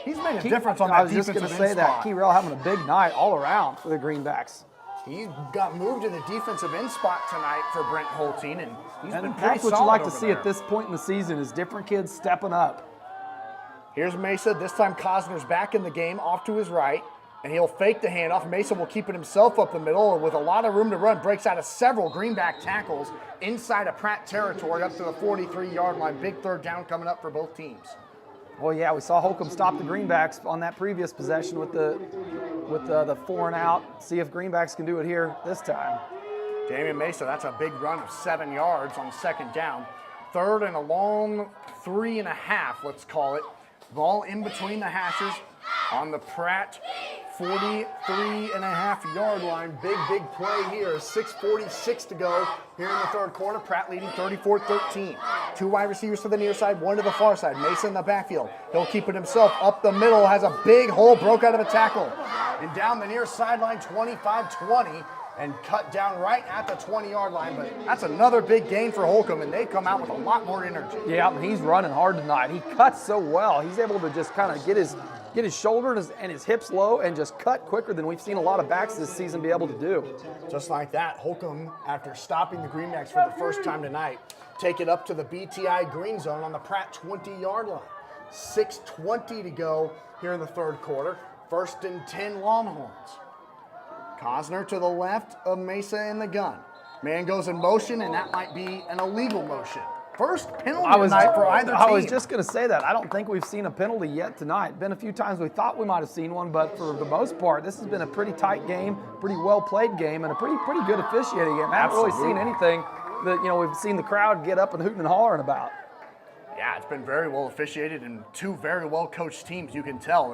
He's made a difference on that defensive end spot. I was just going to say that. Kyrell having a big night all around for the Greenbacks. He got moved to the defensive end spot tonight for Brent Holteen, and he's been pretty solid. That's what you like to see at this point in the season, is different kids stepping up. Here's Mesa. This time Cosner's back in the game, off to his right, and he'll fake the handoff. Mesa will keep it himself up the middle, and with a lot of room to run, breaks out of several Greenback tackles inside of Pratt territory up to the 43-yard line. Big third down coming up for both teams. Well, yeah, we saw Holcomb stop the Greenbacks on that previous possession with the 4 and out. See if Greenbacks can do it here this time. Damian Mesa, that's a big run of 7 yards on second down. 3rd and a long 3.5, let's call it. Ball in between the hashes on the Pratt 43.5-yard line. Big play here. 6:46 to go here in the third quarter. Pratt leading 34-13. 2 wide receivers to the near side, 1 to the far side. Mesa in the backfield. He'll keep it himself up the middle. Has a big hole, broke out of a tackle. And down the near sideline, 25-20. And cut down right at the 20-yard line. But that's another big gain for Holcomb, and they come out with a lot more energy. Yeah, he's running hard tonight. He cuts so well. He's able to just kind of get his shoulder and his hips low and just cut quicker than we've seen a lot of backs this season be able to do. Just like that, Holcomb, after stopping the Greenbacks for the first time tonight, take it up to the BTI green zone on the Pratt 20-yard line. 6:20 to go here in the third quarter. 1st and 10 Longhorns. Cosner to the left of Mesa in the gun. Man goes in motion, and that might be an illegal motion. First penalty tonight for either team. I was just going to say that. I don't think we've seen a penalty yet tonight. Been a few times we thought we might have seen one, but for the most part, this has been a pretty tight game, pretty well-played game, and a pretty good officiating game. I haven't really seen anything that, we've seen the crowd get up and hooting and hollering about. Yeah, it's been very well officiated, and 2 very well-coached teams, you can tell.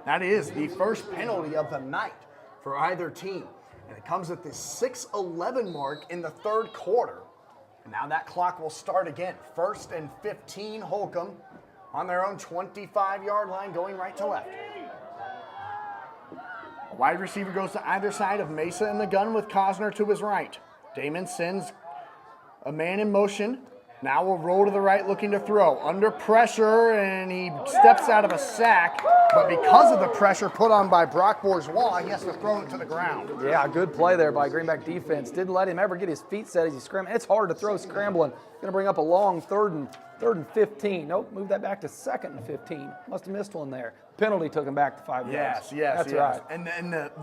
That is the first penalty of the night for either team. And it comes at the 6:11 mark in the third quarter. And now that clock will start again. 1st and 15, Holcomb on their own 25-yard line, going right to left. A wide receiver goes to either side of Mesa in the gun with Cosner to his right. Damon sends A man in motion. Now we'll roll to the right looking to throw. Under pressure, and he steps out of a sack. But because of the pressure put on by Brock Bourgeois, he has to throw it to the ground. Yeah, good play there by Greenback defense. Didn't let him ever get his feet set as he scrambled. It's hard to throw scrambling. Going to bring up a long third and 15. Nope, move that back to 2nd and 15. Must have missed one there. Penalty took him back to 5 yards. Yes, That's right. And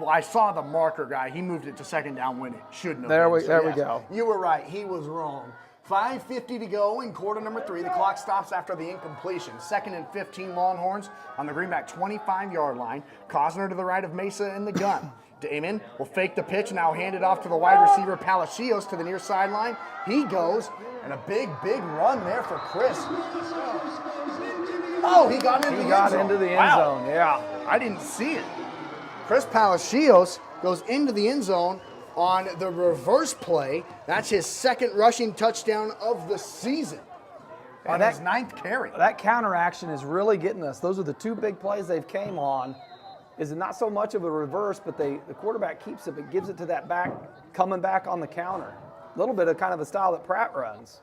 I saw the marker guy. He moved it to 2nd down when it shouldn't have. There been. we go. You were right. He was wrong. 5:50 to go in quarter number 3. The clock stops after the incompletion. 2nd and 15 Longhorns on the Greenback 25-yard line. Cosner to the right of Mesa in the gun. Damon will fake the pitch, now hand it off to the wide receiver Palacios to the near sideline. He goes, and a big run there for Chris. Oh, he got into the end zone. Yeah. I didn't see it. Chris Palacios goes into the end zone on the reverse play. That's his 2nd rushing touchdown of the season. And his 9th carry. That counter action is really getting us. Those are the 2 big plays they've came on. Is not so much of a reverse, but the quarterback keeps it, but gives it to that back, coming back on the counter. A little bit of kind of the style that Pratt runs.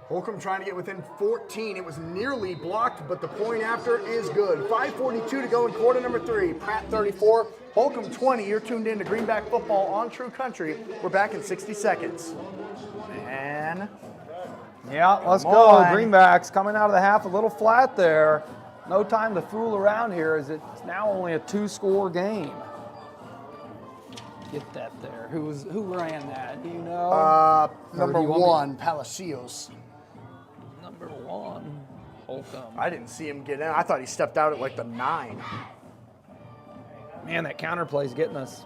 Holcomb trying to get within 14. It was nearly blocked, but the point after is good. 5:42 to go in quarter number 3. Pratt 34, Holcomb 20. You're tuned in to Greenback Football on True Country. We're back in 60 seconds. And yeah, let's go. Greenbacks coming out of the half a little flat there. No time to fool around here as it's now only a 2-score game. Get that there. Who ran that? Do you know? Number 1, Palacios. Number 1, Holcomb. I didn't see him get in. I thought he stepped out at like the 9. Man, that counter play's getting us.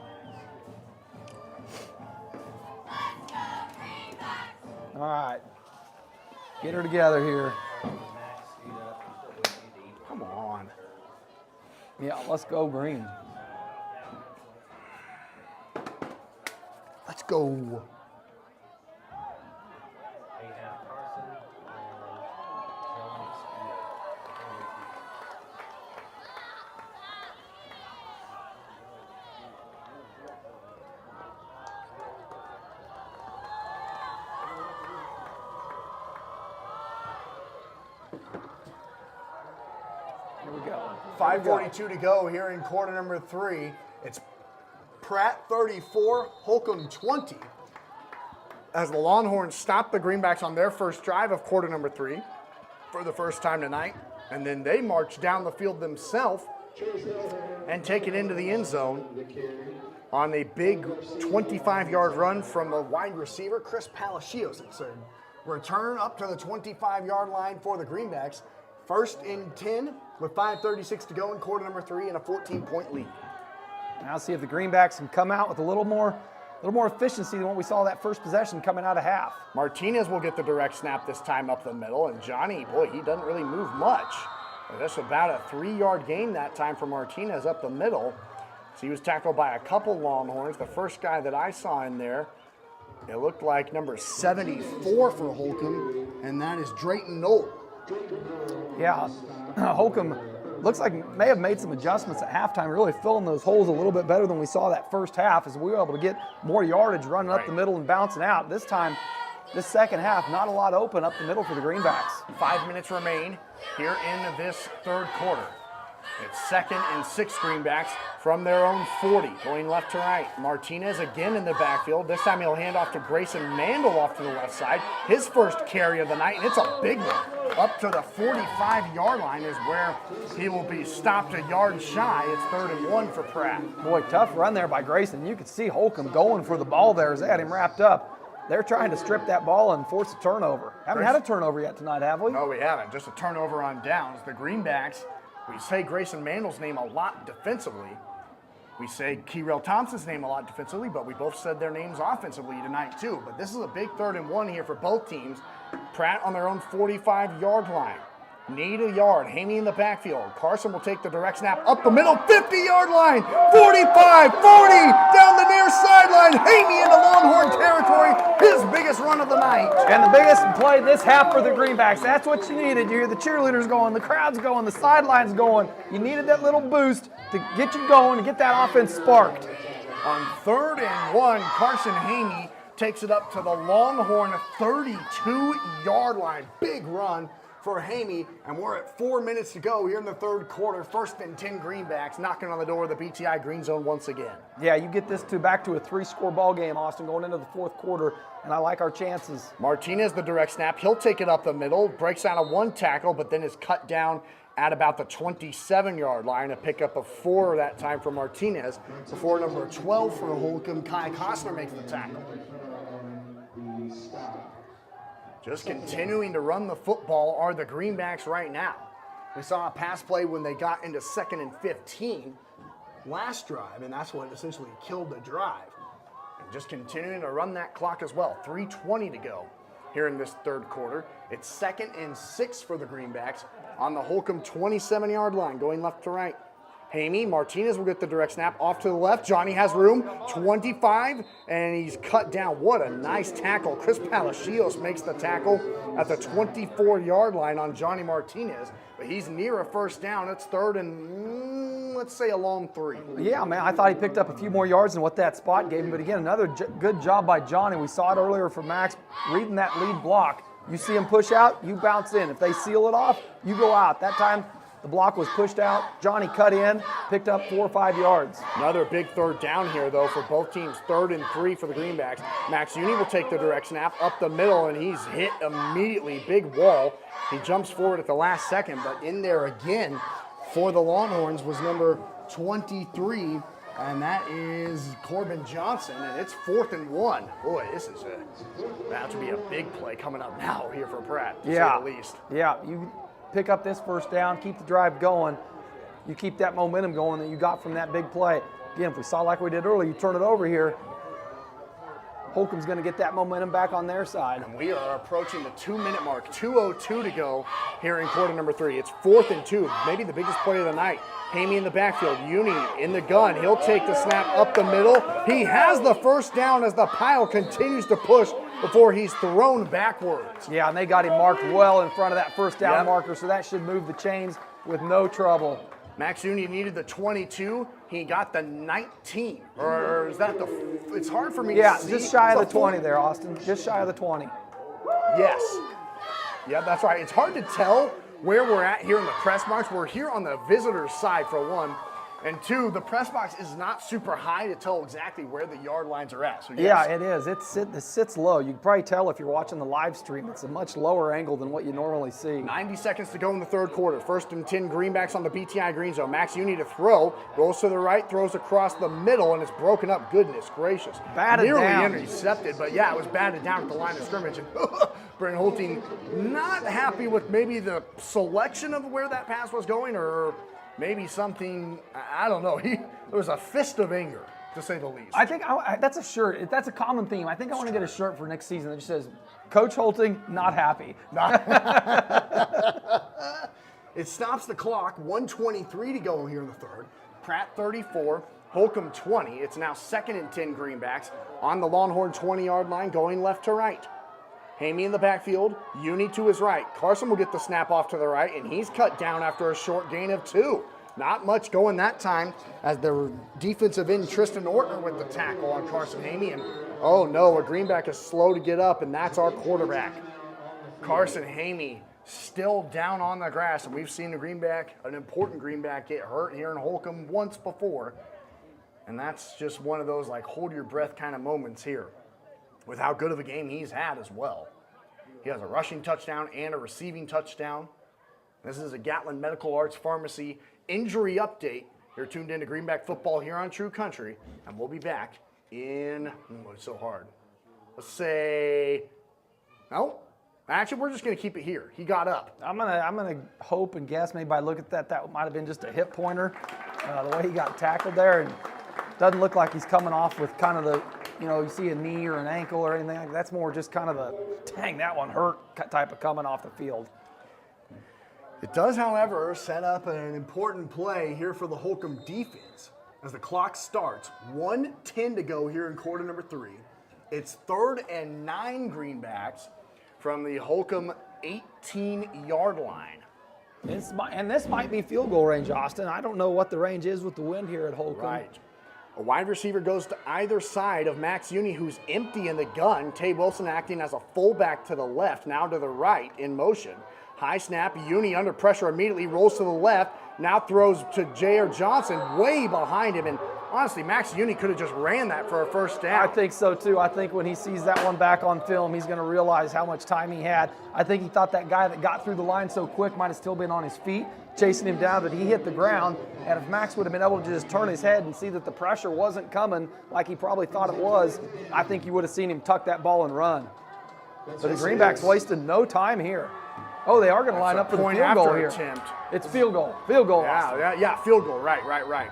All right. Get her together here. Come on. Yeah, let's go green. Let's go. Here we go. 5:42 to go here in quarter number 3. It's Pratt 34, Holcomb 20. As the Longhorns stop the Greenbacks on their first drive of quarter number 3 for the first time tonight. And then they march down the field themselves and take it into the end zone on a big 25-yard run from a wide receiver, Chris Palacios. It's a return up to the 25-yard line for the Greenbacks. 1st and 10 with 5:36 to go in quarter number 3 and a 14-point lead. Now see if the Greenbacks can come out with a little more efficiency than what we saw that first possession coming out of half. Martinez will get the direct snap this time up the middle, and Johnny, boy, he doesn't really move much. That's about a 3-yard gain that time for Martinez up the middle. So he was tackled by a couple Longhorns. The first guy that I saw in there, it looked like number 74 for Holcomb, and that is Drayton Knoll. Yeah, Holcomb looks like may have made some adjustments at halftime, really filling those holes a little bit better than we saw that first half as we were able to get more yardage running up the middle and bouncing out. This time, this second half, not a lot open up the middle for the Greenbacks. 5 minutes remain here in this third quarter. It's 2nd and 6 Greenbacks from their own 40, going left to right. Martinez again in the backfield. This time he'll hand off to Grayson Mandel off to the left side. His first carry of the night, and it's a big one. Up to the 45-yard line is where he will be stopped a yard shy. It's 3rd and 1 for Pratt. Boy, tough run there by Grayson. You could see Holcomb going for the ball there as they had him wrapped up. They're trying to strip that ball and force a turnover. Haven't had a turnover yet tonight, have we? No, we haven't. Just a turnover on downs. The Greenbacks, we say Grayson Mandel's name a lot defensively. We say Keyrell Thompson's name a lot defensively, but we both said their names offensively tonight too. But this is a big 3rd and 1 here for both teams. Pratt on their own 45-yard line. Need a yard. Haney in the backfield. Carson will take the direct snap up the middle, 50-yard line. 45, 40, down the near sideline. Haney into Longhorn territory. His biggest run of the night. And the biggest play this half for the Greenbacks. That's what you needed. You hear the cheerleaders going, the crowd's going, the sideline's going. You needed that little boost to get you going, to get that offense sparked. On 3rd and 1, Carson Haney takes it up to the Longhorn 32-yard line. Big run for Hamey, and we're at 4 minutes to go here in the third quarter. 1st and 10 Greenbacks knocking on the door of the BTI Green Zone once again. Yeah, you get this back to a 3-score ball game, Austin, going into the fourth quarter, and I like our chances. Martinez, the direct snap. He'll take it up the middle, breaks out of 1 tackle, but then is cut down at about the 27-yard line. A pickup of 4 that time for Martinez before number 12 for Holcomb, Kai Costner, makes the tackle. Just continuing to run the football are the Greenbacks right now. We saw a pass play when they got into 2nd and 15 last drive, and that's what essentially killed the drive. And just continuing to run that clock as well. 3:20 to go here in this third quarter. It's 2nd and 6 for the Greenbacks on the Holcomb 27-yard line, going left to right. Hamey, Martinez will get the direct snap off to the left. Johnny has room, 25, and he's cut down. What a nice tackle. Chris Palacios makes the tackle at the 24-yard line on Johnny Martinez, but he's near a first down. It's 3rd and, let's say, a long 3. Yeah, man, I thought he picked up a few more yards than what that spot gave him, but again, another good job by Johnny. We saw it earlier from Max reading that lead block. You see him push out, you bounce in. If they seal it off, you go out. That time, the block was pushed out. Johnny cut in, picked up 4 or 5 yards. Another big third down here, though, for both teams. 3rd and 3 for the Greenbacks. Max Uni will take the direct snap up the middle, and he's hit immediately. Big wall. He jumps forward at the last second, but in there again for the Longhorns was number 23, and that is Corbin Johnson, and it's 4th and 1. Boy, this is about to be a big play coming up now here for Pratt, to say the least. Yeah, you pick up this first down, keep the drive going. You keep that momentum going that you got from that big play. Again, if we saw like we did earlier, you turn it over here, Holcomb's going to get that momentum back on their side. And we are approaching the 2-minute mark. 2:02 to go here in quarter number 3. It's 4th and 2, maybe the biggest play of the night. Hamey in the backfield, Uni in the gun. He'll take the snap up the middle. He has the first down as the pile continues to push before he's thrown backwards. Yeah, and they got him marked well in front of that first down marker, so that should move the chains with no trouble. Max Uni needed the 22. He got the 19. Or is that the... It's hard for me to see. Yeah, just shy of the 20 there, Austin. Just shy of the 20. Yes. Yeah, that's right. It's hard to tell where we're at here in the press box. We're here on the visitor's side, for one. And 2, the press box is not super high to tell exactly where the yard lines are at. So yes. Yeah, it is. It sits low. You can probably tell if you're watching the live stream. It's a much lower angle than what you normally see. 90 seconds to go in the third quarter. 1st and 10 Greenbacks on the BTI Green Zone. Max Uni to throw. Rolls to the right, throws across the middle, and it's broken up. Goodness gracious. Batted Nearly down. intercepted, but yeah, it was batted down at the line of scrimmage. And Brent Holting not happy with maybe the selection of where that pass was going, or maybe something, I don't know. There was a fist of anger, to say the least. I think that's a shirt. That's a common theme. I think I want to get a shirt for next season that just says, Coach Holting, not happy. It stops the clock. 1:23 to go here in the third. Pratt 34, Holcomb 20. It's now 2nd and 10 Greenbacks on the Longhorn 20-yard line, going left to right. Hamey in the backfield, Uni to his right. Carson will get the snap off to the right, and he's cut down after a short gain of 2. Not much going that time as the defensive end Tristan Ortner with the tackle on Carson Hamey. And oh no, a Greenback is slow to get up, and that's our quarterback. Carson Hamey still down on the grass, and we've seen the Greenback, an important Greenback, get hurt here in Holcomb once before. And that's just one of those like hold your breath kind of moments here with how good of a game he's had as well. He has a rushing touchdown and a receiving touchdown. This is a Gatlin Medical Arts Pharmacy injury update. You're tuned into Greenback football here on True Country, and we'll be back in, it's so hard. Let's say, no, actually we're just gonna keep it here. He got up. I'm gonna hope and guess maybe by look at that might have been just a hip pointer. The way he got tackled there, and doesn't look like he's coming off with kind of the, you see a knee or an ankle or anything like that. That's more just kind of a, dang, that one hurt type of coming off the field. It does, however, set up an important play here for the Holcomb defense as the clock starts. 1:10 to go here in quarter number 3. It's 3rd and 9 Greenbacks from the Holcomb 18-yard line. This might be field goal range, Austin. I don't know what the range is with the wind here at Holcomb. Right. A wide receiver goes to either side of Max Uni, who's empty in the gun. Tay Wilson acting as a fullback to the left, now to the right in motion. High snap, Uni under pressure immediately, rolls to the left, now throws to J.R. Johnson way behind him. And honestly, Max Uni could have just ran that for a first down. I think so too. I think when he sees that one back on film, he's going to realize how much time he had. I think he thought that guy that got through the line so quick might have still been on his feet, chasing him down, but he hit the ground. And if Max would have been able to just turn his head and see that the pressure wasn't coming like he probably thought it was, I think you would have seen him tuck that ball and run. But the Greenbacks wasted no time here. Oh, they are going to line up for the field goal here. Attempt. It's field goal. Field goal. Yeah, field goal. Right.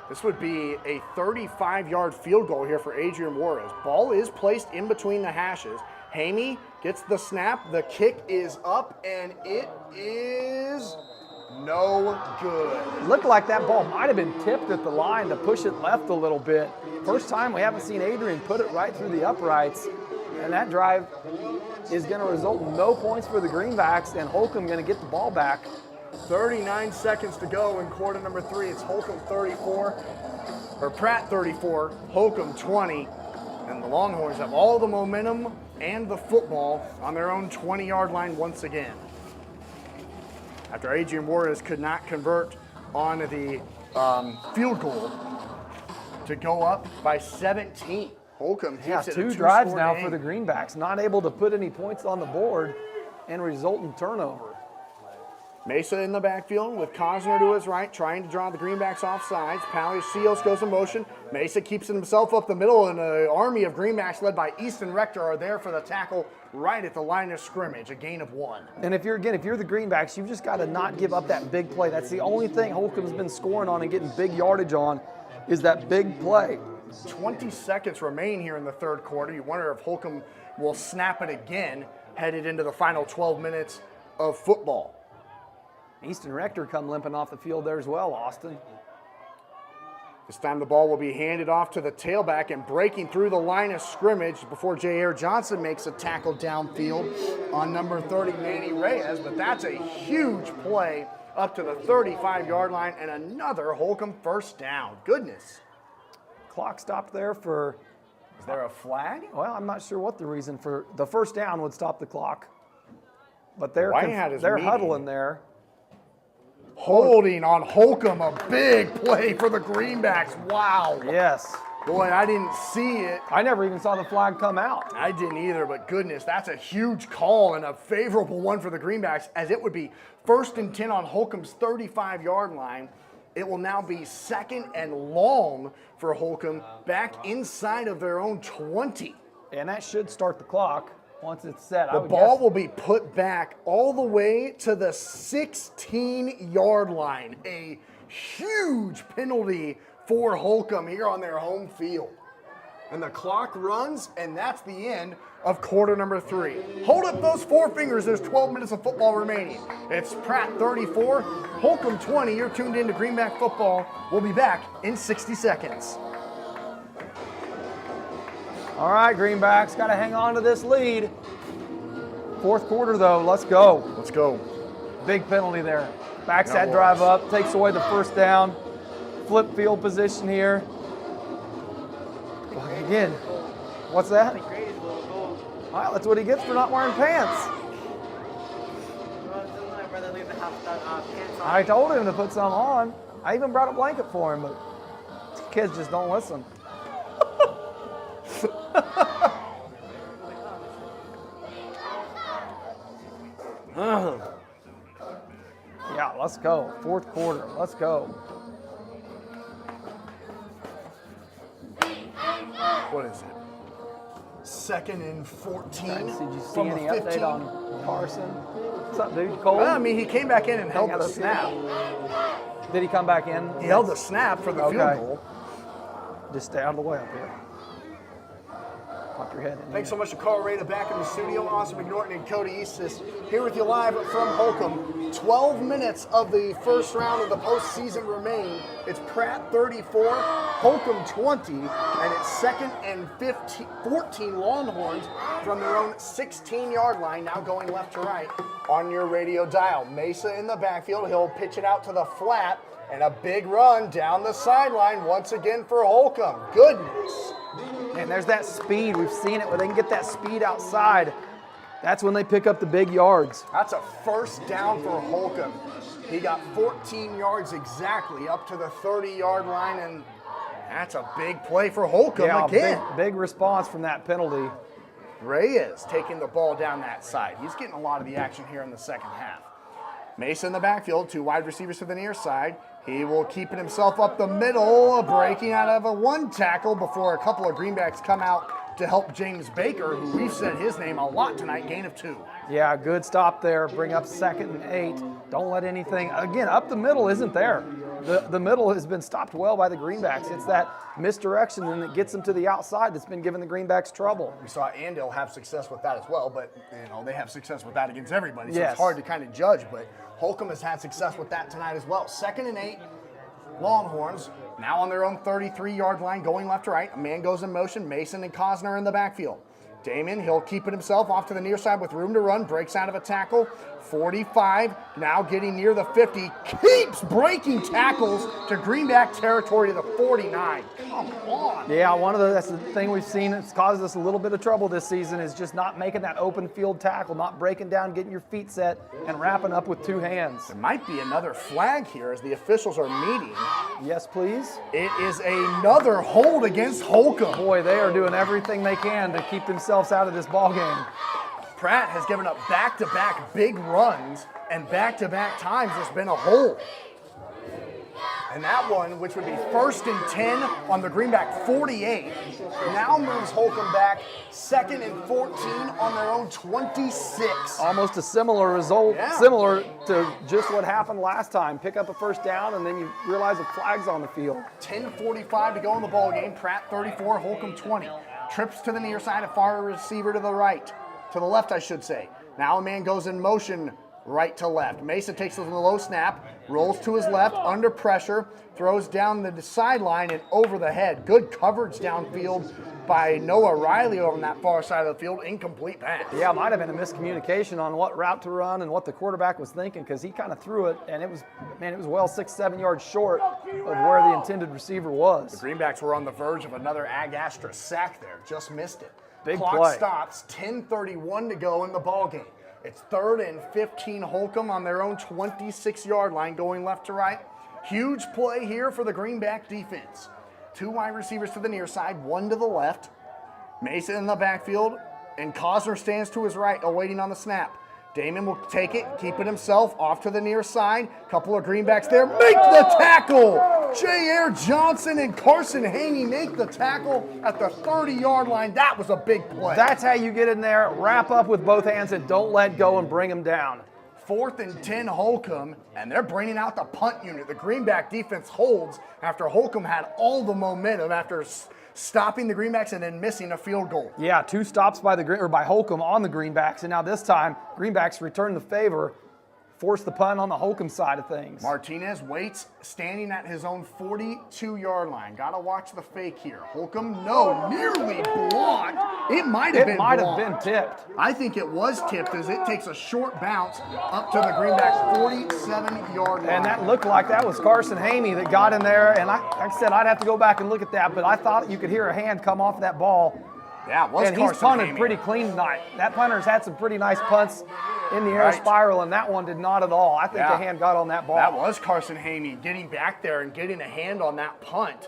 This would be a 35-yard field goal here for Adrian Juarez. Ball is placed in between the hashes. Hamey gets the snap. The kick is up, and it is no good. Looked like that ball might have been tipped at the line to push it left a little bit. First time we haven't seen Adrian put it right through the uprights, and that drive is going to result in no points for the Greenbacks, and Holcomb going to get the ball back. 39 seconds to go in quarter number 3. It's Holcomb 34, or Pratt 34, Holcomb 20, and the Longhorns have all the momentum and the football on their own 20-yard line once again. After Adrian Juarez could not convert on the field goal to go up by 17. Holcomb keeps it two drives now for the Greenbacks, not able to put any points on the board and resultant turnover. Mesa in the backfield with Cosner to his right, trying to draw the Greenbacks off sides. Palacios goes in motion. Mesa keeps himself up the middle, and an army of Greenbacks led by Easton Rector are there for the tackle right at the line of scrimmage, a gain of 1. And if you're the Greenbacks, you've just got to not give up that big play. That's the only thing Holcomb's been scoring on and getting big yardage on is that big play. 20 seconds remain here in the third quarter. You wonder if Holcomb will snap it again, headed into the final 12 minutes of football. Easton Rector come limping off the field there as well, Austin. This time the ball will be handed off to the tailback, and breaking through the line of scrimmage before J.R. Johnson makes a tackle downfield on number 30, Manny Reyes. But that's a huge play up to the 35-yard line, and another Holcomb first down. Goodness. Clock stopped there for... Is there a flag? Well, I'm not sure what the reason for... The first down would stop the clock. But they're huddling there. Holding on Holcomb, a big play for the Greenbacks. Wow. Yes. Boy, I didn't see it. I never even saw the flag come out. I didn't either, but goodness, that's a huge call and a favorable one for the Greenbacks, as it would be 1st and 10 on Holcomb's 35-yard line. It will now be 2nd and long for Holcomb, back inside of their own 20. And that should start the clock once it's set. The ball will be put back all the way to the 16-yard line. A huge penalty for Holcomb here on their home field. And the clock runs, and that's the end of quarter number 3. Hold up those forefingers. There's 12 minutes of football remaining. It's Pratt 34, Holcomb 20. You're tuned in to Greenback Football. We'll be back in 60 seconds. All right, Greenbacks got to hang on to this lead. Fourth quarter, though. Let's go. Let's go. Big penalty there. Backs that drive up, takes away the first down. Flip field position here. Again, what's that? All right, that's what he gets for not wearing pants. I told him to put some on. I even brought a blanket for him, but kids just don't listen. Yeah, let's go. Fourth quarter, let's go. What is it? 2nd and 14. Did you see from any the 15. update on Carson? What's up, dude? Cold? Well, I mean, he came back in and held the snap. Did he come back in? He held the snap for the field goal. Just stay out of the way up here. Pop your head in. Thanks so much to Carl Rada back in the studio. Austin McNorton and Cody Eastis here with you live from Holcomb. 12 minutes of the first round of the postseason remain. It's Pratt 34, Holcomb 20, and it's 2nd and 14 Longhorns from their own 16-yard line, now going left to right on your radio dial. Mesa in the backfield. He'll pitch it out to the flat. And a big run down the sideline once again for Holcomb. Goodness. And there's that speed. We've seen it where they can get that speed outside. That's when they pick up the big yards. That's a first down for Holcomb. He got 14 yards exactly up to the 30-yard line, and that's a big play for Holcomb again. Big response from that penalty. Reyes taking the ball down that side. He's getting a lot of the action here in the second half. Mason in the backfield, 2 wide receivers to the near side. He will keep it himself up the middle, breaking out of a 1 tackle before a couple of greenbacks come out to help James Baker, who we've said his name a lot tonight, gain of 2. Yeah, good stop there. Bring up 2nd and 8. Don't let anything, again, up the middle isn't there. The middle has been stopped well by the greenbacks. It's that misdirection and it gets them to the outside that's been giving the greenbacks trouble. We saw Andale have success with that as well, but they have success with that against everybody, so yes. It's hard to kind of judge, but Holcomb has had success with that tonight as well. 2nd and 8, Longhorns now on their own 33-yard line, going left to right. A man goes in motion, Mason and Cosner in the backfield. Damon, he'll keep it himself off to the near side with room to run, breaks out of a tackle. 45, now getting near the 50, keeps breaking tackles to greenback territory to the 49. Come on. Yeah, that's the thing we've seen. It's caused us a little bit of trouble this season is just not making that open field tackle, not breaking down, getting your feet set, and wrapping up with 2 hands. There might be another flag here as the officials are meeting. Yes, please. It is another hold against Holcomb. Boy, they are doing everything they can to keep themselves out of this ball game. Pratt has given up back-to-back big runs, and back-to-back times there's been a hold. And that one, which would be 1st and 10 on the greenback 48, now moves Holcomb back 2nd and 14 on their own 26. Almost a similar result, similar to just what happened last time. Pick up a 1st down, and then you realize a flag's on the field. 10:45 to go in the ball game. Pratt 34, Holcomb 20. Trips to the near side, a far receiver to the right. To the left, I should say. Now a man goes in motion right to left. Mason takes the low snap, rolls to his left, under pressure, throws down the sideline and over the head. Good coverage downfield by Noah Riley over on that far side of the field. Incomplete pass. Yeah, might have been a miscommunication on what route to run and what the quarterback was thinking because he kind of threw it, and it was well 6-7 yards short of where the intended receiver was. The greenbacks were on the verge of another Ag Astra sack there. Just missed it. Big Clock play. stops, 10:31 to go in the ball game. It's 3rd and 15 Holcomb on their own 26-yard line going left to right. Huge play here for the greenback defense. 2 wide receivers to the near side, 1 to the left. Mason in the backfield, and Cosner stands to his right, awaiting on the snap. Damon will take it, keep it himself, off to the near side. Couple of greenbacks there, make the tackle! J.R. Johnson and Carson Haney make the tackle at the 30-yard line. That was a big play. That's how you get in there, wrap up with both hands, and don't let go and bring them down. 4th and 10 Holcomb, and they're bringing out the punt unit. The greenback defense holds after Holcomb had all the momentum after stopping the greenbacks and then missing a field goal. Yeah, 2 stops by Holcomb on the greenbacks, and now this time greenbacks return the favor, force the punt on the Holcomb side of things. Martinez waits, standing at his own 42-yard line. Gotta watch the fake here. Holcomb, nearly blocked. It might have been tipped. I think it was tipped as it takes a short bounce up to the greenback's 47-yard line. And that looked like that was Carson Haney that got in there, and like I said, I'd have to go back and look at that, but I thought you could hear a hand come off that ball. Yeah, it was and Carson he's punted Haney. pretty clean tonight. That punter's had some pretty nice punts in the air spiral, and that one did not at all. I think a hand got on that ball. That was Carson Haney getting back there and getting a hand on that punt.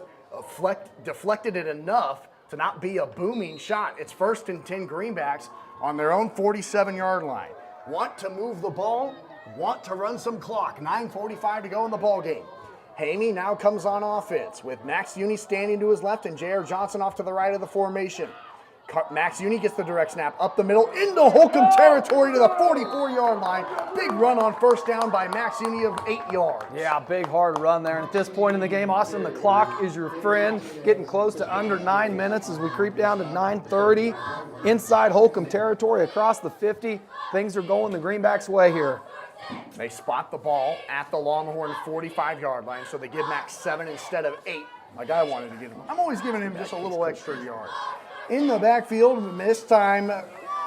Deflected it enough to not be a booming shot. It's 1st and 10 greenbacks on their own 47-yard line. Want to move the ball, want to run some clock. 9:45 to go in the ball game. Haney now comes on offense with Max Uni standing to his left and J.R. Johnson off to the right of the formation. Max Uni gets the direct snap up the middle into Holcomb territory to the 44-yard line. Big run on 1st down by Max Uni of 8 yards. Yeah, big hard run there. And at this point in the game, Austin, the clock is your friend. Getting close to under 9 minutes as we creep down to 9:30. Inside Holcomb territory across the 50. Things are going the Greenbacks' way here. They spot the ball at the Longhorn 45-yard line, so they give Max 7 instead of 8, like I wanted to give him. I'm always giving him just a little extra yard. In the backfield, this time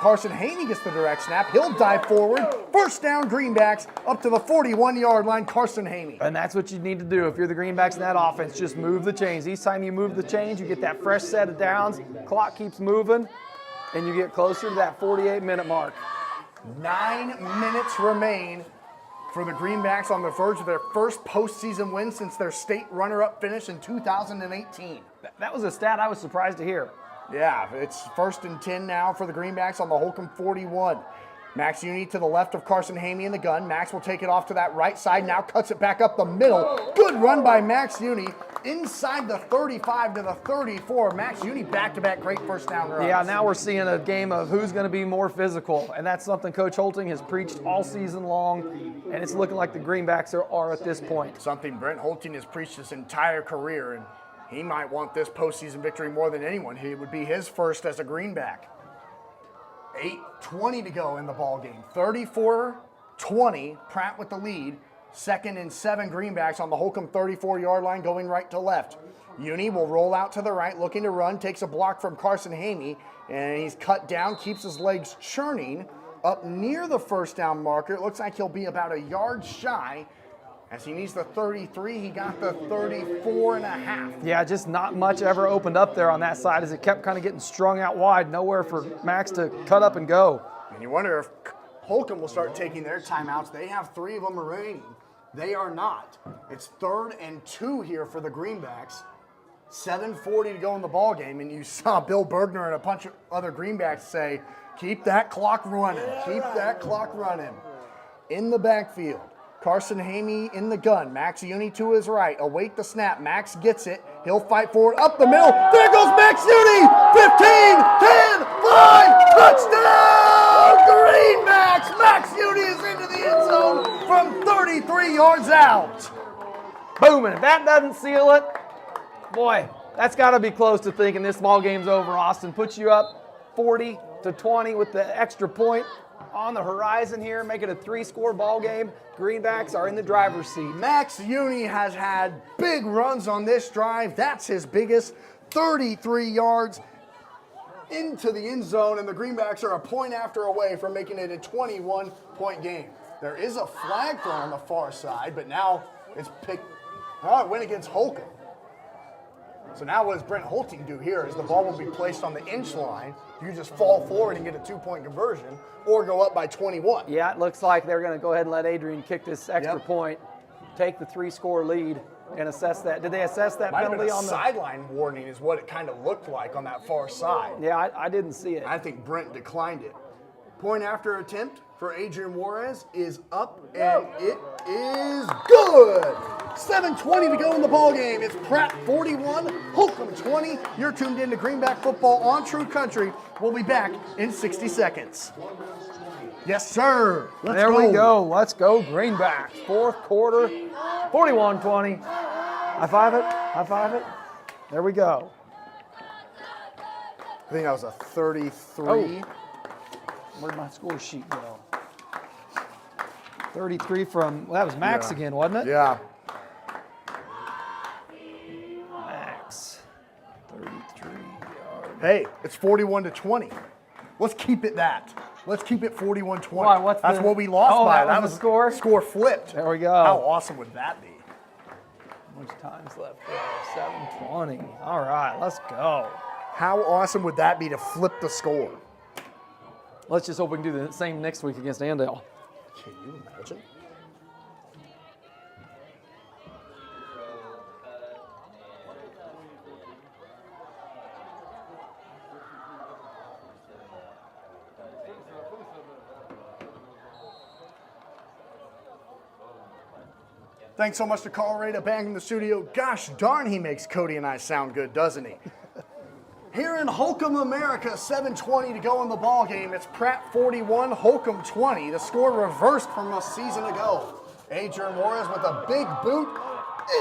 Carson Haney gets the direct snap. He'll dive forward. First down, Greenbacks up to the 41-yard line, Carson Haney. And that's what you need to do if you're the Greenbacks in that offense. Just move the chains. Each time you move the chains, you get that fresh set of downs. Clock keeps moving, and you get closer to that 48-minute mark. 9 minutes remain for the Greenbacks on the verge of their first postseason win since their state runner-up finish in 2018. That was a stat I was surprised to hear. Yeah, it's 1st and 10 now for the Greenbacks on the Holcomb 41. Max Uni to the left of Carson Haney in the gun. Max will take it off to that right side, now cuts it back up the middle. Good run by Max Uni inside the 35 to the 34. Max Uni back-to-back great first down runs. Yeah, now we're seeing a game of who's going to be more physical, and that's something Coach Holting has preached all season long, and it's looking like the Greenbacks are at this point. Something Brent Holting has preached his entire career, and he might want this postseason victory more than anyone. It would be his first as a Greenback. 8:20 to go in the ball game. 34-20, Pratt with the lead. 2nd and 7 Greenbacks on the Holcomb 34-yard line going right to left. Uni will roll out to the right, looking to run, takes a block from Carson Haney, and he's cut down, keeps his legs churning up near the first down marker. It looks like he'll be about a yard shy. As he needs the 33, he got the 34 and a half. Yeah, just not much ever opened up there on that side as it kept kind of getting strung out wide. Nowhere for Max to cut up and go. And you wonder if Holcomb will start taking their timeouts. They have 3 of them remaining. They are not. It's 3rd and 2 here for the Greenbacks. 7:40 to go in the ball game, and you saw Bill Bergner and a bunch of other Greenbacks say, keep that clock running, keep that clock running. In the backfield, Carson Haney in the gun. Max Uni to his right. Await the snap. Max gets it. He'll fight forward up the middle. There goes Max Uni. 15, 10, 5, touchdown! Greenbacks! Max Uni is into the end zone from 33 yards out. Boom, and if that doesn't seal it, boy, that's got to be close to thinking this ball game's over, Austin. Puts you up 40-20 with the extra point on the horizon here, make it a 3-score ball game. Greenbacks are in the driver's seat. Max Uni has had big runs on this drive. That's his biggest, 33 yards into the end zone, and the Greenbacks are a point after away from making it a 21-point game. There is a flag thrown on the far side, but now it's picked. Oh, it went against Holcomb. So now what does Brent Holting do here is the ball will be placed on the inch line. You just fall forward and get a 2-point conversion or go up by 21. Yeah, it looks like they're going to go ahead and let Adrian kick this extra point, take the 3-score lead, and assess that. Did they assess that penalty on the sideline warning is what it kind of looked like on that far side. Yeah, I didn't see it. I think Brent declined it. Point after attempt for Adrian Juarez is up, and it is good. 7:20 to go in the ball game. It's Pratt 41, Holcomb 20. You're tuned in to Greenback Football on True Country. We'll be back in 60 seconds. Yes, sir. There we go. Let's go Greenbacks. 4th quarter, 41-20. High five it. High five it. There we go. I think that was a 33. Oh. Where'd my score sheet go? 33 from, well, that was Max again, wasn't it? Yeah. Max. 33 yards. Hey, it's 41-20. Let's keep it that. Let's keep it 41-20. Why, That's what we lost by. That was the score? Score flipped. There we go. How awesome would that be? How much time's left there? 7:20. All right, let's go. How awesome would that be to flip the score? Let's just hope we can do the same next week against Andale. Can you imagine? Thanks so much to Colorado back in the studio. Gosh darn, he makes Cody and I sound good, doesn't he? Here in Holcomb, America, 7:20 to go in the ball game. It's Pratt 41, Holcomb 20. The score reversed from a season ago. Adrian Juarez with a big boot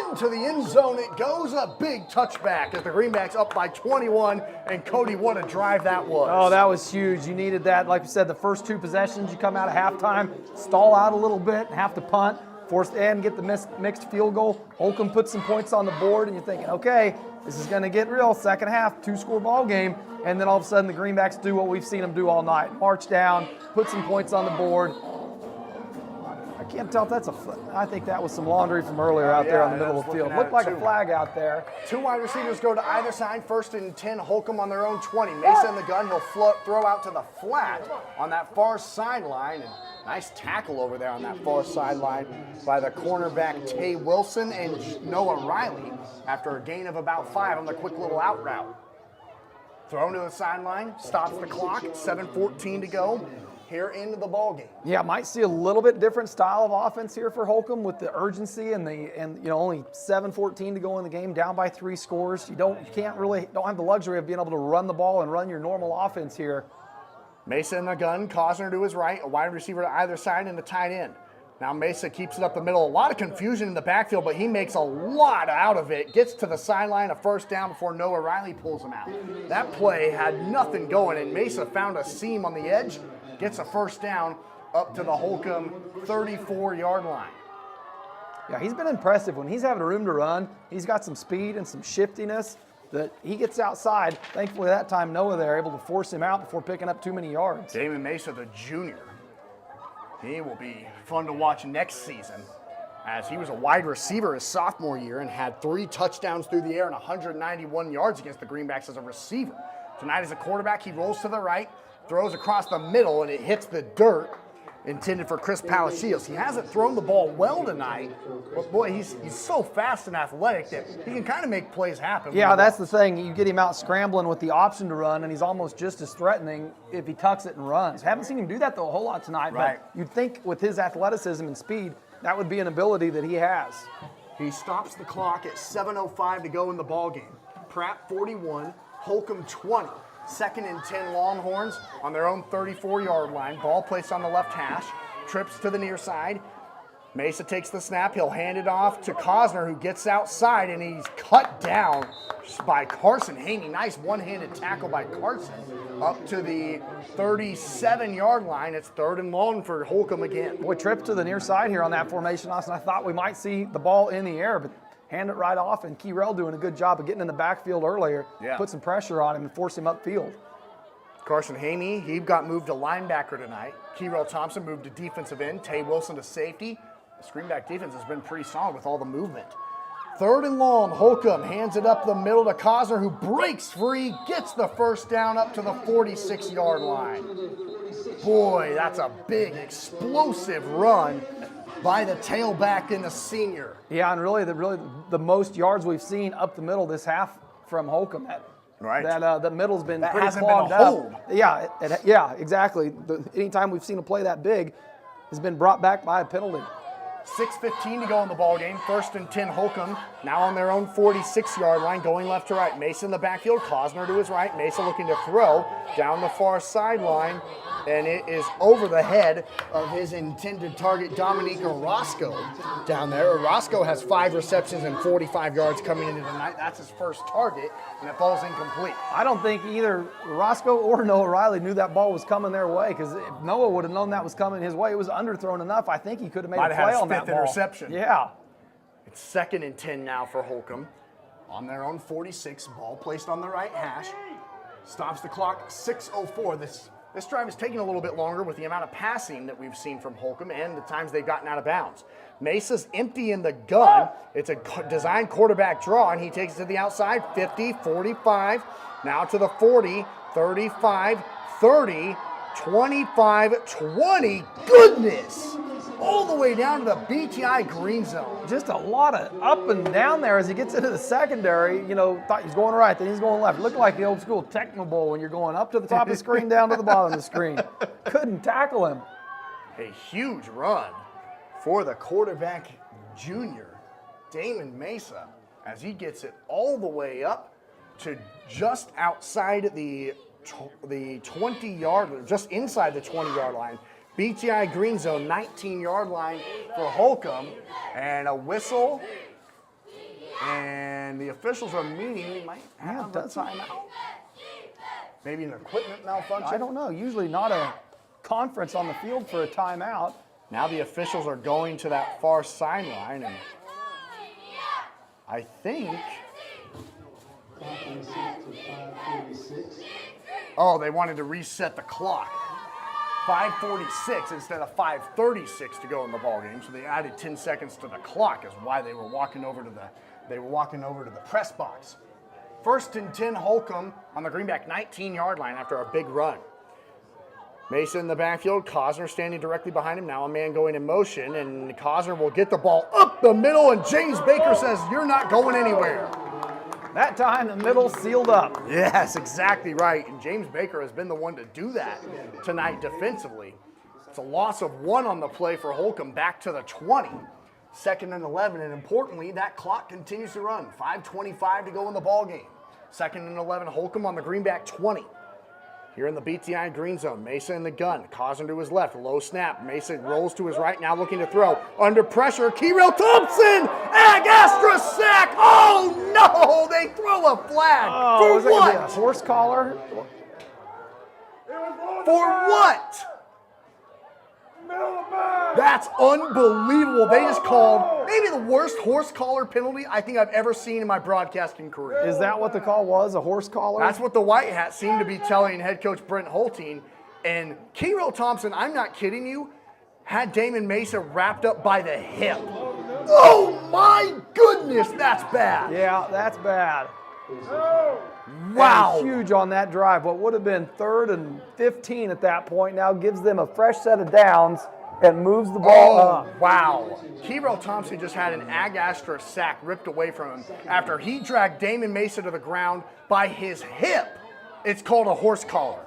into the end zone. It goes, a big touchback as the Greenbacks up by 21. And Cody, what a drive that was. Oh, that was huge. You needed that. Like you said, the first 2 possessions, you come out of halftime, stall out a little bit, have to punt. and get the mixed field goal. Holcomb puts some points on the board, and you're thinking, okay, this is going to get real. Second half, 2-score ball game, and then all of a sudden the Greenbacks do what we've seen them do all night: march down, put some points on the board. I can't tell if that's I think that was some laundry from earlier out there on the middle of the field. Looked like a flag out there. 2 wide receivers go to either side. 1st and 10, Holcomb on their own 20. Mesa in the gun. He'll throw out to the flat on that far sideline. And nice tackle over there on that far sideline by the cornerback Tay Wilson and Noah Riley after a gain of about 5 on the quick little out route. Thrown to the sideline, stops the clock, 7:14 to go here into the ball game. Yeah, might see a little bit different style of offense here for Holcomb with the urgency and only 7:14 to go in the game, down by 3 scores. You don't have the luxury of being able to run the ball and run your normal offense here. Mesa in the gun, Cosner to his right, a wide receiver to either side, and the tight end. Now Mesa keeps it up the middle. A lot of confusion in the backfield, but he makes a lot out of it. Gets to the sideline, a first down before Noah Riley pulls him out. That play had nothing going, and Mesa found a seam on the edge, gets a first down up to the Holcomb 34-yard line. Yeah, he's been impressive. When he's having room to run, he's got some speed and some shiftiness that he gets outside. Thankfully that time Noah there able to force him out before picking up too many yards. Damon Mesa, the junior. He will be fun to watch next season, as he was a wide receiver his sophomore year and had 3 touchdowns through the air and 191 yards against the Greenbacks as a receiver. Tonight as a quarterback, he rolls to the right, throws across the middle, and it hits the dirt intended for Chris Palacios. He hasn't thrown the ball well tonight, but boy, he's so fast and athletic that he can kind of make plays happen. Yeah, that's the thing. You get him out scrambling with the option to run, and he's almost just as threatening if he tucks it and runs. Haven't seen him do that, though, a whole lot tonight, right. But you'd think with his athleticism and speed, that would be an ability that he has. He stops the clock at 7:05 to go in the ball game. Pratt 41, Holcomb 20. 2nd and 10 Longhorns on their own 34-yard line. Ball placed on the left hash. Trips to the near side. Mesa takes the snap. He'll hand it off to Cosner, who gets outside, and he's cut down by Carson Haney. Nice one-handed tackle by Carson up to the 37-yard line. It's 3rd and long for Holcomb again. Boy, trips to the near side here on that formation, Austin. I thought we might see the ball in the air, but hand it right off, and Keyrell doing a good job of getting in the backfield earlier. Yeah. Put some pressure on him and force him upfield. Carson Haney, he got moved to linebacker tonight. Keyrell Thompson moved to defensive end. Tay Wilson to safety. The screenback defense has been pretty solid with all the movement. 3rd and long, Holcomb hands it up the middle to Cosner, who breaks free, gets the first down up to the 46-yard line. Boy, that's a big, explosive run by the tailback and the senior. Yeah, and really the most yards we've seen up the middle this half from Holcomb. Right. The middle's been that pretty hasn't clogged been a hold. up. Yeah, yeah, exactly. Anytime we've seen a play that big, has been brought back by a penalty. 6:15 to go in the ball game. 1st and 10 Holcomb, now on their own 46-yard line, going left to right. Mesa in the backfield, Cosner to his right. Mesa looking to throw down the far sideline, and it is over the head of his intended target, Dominique Orozco, down there. Orozco has 5 receptions and 45 yards coming into the night. That's his first target, and it falls incomplete. I don't think either Orozco or Noah Riley knew that ball was coming their way, because if Noah would have known that was coming his way, it was underthrown enough. I think he could have made a play on that ball. Interception. Yeah. It's 2nd and 10 now for Holcomb. On their own 46, ball placed on the right hash. Stops the clock, 6:04. This drive is taking a little bit longer with the amount of passing that we've seen from Holcomb and the times they've gotten out of bounds. Mesa's empty in the gun. It's a design quarterback draw, and he takes it to the outside, 50, 45, now to the 40, 35, 30, 25, 20. Goodness! All the way down to the BTI green zone. Just a lot of up and down there as he gets into the secondary. You know, thought he's going right, then he's going left. Looked like the old school Tecmo Bowl when you're going up to the top of the screen, down to the bottom of the screen. Couldn't tackle him. A huge run for the quarterback junior, Damon Mesa, as he gets it all the way up to just outside the 20-yard, just inside the 20-yard line. BTI green zone, 19-yard line for Holcomb, and a whistle, and the officials are meeting. We might have a timeout. Maybe an equipment malfunction? I don't know. Usually not a conference on the field for a timeout. Now the officials are going to that far sideline, and I think. Oh, they wanted to reset the clock. 5:46 instead of 5:36 to go in the ball game, so they added 10 seconds to the clock. Is why they were walking over to the press box. 1st and 10, Holcomb on the Greenback 19-yard line after a big run. Mason in the backfield, Cosner standing directly behind him. Now a man going in motion, and Cosner will get the ball up the middle, and James Baker says, "You're not going anywhere." That time the middle sealed up. Yes, exactly right. And James Baker has been the one to do that tonight defensively. It's a loss of 1 on the play for Holcomb, back to the 20. 2nd and 11, and importantly, that clock continues to run. 5:25 to go in the ball game. 2nd and 11, Holcomb on the Greenback 20. Here in the BTI green zone, Mesa in the gun. Cosner to his left, low snap. Mesa rolls to his right, now looking to throw. Under pressure, Kyrell Thompson! Ag Astra sack! Oh no! They throw a flag! Oh, for what? A horse collar? For what? That's unbelievable. They just called maybe the worst horse collar penalty I think I've ever seen in my broadcasting career. Is that what the call was, a horse collar? That's what the White Hat seemed to be telling head coach Brent Holteen. And Kyrell Thompson, I'm not kidding you, had Damon Mesa wrapped up by the hip. Oh my goodness, that's bad. Yeah, that's bad. Wow. And huge on that drive. What would have been 3rd and 15 at that point now gives them a fresh set of downs and moves the ball up. Wow. Kyrell Thompson just had an Ag Astra sack ripped away from him after he dragged Damon Mesa to the ground by his hip. It's called a horse collar.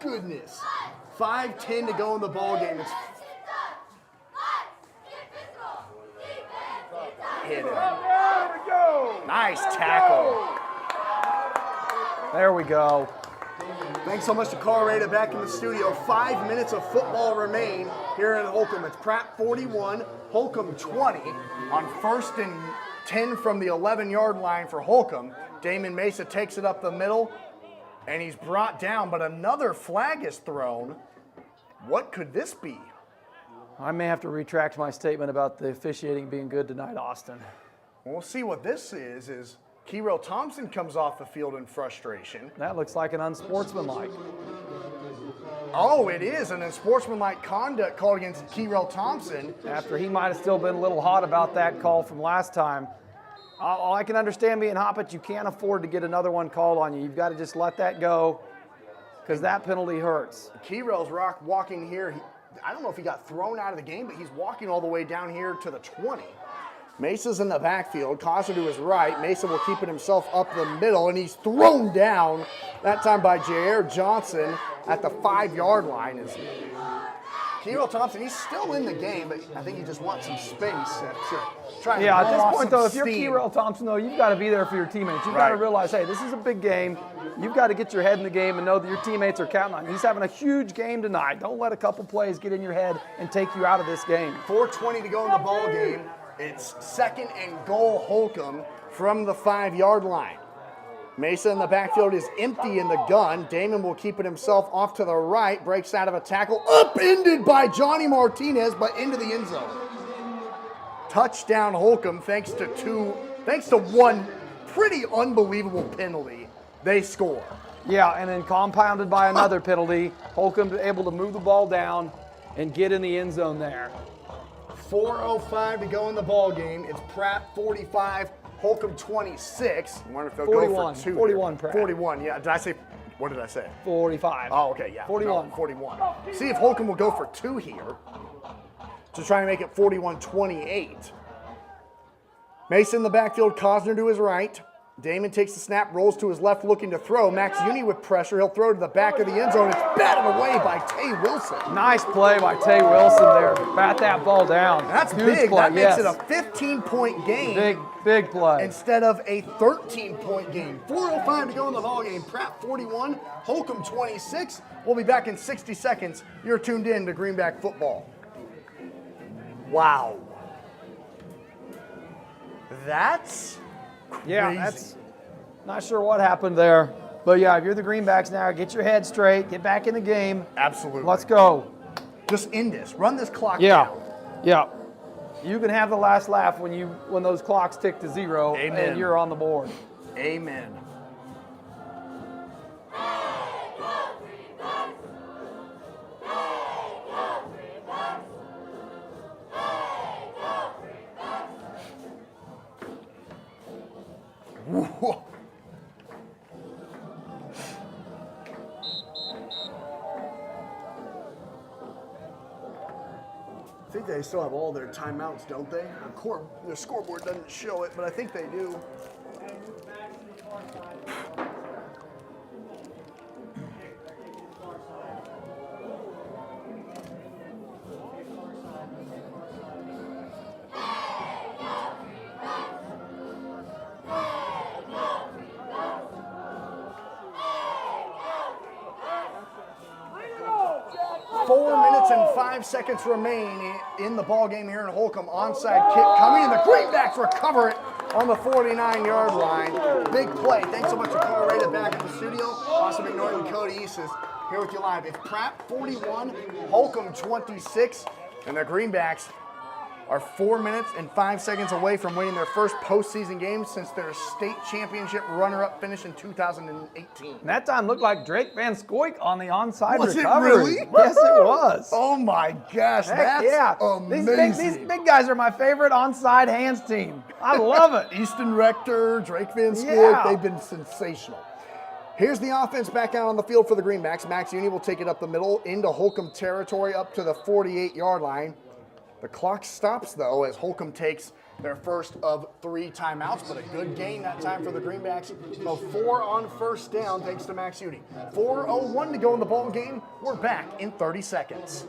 Goodness. 5:10 to go in the ball game. It's hit him. Nice tackle. There we go. Thanks so much to Carl Rada back in the studio. 5 minutes of football remain here in Holcomb. It's Pratt 41, Holcomb 20 on 1st and 10 from the 11-yard line for Holcomb. Damon Mesa takes it up the middle, and he's brought down, but another flag is thrown. What could this be? I may have to retract my statement about the officiating being good tonight, Austin. We'll see what this is Kyrell Thompson comes off the field in frustration. That looks like an unsportsmanlike. Oh, it is an unsportsmanlike conduct called against Kyrell Thompson. After he might have still been a little hot about that call from last time. I can understand being hot, but you can't afford to get another one called on you. You've got to just let that go because that penalty hurts. Kyrell's walking here. I don't know if he got thrown out of the game, but he's walking all the way down here to the 20. Mesa's in the backfield. Cosner to his right. Mesa will keep it himself up the middle, and he's thrown down, that time by Jair Johnson at the 5-yard line. Kyrell Thompson, he's still in the game, but I think he just wants some space. Yeah, at this point, though, if you're Kyrell Thompson, though, you've got to be there for your teammates. You've got to realize, hey, this is a big game. You've got to get your head in the game and know that your teammates are counting on you. He's having a huge game tonight. Don't let a couple plays get in your head and take you out of this game. 4:20 to go in the ball game. It's 2nd and goal, Holcomb from the 5-yard line. Mesa in the backfield is empty in the gun. Damon will keep it himself off to the right, breaks out of a tackle, upended by Johnny Martinez, but into the end zone. Touchdown, Holcomb, thanks to one pretty unbelievable penalty. They score. Yeah, and then compounded by another penalty. Holcomb able to move the ball down and get in the end zone there. 4:05 to go in the ball game. It's Pratt 45, Holcomb 26. I wonder if they'll 41, go for 2. 41 Pratt. 41, yeah. What did I say? 45. Oh, okay, yeah. 41. No, 41. See if Holcomb will go for 2 here to try and make it 41-28. Mason in the backfield, Cosner to his right. Damon takes the snap, rolls to his left, looking to throw. Max Uni with pressure. He'll throw to the back of the end zone. It's batted away by Tay Wilson. Nice play by Tay Wilson there. Bat that ball down. That's Huge big. play, That makes it a 15-point game. Big play. Instead of a 13-point game. 4:05 to go in the ball game. Pratt 41, Holcomb 26. We'll be back in 60 seconds. You're tuned in to Greenback Football. Wow. That's crazy. Yeah, that's not sure what happened there. But yeah, if you're the Greenbacks now, get your head straight, get back in the game. Absolutely. Let's go. Just end this. Run this clock Yeah, down. yeah. You can have the last laugh when those clocks tick to 0 Amen. and you're on the board. Amen. Whoa. I think they still have all their timeouts, don't they? The scoreboard doesn't show it, but I think they do. 4 minutes and 5 seconds remain in the ball game here in Holcomb. Onside kick coming, and the Greenbacks recover it on the 49-yard line. Big play. Thanks so much to Carl Rada back in the studio. Austin McNorton and Cody Eastis here with you live. It's Pratt 41, Holcomb 26, and the Greenbacks are 4 minutes and 5 seconds away from winning their first postseason game since their state championship runner-up finish in 2018. And that time looked like Drake Van Scoik on the onside Was it recovery. really? Yes, it was. Oh my gosh, Heck that's yeah. amazing. These big guys are my favorite onside hands team. I love it. Easton Rector, Drake Van Scoik, Yeah. they've been sensational. Here's the offense back out on the field for the Greenbacks. Max Uni will take it up the middle into Holcomb territory up to the 48-yard line. The clock stops, though, as Holcomb takes their first of 3 timeouts, but a good gain that time for the Greenbacks. So 4 on first down thanks to Max Uni. 4:01 to go in the ball game. We're back in 30 seconds.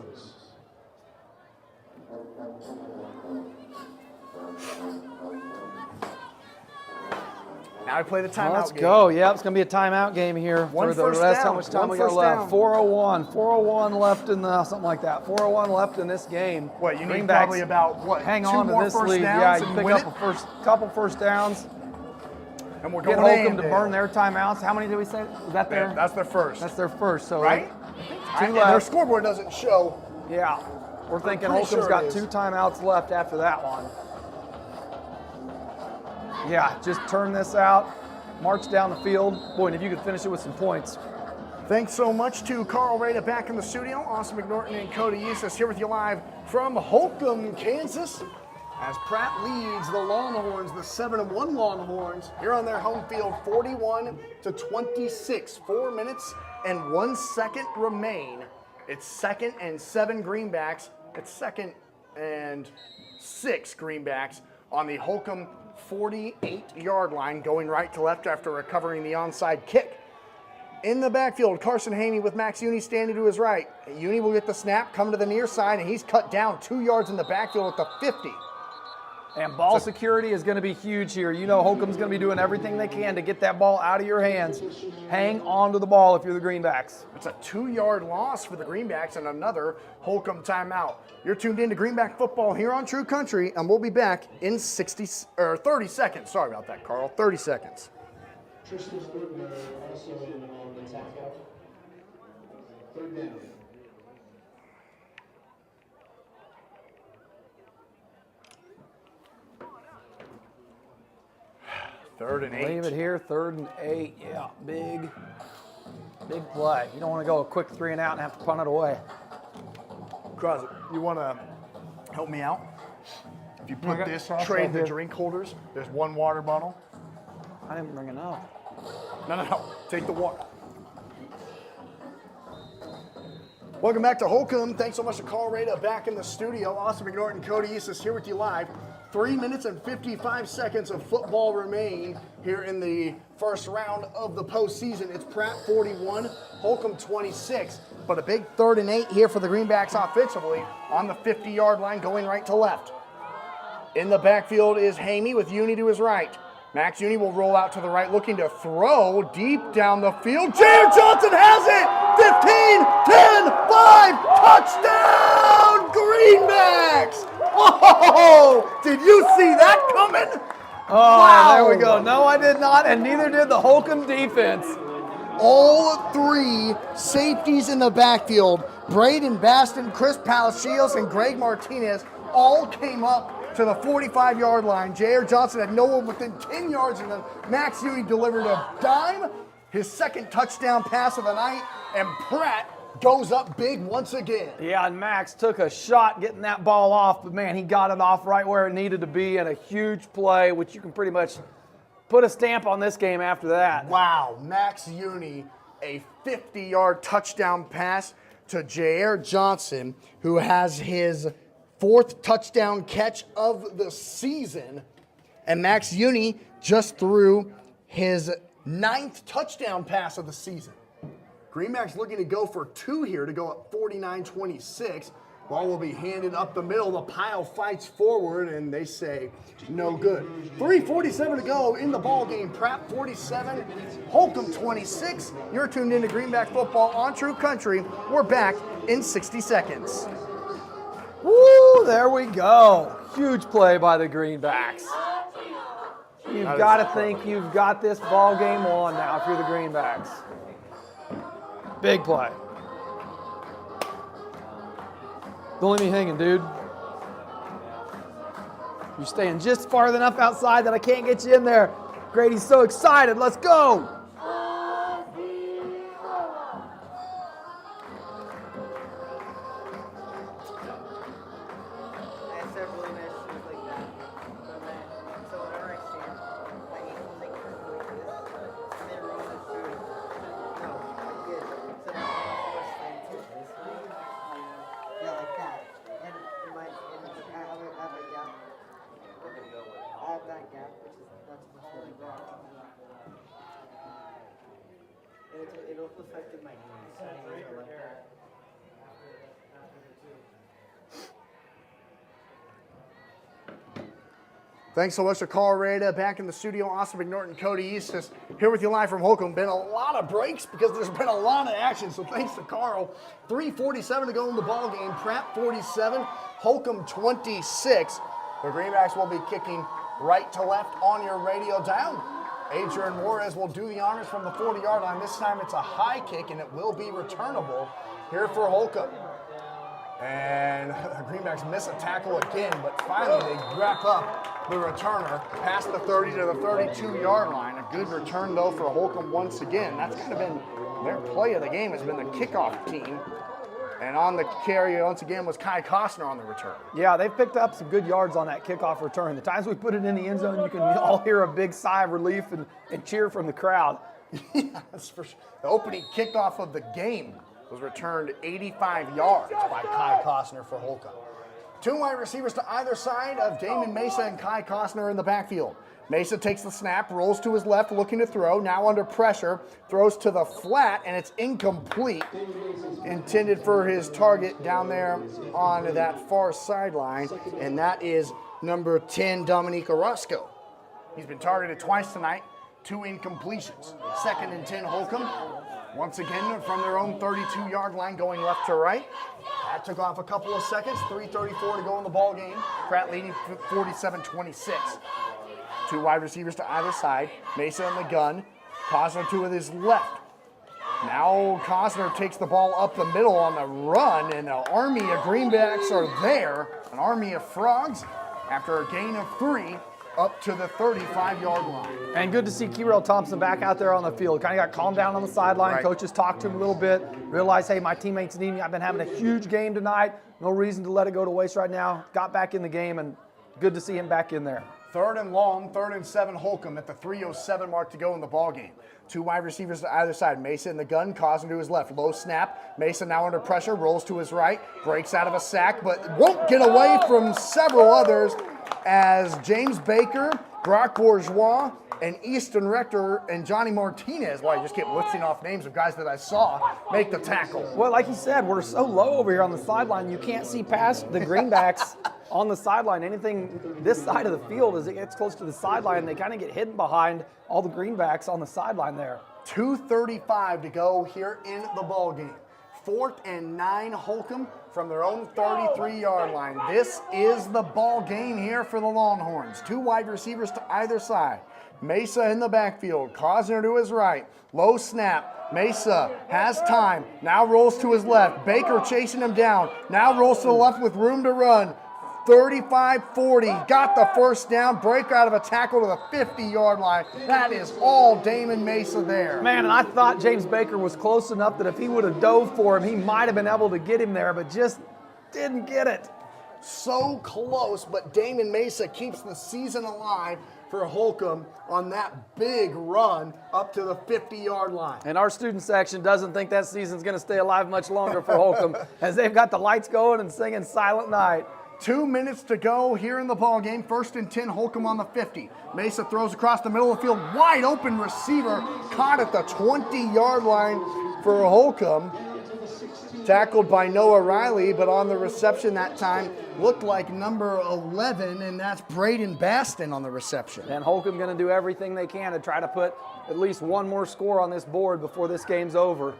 Now we play the timeout Let's game. go. Yeah, it's going to be a timeout game here One for the first rest. down. How much time One we got first left? down. 4:01. 4:01 left in the something like that. 4:01 left in this game. What, you need Greenbacks, probably about, what, hang 2 on to more this first lead. downs Yeah, and you pick win up a couple first downs. And we're Get going Holcomb to in, burn their timeouts. How many did we say? Was that their? That's their first. That's their first. So right? Two And left. their scoreboard doesn't show. Yeah, we're thinking pretty Holcomb's sure it got is. 2 timeouts left after that one. Yeah, just turn this out, march down the field. Boy, and if you could finish it with some points. Thanks so much to Carl Rada back in the studio. Austin McNorton and Cody Eastis here with you live from Holcomb, Kansas, as Pratt leads the Longhorns, the 7-1 Longhorns, here on their home field, 41-26. 4 minutes and 1 second remain. It's 2nd and 7 Greenbacks. It's 2nd and 6 Greenbacks on the Holcomb 48-yard line, going right to left after recovering the onside kick. In the backfield, Carson Haney with Max Uni standing to his right. Uni will get the snap, come to the near side, and he's cut down 2 yards in the backfield at the 50. And ball security is going to be huge here. You know Holcomb's going to be doing everything they can to get that ball out of your hands. Hang on to the ball if you're the Greenbacks. It's a 2-yard loss for the Greenbacks and another Holcomb timeout. You're tuned in to Greenback football here on True Country, and we'll be back in 30 seconds. Sorry about that, Carl. 30 seconds. Tristan Woodner also on the tackle. 3rd down. Third and 8. Leave it here, 3rd and 8. Yeah, big play. You don't want to go a quick 3 and out and have to punt it away. Crosby, you want to help me out? If you put this, trade the drink holders. There's 1 water bottle. I didn't bring enough. No. Take the water. Welcome back to Holcomb. Thanks so much to Carl Rada back in the studio. Austin McNorton, Cody Eastis here with you live. 3 minutes and 55 seconds of football remain here in the first round of the postseason. It's Pratt 41, Holcomb 26. But a big 3rd and 8 here for the Greenbacks offensively on the 50-yard line going right to left. In the backfield is Hamey with Uni to his right. Max Uni will roll out to the right, looking to throw deep down the field. J.R. Johnson has it! 15, 10, 5, touchdown, Greenbacks! Whoa! Did you see that coming? Oh, Wow. There we go. No, I did not, and neither did the Holcomb defense. All three safeties in the backfield, Braden Baston, Chris Palacios, and Greg Martinez, all came up to the 45-yard line. J.R. Johnson had no one within 10 yards, and then Max Huey delivered a dime, his second touchdown pass of the night, and Pratt goes up big once again. Yeah, and Max took a shot getting that ball off, but man, he got it off right where it needed to be, and a huge play, which you can pretty much put a stamp on this game after that. Wow, Max Uni, a 50-yard touchdown pass to J.R. Johnson, who has his 4th touchdown catch of the season. And Max Uni just threw his 9th touchdown pass of the season. Greenback's looking to go for 2 here to go up 49-26. Ball will be handed up the middle. The pile fights forward, and they say no good. 3:47 to go in the ball game. Pratt 47, Holcomb 26. You're tuned into Greenback football on True Country. We're back in 60 seconds. Woo, there we go. Huge play by the Greenbacks. You've got to think you've got this ball game won now if you're the Greenbacks. Big play. Don't leave me hanging, dude. You're staying just far enough outside that I can't get you in there. Grady's so excited. Let's go. Thanks so much to Carl Rada. Back in the studio, Austin McNorton, Cody Eastis, here with you live from Holcomb. Been a lot of breaks because there's been a lot of action, so thanks to Carl. 3:47 to go in the ball game. Pratt 47, Holcomb 26. The Greenbacks will be kicking right to left on your radio dial. Adrian Juarez will do the honors from the 40-yard line. This time it's a high kick, and it will be returnable here for Holcomb. And the Greenbacks miss a tackle again, but finally they wrap up the returner past the 30 to the 32-yard line. A good return, though, for Holcomb once again. That's kind of been their play of the game, has been the kickoff team. And on the carry, once again, was Kai Costner on the return. Yeah, they've picked up some good yards on that kickoff return. The times we put it in the end zone, you can all hear a big sigh of relief and cheer from the crowd. Yeah, that's for sure. The opening kickoff of the game was returned 85 yards by Kai Costner for Holcomb. 2 wide receivers to either side of Damon Mesa and Kai Costner in the backfield. Mesa takes the snap, rolls to his left, looking to throw. Now under pressure, throws to the flat, and it's incomplete. Intended for his target down there on that far sideline, and that is number 10, Dominique Orozco. He's been targeted twice tonight, 2 incompletions. 2nd and 10, Holcomb. Once again, from their own 32-yard line, going left to right. That took off a couple of seconds. 3:34 to go in the ball game. Pratt leading 47-26. 2 wide receivers to either side. Mesa in the gun. Costner to his left. Now Costner takes the ball up the middle on the run, and an army of Greenbacks are there. An army of frogs after a gain of 3. Up to the 35-yard line. And good to see Keyrell Thompson back out there on the field. Kind of got calmed down on the sideline. Right. Coaches talked to him a little bit. Realized, hey, my teammates need me. I've been having a huge game tonight. No reason to let it go to waste right now. Got back in the game, and good to see him back in there. 3rd and long, 3rd and 7, Holcomb at the 3:07 mark to go in the ball game. 2 wide receivers to either side. Mesa in the gun, Costner to his left. Low snap. Mesa now under pressure, rolls to his right, breaks out of a sack, but won't get away from several others as James Baker, Brock Bourgeois, and Easton Rector and Johnny Martinez, well, I just kept listing off names of guys that I saw, make the tackle. Well, like you said, we're so low over here on the sideline, you can't see past the Greenbacks on the sideline. Anything this side of the field, as it gets close to the sideline, they kind of get hidden behind all the Greenbacks on the sideline there. 2:35 to go here in the ball game. 4th and 9, Holcomb from their own 33-yard line. This is the ball game here for the Longhorns. 2 wide receivers to either side. Mesa in the backfield. Cosner to his right. Low snap. Mesa has time. Now rolls to his left. Baker chasing him down. Now rolls to the left with room to run. 35-40. Got the first down. Break out of a tackle to the 50-yard line. That is all Damon Mesa there. Man, and I thought James Baker was close enough that if he would have dove for him, he might have been able to get him there, but just didn't get it. So close, but Damon Mesa keeps the season alive for Holcomb on that big run up to the 50-yard line. And our student section doesn't think that season's going to stay alive much longer for Holcomb as they've got the lights going and singing Silent Night. 2 minutes to go here in the ball game. 1st and 10, Holcomb on the 50. Mesa throws across the middle of the field. Wide open receiver caught at the 20-yard line for Holcomb. Tackled by Noah Riley, but on the reception that time looked like number 11, and that's Braden Baston on the reception. And Holcomb going to do everything they can to try to put at least one more score on this board before this game's over.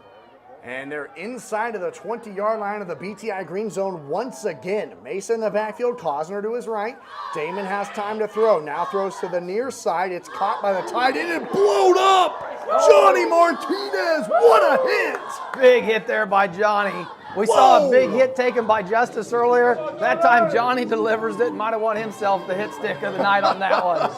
And they're inside of the 20-yard line of the BTI green zone once again. Mesa in the backfield, Cosner to his right. Damon has time to throw. Now throws to the near side. It's caught by the tight end and blown up. Johnny Martinez, what a hit! Big hit there by Johnny. We saw a big hit taken by Justice earlier. That time Johnny delivers it. Might have won himself the hit stick of the night on that one.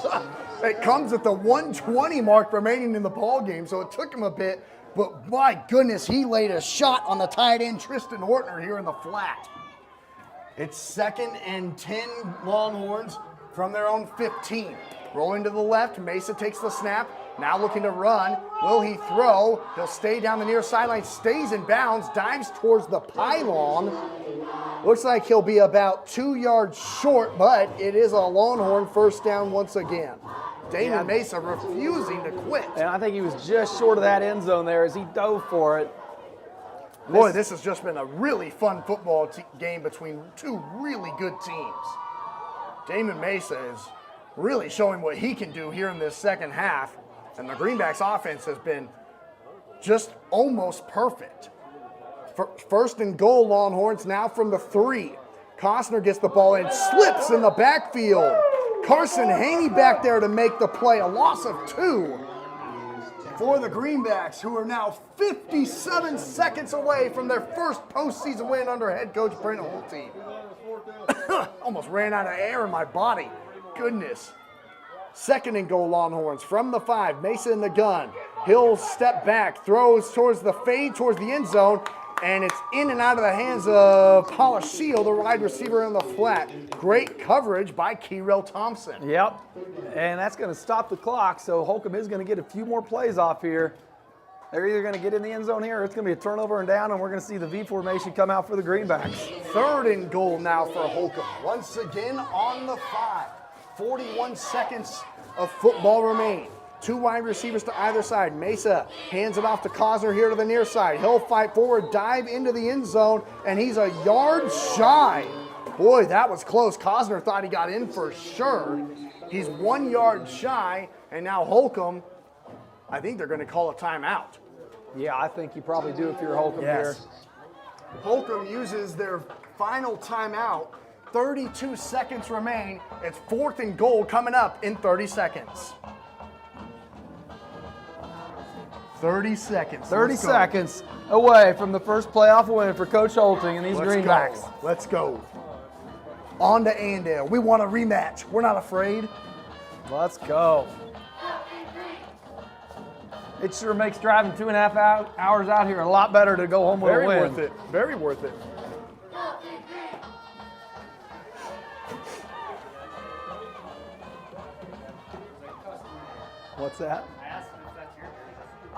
It comes at the 1:20 mark remaining in the ball game, so it took him a bit. But my goodness, he laid a shot on the tight end, Tristan Hortner, here in the flat. It's 2nd and 10 Longhorns from their own 15. Rolling to the left, Mesa takes the snap. Now looking to run. Will he throw? He'll stay down the near sideline, stays in bounds, dives towards the pylon. Looks like he'll be about 2 yards short, but it is a Longhorn first down once again. Damon Mesa refusing to quit. And I think he was just short of that end zone there as he dove for it. Boy, this has just been a really fun football game between two really good teams. Damon Mesa is really showing what he can do here in this second half, and the Greenbacks offense has been just almost perfect. 1st and goal, Longhorns now from the 3. Costner gets the ball and slips in the backfield. Carson Haney back there to make the play, a loss of 2 for the Greenbacks, who are now 57 seconds away from their first postseason win under head coach Brent Holcomb. Almost ran out of air in my body. Goodness. 2nd and goal, Longhorns from the 5. Mesa in the gun. He'll step back, throws towards the fade, towards the end zone, and it's in and out of the hands of Polishio, the wide receiver in the flat. Great coverage by Keyrell Thompson. Yep, and that's going to stop the clock, so Holcomb is going to get a few more plays off here. They're either going to get in the end zone here or it's going to be a turnover and down, and we're going to see the V formation come out for the Greenbacks. 3rd and goal now for Holcomb. Once again on the 5. 41 seconds of football remain. 2 wide receivers to either side. Mesa hands it off to Cosner here to the near side. He'll fight forward, dive into the end zone, and he's a yard shy. Boy, that was close. Cosner thought he got in for sure. He's 1 yard shy, and now Holcomb, I think they're going to call a timeout. Yeah, I think you probably do if you're Holcomb here. Holcomb uses their final timeout. 32 seconds remain. It's 4th and goal coming up in 30 seconds. 30 seconds. 30 seconds away from the first playoff win for Coach Holting and these Greenbacks. Let's go. On to Andale. We want a rematch. We're not afraid. Let's go. It sure makes driving 2.5 hours out here a lot better to go home with a win. Very worth it. Very worth it. What's that?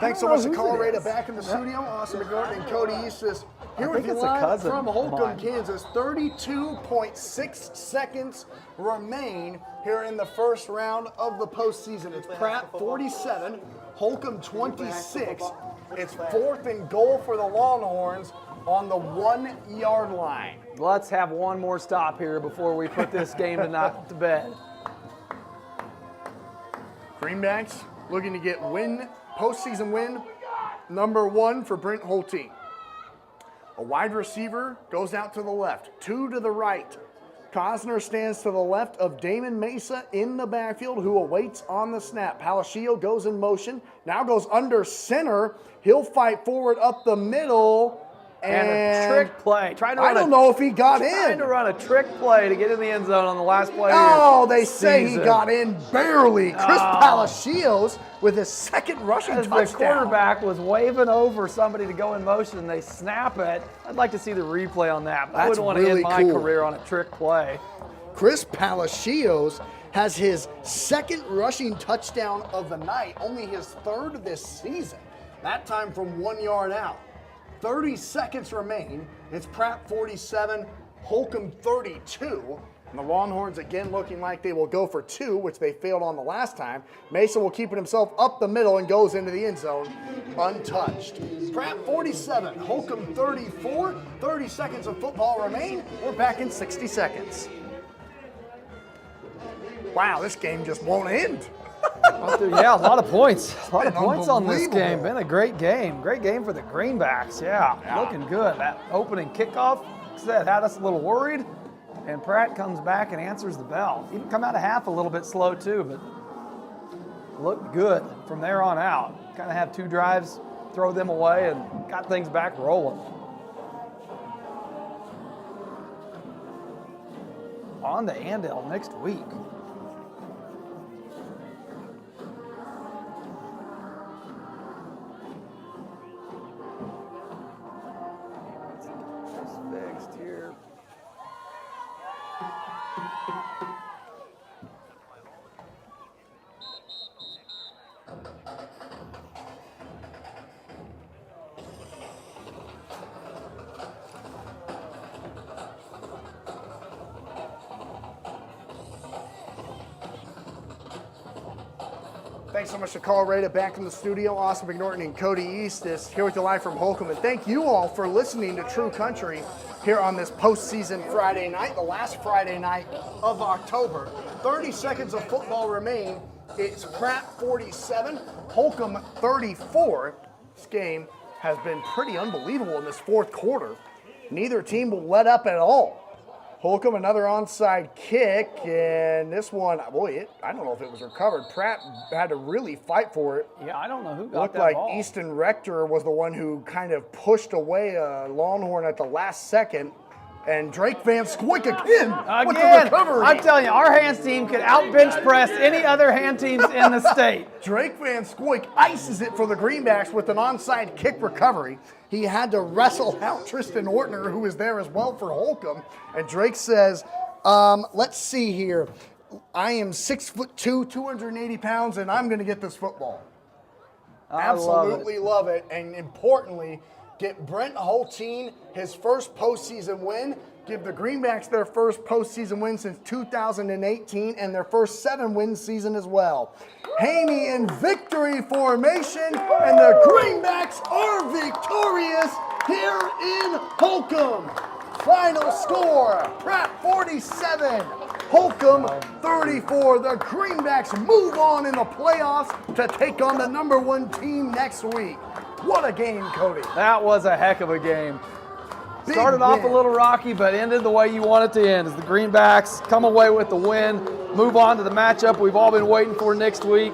Thanks so much to Colorado back in the studio. Austin McGordon and Cody Eastis here with you live from Holcomb, Kansas. 32.6 seconds remain here in the first round of the postseason. It's Pratt 47, Holcomb 26. It's 4th and goal for the Longhorns on the 1 yard line. Let's have one more stop here before we put this game to bed. Greenbacks looking to get postseason win number 1 for Brent Holting. A wide receiver goes out to the left, 2 to the right. Cosner stands to the left of Damon Mesa in the backfield, who awaits on the snap. Palacio goes in motion, now goes under center. He'll fight forward up the middle. And a trick play. I don't know if he got in. Trying to run a trick play to get in the end zone on the last play. Oh, they say he got in barely. Chris Oh. Palacios with his second rushing As touchdown. the quarterback was waving over somebody to go in motion and they snap it. I'd like to see the replay on that. But I That's wouldn't want to really end my cool. career on a trick play. Chris Palacios has his second rushing touchdown of the night, only his third this season. That time from 1 yard out. 30 seconds remain. It's Pratt 47, Holcomb 32. And the Longhorns again looking like they will go for 2, which they failed on the last time. Mason will keep it himself up the middle and goes into the end zone untouched. Pratt 47, Holcomb 34. 30 seconds of football remain. We're back in 60 seconds. Wow, this game just won't end. Yeah, a lot of points. A lot of Been points on this unbelievable. game. Been a great game. Great game for the Greenbacks. Yeah, looking good. That opening kickoff, like I said, had us a little worried. And Pratt comes back and answers the bell. Even come out of half a little bit slow too, but looked good from there on out. Kind of have 2 drives, throw them away, and got things back rolling. On to Andale next week. Fixed here. Thanks so much to Carl Rada back in the studio. Austin McNorton and Cody East is here with you live from Holcomb. And thank you all for listening to True Country here on this postseason Friday night, the last Friday night of October. 30 seconds of football remain. It's Pratt 47, Holcomb 34. This game has been pretty unbelievable in this fourth quarter. Neither team will let up at all. Holcomb, another onside kick, and this one, boy, I don't know if it was recovered. Pratt had to really fight for it. Yeah, I don't know who got Looked that like ball. Easton Rector was the one who kind of pushed away a Longhorn at the last second. And Drake Van Scoik again with the Again, recovery. I'm telling you, our hands team could out bench press any other hand teams in the state. Drake Van Scoik ices it for the Greenbacks with an onside kick recovery. He had to wrestle out Tristan Ortner, who was there as well for Holcomb. And Drake says, let's see here. I am 6'2", 280 pounds, and I'm going to get this football. Absolutely love it. And importantly, get Brent Holteen his first postseason win. Give the Greenbacks their first postseason win since 2018 and their first 7-win season as well. Haney in victory formation, and the Greenbacks are victorious here in Holcomb. Final score, Pratt 47, Holcomb 34. The Greenbacks move on in the playoffs to take on the #1 team next week. What a game, Cody. That was a heck of a game. Big Started off a win. little rocky, but ended the way you want it to end as the Greenbacks come away with the win, move on to the matchup we've all been waiting for next week.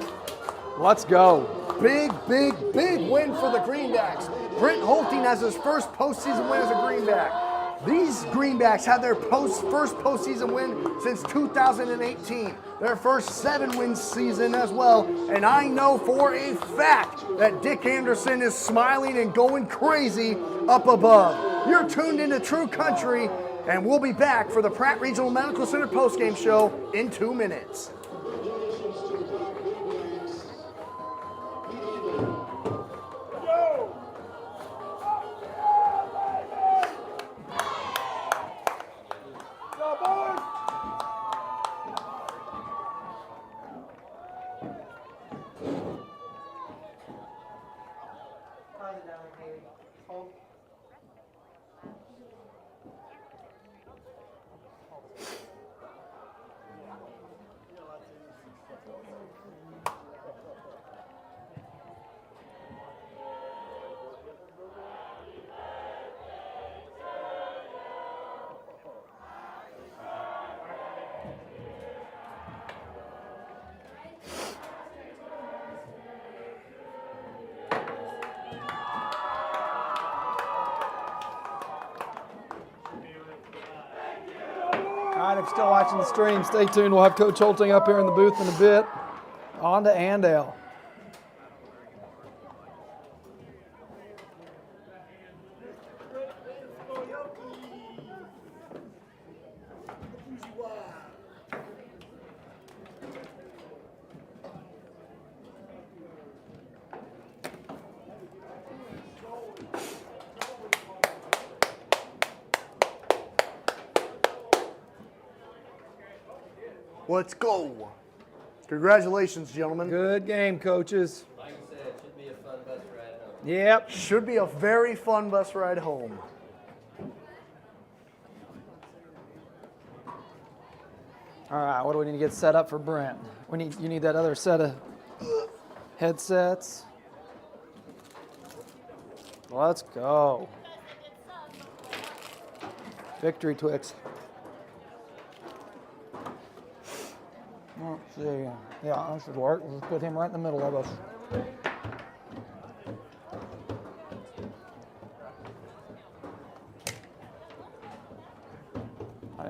Let's go. Big win for the Greenbacks. Brent Holting has his first postseason win as a Greenback. These Greenbacks had their first postseason win since 2018. Their first 7-win season as well. And I know for a fact that Dick Anderson is smiling and going crazy up above. You're tuned into True Country, and we'll be back for the Pratt Regional Medical Center postgame show in 2 minutes. right, if you're still watching the stream, stay tuned. We'll have Coach Holting up here in the booth in a bit. On to Andale. Let's go. Congratulations, gentlemen. Good game, coaches. Like you said, it should be a fun bus ride home. Yep. Should be a very fun bus ride home. All right, what do we need to get set up for Brent? You need that other set of headsets. Let's go. Victory Twix. Let's see. Yeah, that should work. Let's put him right in the middle of us.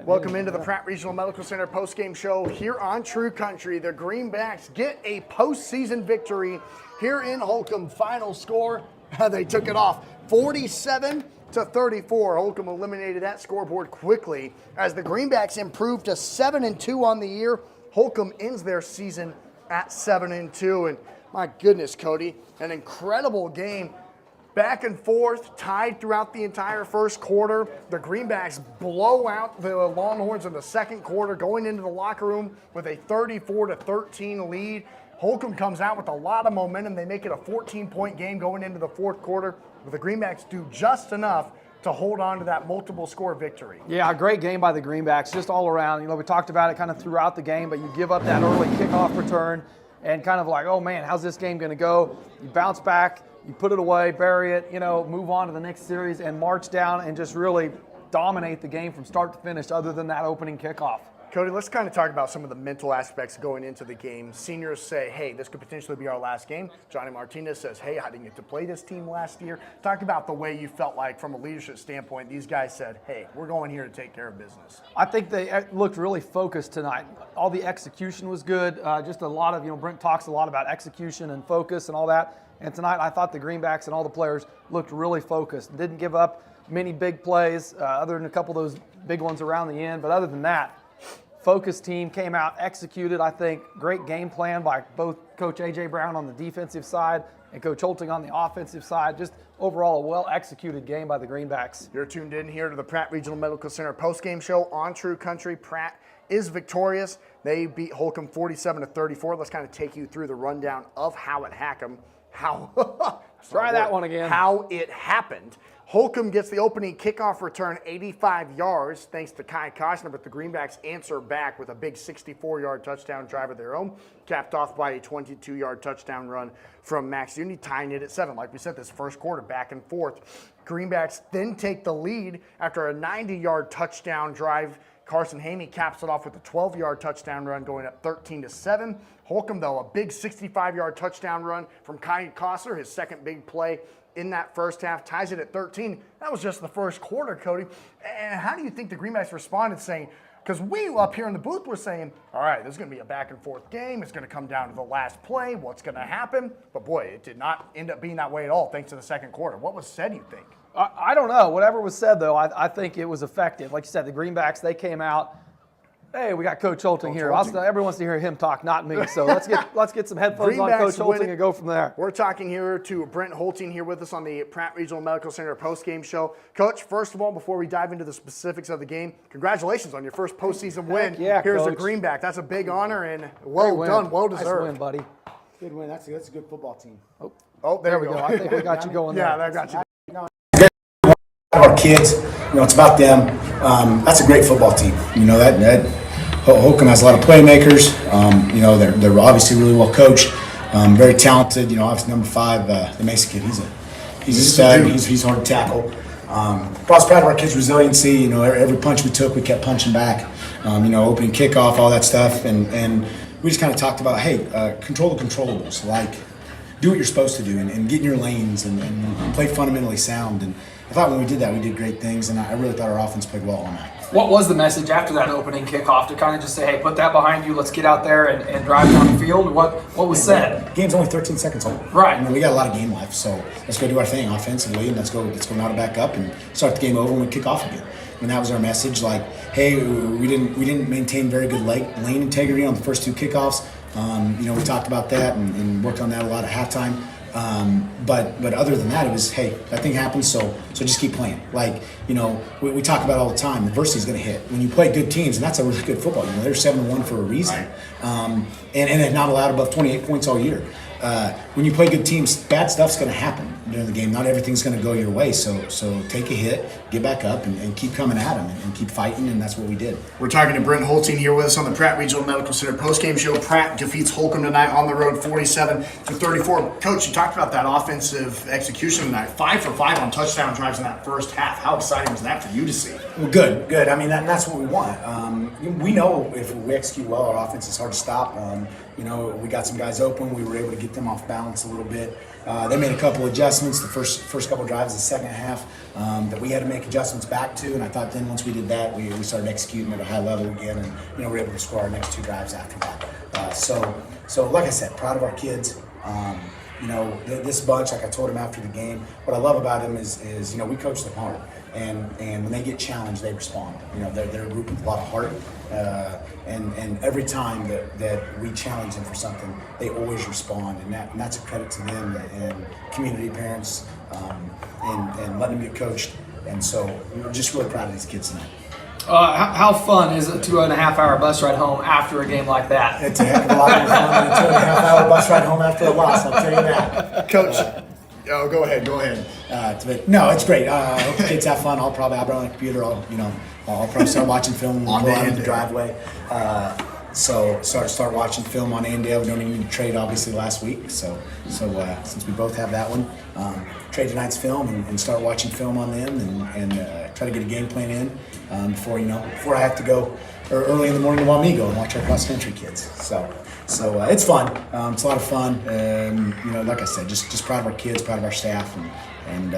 Welcome into the Pratt Regional Medical Center postgame show here on True Country. The Greenbacks get a postseason victory here in Holcomb. Final score, they took it off 47-34. Holcomb eliminated that scoreboard quickly as the Greenbacks improved to 7-2 on the year. Holcomb ends their season at 7-2. And my goodness, Cody, an incredible game. Back and forth, tied throughout the entire first quarter. The Greenbacks blow out the Longhorns in the second quarter, going into the locker room with a 34-13 lead. Holcomb comes out with a lot of momentum. They make it a 14-point game going into the fourth quarter, but the Greenbacks do just enough to hold on to that multiple score victory. Yeah, a great game by the Greenbacks, just all around. You know, we talked about it kind of throughout the game, but you give up that early kickoff return and kind of like, oh man, how's this game going to go? You bounce back, you put it away, bury it, you know, move on to the next series and march down and just really dominate the game from start to finish other than that opening kickoff. Cody, let's kind of talk about some of the mental aspects going into the game. Seniors say, hey, this could potentially be our last game. Johnny Martinez says, hey, I didn't get to play this team last year. Talk about the way you felt like from a leadership standpoint. These guys said, hey, we're going here to take care of business. I think they looked really focused tonight. All the execution was good. Just a lot of, Brent talks a lot about execution and focus and all that. And tonight I thought the Greenbacks and all the players looked really focused. Didn't give up many big plays other than a couple of those big ones around the end. But other than that, focused team came out, executed, I think, great game plan by both Coach A.J. Brown on the defensive side and Coach Holting on the offensive side. Just overall a well-executed game by the Greenbacks. You're tuned in here to the Pratt Regional Medical Center postgame show on True Country. Pratt is victorious. They beat Holcomb 47-34. Let's kind of take you through the rundown of how it happened. Try that one again. How it happened. Holcomb gets the opening kickoff return 85 yards thanks to Kai Costner, but the Greenbacks answer back with a big 64-yard touchdown drive of their own, capped off by a 22-yard touchdown run from Max Uni, tying it at 7. Like we said, this first quarter back and forth. Greenbacks then take the lead after a 90-yard touchdown drive. Carson Hamey caps it off with a 12-yard touchdown run, going up 13-7. Holcomb, though, a big 65-yard touchdown run from Kai Costner, his second big play in that first half, ties it at 13. That was just the first quarter, Cody. And how do you think the Greenbacks responded saying, because we up here in the booth were saying, all right, this is going to be a back and forth game. It's going to come down to the last play. What's going to happen? But boy, it did not end up being that way at all thanks to the second quarter. What was said, you think? I don't know. Whatever was said, though, I think it was effective. Like you said, the Greenbacks, they came out. Hey, we got Coach Holting here. Everyone wants to hear him talk, not me. So let's get some headphones on Coach Holting and go from there. We're talking here to Brent Holting here with us on the Pratt Regional Medical Center postgame show. Coach, first of all, before we dive into the specifics of the game, congratulations on your first postseason win. Yeah, here's Coach. a Greenback. That's a big honor and well done, well deserved. Nice win, buddy. Good win. That's a good football team. Oh, there we go. I think we got you going there. Yeah, that got you. Our kids, it's about them. That's a great football team. That Holcomb has a lot of playmakers. They're obviously really well coached, very talented. Obviously number 5, the Mason kid. He's a stud. He's hard to tackle. I was proud of our kids' resiliency. Every punch we took, we kept punching back. Opening kickoff, all that stuff, and we just kind of talked about, hey, control the controllables. Like, do what you're supposed to do and get in your lanes and play fundamentally sound. And I thought when we did that, we did great things, and I really thought our offense played well on that. What was the message after that opening kickoff to kind of just say, hey, put that behind you, let's get out there and drive down the field? What was said? Game's only 13 seconds old. Right. I mean, we got a lot of game left, so let's go do our thing offensively, and let's go knot it back up and start the game over when we kick off again. And that was our message. Like, hey, we didn't maintain very good lane integrity on the first 2 kickoffs. We talked about that and worked on that a lot at halftime. But other than that, it was, hey, that thing happens, so just keep playing. Like, we talk about all the time, adversity is going to hit. When you play good teams, and that's a really good football, they're 7-1 for a reason, and they've not allowed above 28 points all year. When you play good teams, bad stuff's going to happen during the game. Not everything's going to go your way, so take a hit, get back up, and keep coming at them and keep fighting, and that's what we did. We're talking to Brent Holcomb here with us on the Pratt Regional Medical Center postgame show. Pratt defeats Holcomb tonight on the road, 47-34. Coach, you talked about that offensive execution tonight. 5 for 5 on touchdown drives in that first half. How exciting was that for you to see? Well, good. I mean, that's what we want. We know if we execute well, our offense is hard to stop. We got some guys open. We were able to get them off balance a little bit. They made a couple adjustments the first couple drives of the second half that we had to make adjustments back to, and I thought then once we did that, we started executing at a high level again, and we were able to score our next 2 drives after that. So like I said, proud of our kids. This bunch, like I told him after the game, what I love about them is we coach them hard, and when they get challenged, they respond. They're a group with a lot of heart, and every time that we challenge them for something, they always respond, and that's a credit to them and community parents, and letting them get coached. And so we're just really proud of these kids tonight. How fun is a 2.5-hour bus ride home after a game like that? It's a heck of a lot more fun than a 2.5-hour bus ride home after a loss, I'll tell you that. Coach, go ahead. No, it's great. I hope the kids have fun. I'll probably have it on the computer. I'll probably start watching film when we go out in the driveway. Start watching film on Andale. We don't even need to trade, obviously, last week. So since we both have that one, trade tonight's film and start watching film on them and try to get a game plan in before I have to go early in the morning to Wamego and watch our cross country kids. So it's fun. It's a lot of fun. Like I said, just proud of our kids, proud of our staff, and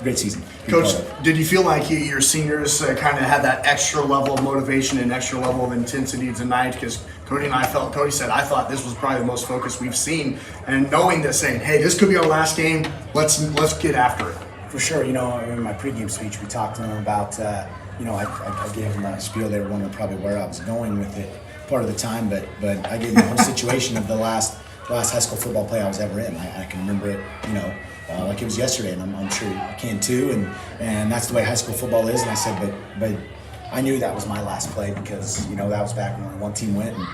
great season. Coach, did you feel like your seniors kind of had that extra level of motivation and extra level of intensity tonight? Because Cody said, I thought this was probably the most focus we've seen, and knowing that, saying, hey, this could be our last game, let's get after it. For sure. In my pregame speech, we talked to them about, I gave them a spiel. They were wondering probably where I was going with it part of the time, but I gave them the whole situation of the last high school football play I was ever in. I can remember it, like it was yesterday, and I'm sure you can too, and that's the way high school football is. And I said, but I knew that was my last play because, that was back when only one team went, and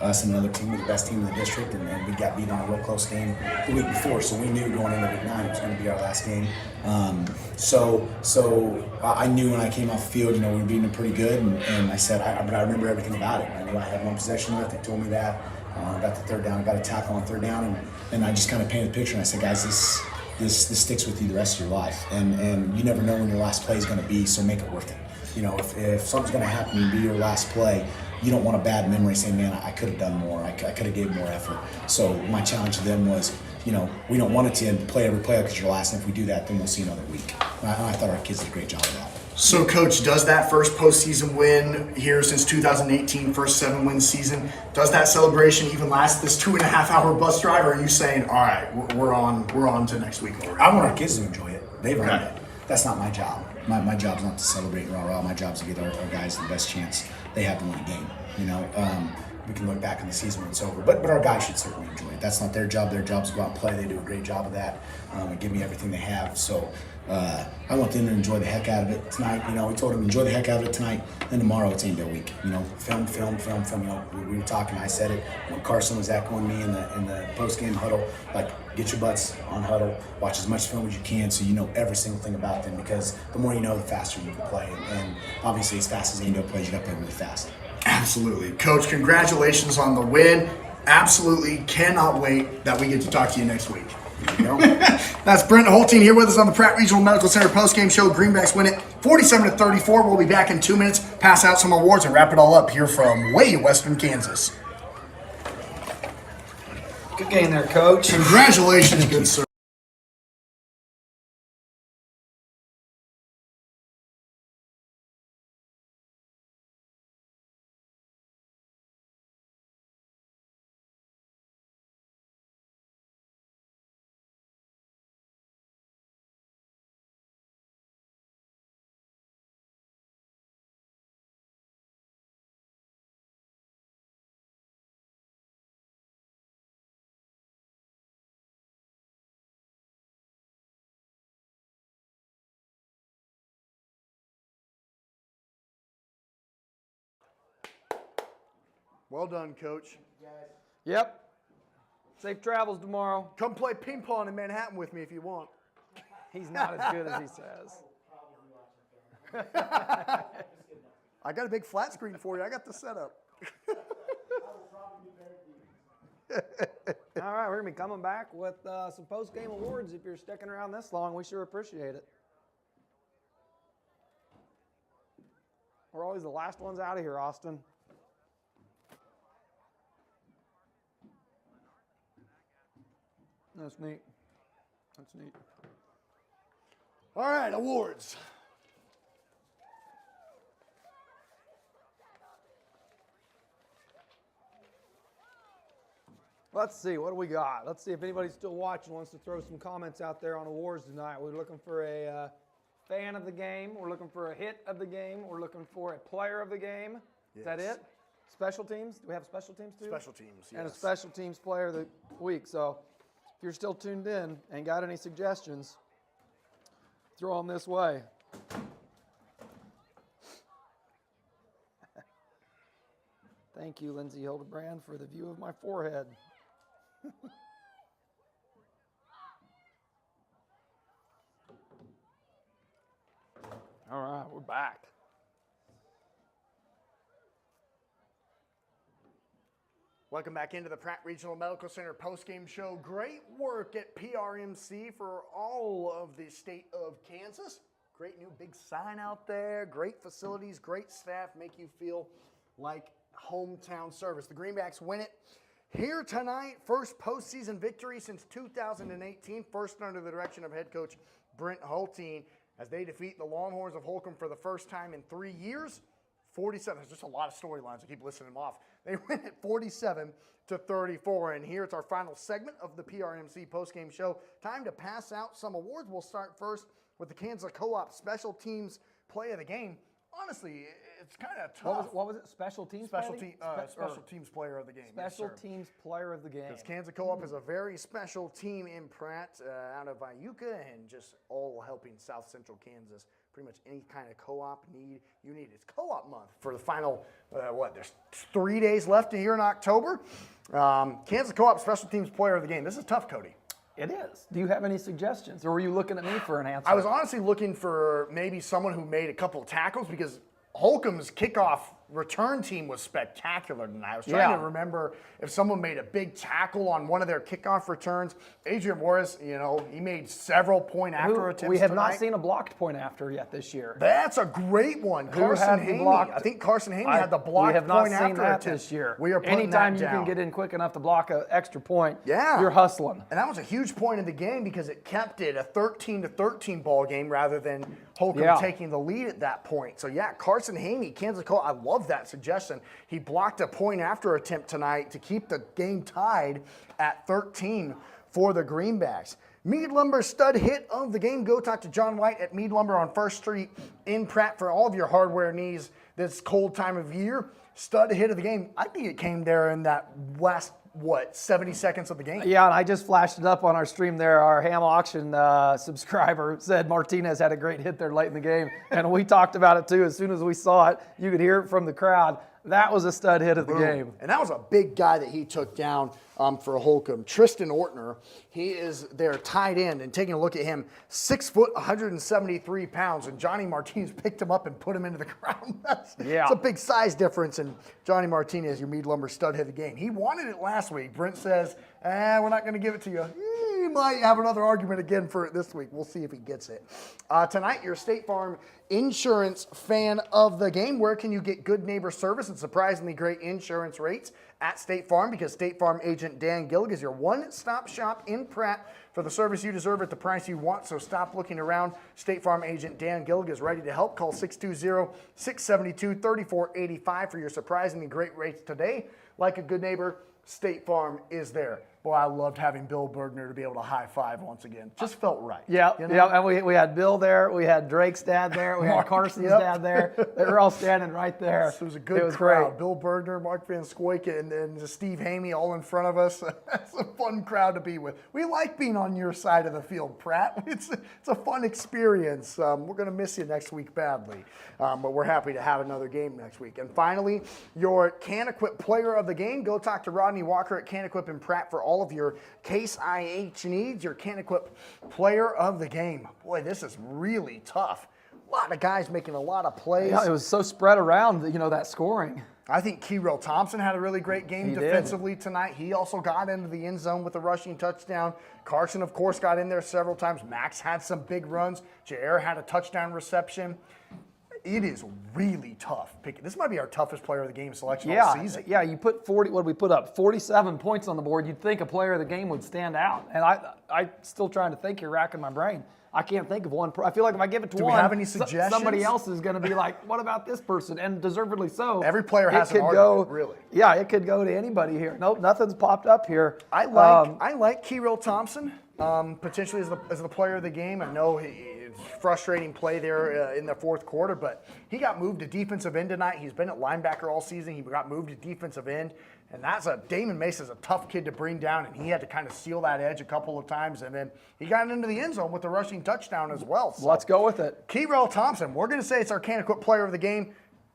us and another team were the best team in the district, and we got beat on a real close game the week before, so we knew going into week 9 it was going to be our last game. So I knew when I came off the field, we were beating them pretty good, and I said, but I remember everything about it. I knew I had 1 possession left. They told me that. Got the third down, got a tackle on third down, and I just kind of painted the picture, and I said, guys, this sticks with you the rest of your life, and you never know when your last play is going to be, so make it worth it. If something's going to happen and be your last play, you don't want a bad memory saying, man, I could have done more, I could have gave more effort. So my challenge to them was, we don't want it to play every play because your last, and if we do that, then we'll see another week. And I thought our kids did a great job of that. So, Coach, does that first postseason win here since 2018, first 7-win season, does that celebration even last this 2.5-hour bus drive, or are you saying, all right, we're on to next week already? I want our kids to enjoy it. They've earned it. That's not my job. My job's not to celebrate and rah-rah. My job's to get our guys the best chance they have to win a game. We can look back on the season when it's over, but our guys should certainly enjoy it. That's not their job. Their job's to go out and play. They do a great job of that and give me everything they have. So I want them to enjoy the heck out of it tonight. We told them enjoy the heck out of it tonight. Then tomorrow it's Andale week. Film. We were talking. I said it when Carson was echoing me in the post game huddle. Like, get your butts on huddle. Watch as much film as you can so you know every single thing about them. Because the more you know, the faster you can play. And obviously, as fast as Andale plays, you got to play really fast. Absolutely, Coach. Congratulations on the win. Absolutely, cannot wait that we get to talk to you next week. That's Brent Holcomb here with us on the Pratt Regional Medical Center postgame show. Greenbacks win it 47-34. We'll be back in 2 minutes, pass out some awards, and wrap it all up here from way western Kansas. Good game there, Coach. Congratulations, good sir. Well done, Coach. Yep. Safe travels tomorrow. Come play ping pong in Manhattan with me if you want. He's not as good as he says. I got a big flat screen for you. I got the setup. All right, we're going to be coming back with some post-game awards. If you're sticking around this long, we sure appreciate it. We're always the last ones out of here, Austin. That's neat. That's neat. All right, awards. Let's see, what do we got? Let's see if anybody's still watching, wants to throw some comments out there on awards tonight. We're looking for a fan of the game. We're looking for a hit of the game. We're looking for a player of the game. Is that it? Special teams? Do we have special teams too? Special teams, yes. And a special teams player of the week. So if you're still tuned in and got any suggestions, throw them this way. Thank you, Lindsay Hildebrand, for the view of my forehead. All right, we're back. Welcome back into the Pratt Regional Medical Center postgame show. Great work at PRMC for all of the state of Kansas. Great new big sign out there. Great facilities, great staff, make you feel like hometown service. The Greenbacks win it here tonight. First postseason victory since 2018. First under the direction of head coach Brent Holcomb as they defeat the Longhorns of Holcomb for the first time in 3 years. 47. There's just a lot of storylines. I keep listing them off. They win at 47-34. And here it's our final segment of the PRMC postgame show. Time to pass out some awards. We'll start first with the Kansas Co-op Special Teams Play of the Game. Honestly, it's kind of tough. What was it? Special teams? Special teams player of the game. Special teams player of the game. Because Kansas Co-op is a very special team in Pratt, out of Iuka, and just all helping South Central Kansas. Pretty much any kind of co-op need you need. It's co-op month for the final, there's 3 days left here in October. Kansas Co-op Special Teams Player of the Game. This is tough, Cody. It is. Do you have any suggestions, or were you looking at me for an answer? I was honestly looking for maybe someone who made a couple of tackles, because Holcomb's kickoff return team was spectacular tonight. I was trying to remember if someone made a big tackle on one of their kickoff returns. Adrian Morris, he made several point after attempts. We have tonight. not seen a blocked point after yet this year. That's a great one. Carson Haney. I think Carson Haney had the blocked point after attempt. We have not seen that attempt. this year. We are putting Anytime that you down. can get in quick enough to block an extra point, you're hustling. And that was a huge point in the game because it kept it a 13-13 ball game rather than Holcomb taking the lead at that point. So Carson Haney, Kansas Co. I love that suggestion. He blocked a point after attempt tonight to keep the game tied at 13 for the Greenbacks. Mead Lumber stud hit of the game. Go talk to John White at Mead Lumber on 1st Street in Pratt for all of your hardware needs this cold time of year. Stud hit of the game. I think it came there in that last, 70 seconds of the game. Yeah, and I just flashed it up on our stream there. Our Ham Auction subscriber said Martinez had a great hit there late in the game, and we talked about it too. As soon as we saw it, you could hear it from the crowd. That was a stud hit of the game. And that was a big guy that he took down for Holcomb. Tristan Ortner, he is their tight end, and taking a look at him, 6 foot, 173 pounds, and Johnny Martinez picked him up and put him into the ground. It's a big size difference, and Johnny Martinez, your Mead Lumber stud hit of the game. He wanted it last week. Brent says, we're not going to give it to you. He might have another argument again for it this week. We'll see if he gets it. Tonight, your State Farm Insurance fan of the game. Where can you get good neighbor service and surprisingly great insurance rates? At State Farm, because State Farm agent Dan Gillig is your one-stop shop in Pratt for the service you deserve at the price you want. So stop looking around. State Farm agent Dan Gillig is ready to help. Call 620-672-3485 for your surprisingly great rates today. Like a good neighbor, State Farm is there. boy, I loved having Bill Bergner to be able to high five once again. Just felt right. Yeah, you know? yeah, and we had Bill there, we had Drake's dad there, we had Carson's dad there. They were all standing right there. It was a good crowd. Bill Bergner, Mark Van Scoyk, and Steve Hamey all in front of us. That's a fun crowd to be with. We like being on your side of the field, Pratt. It's a fun experience. We're going to miss you next week badly, but we're happy to have another game next week. And finally, your Can-Equip player of the game. Go talk to Rodney Walker at Can-Equip in Pratt for all of your Case IH needs. Your Can-Equip player of the game. Boy, this is really tough. A lot of guys making a lot of plays. Yeah, it was so spread around, that scoring. I think Kyrell Thompson had a really great game defensively tonight. He also got into the end zone with a rushing touchdown. Carson, of course, got in there several times. Max had some big runs. Jair had a touchdown reception. It is really tough. This might be our toughest player of the game selection all season. Yeah, you put 40, what did we put up? 47 points on the board. You'd think a player of the game would stand out. And I'm still trying to think here, racking my brain. I can't think of one. I feel like if I give it to one, we have any suggestions? Somebody else is going to be like, what about this person? And deservedly so. Every player has an argument, really. Yeah, it could go to anybody here. Nope, nothing's popped up here. I like Kyrell Thompson, potentially as the player of the game. I know it's frustrating play there in the fourth quarter, but he got moved to defensive end tonight. He's been at linebacker all season. He got moved to defensive end. And Damon Mace's a tough kid to bring down, and he had to kind of seal that edge a couple of times. And then he got into the end zone with a rushing touchdown as well. So let's go with it. Kyrell Thompson, we're going to say it's our Can-Equip player of the game.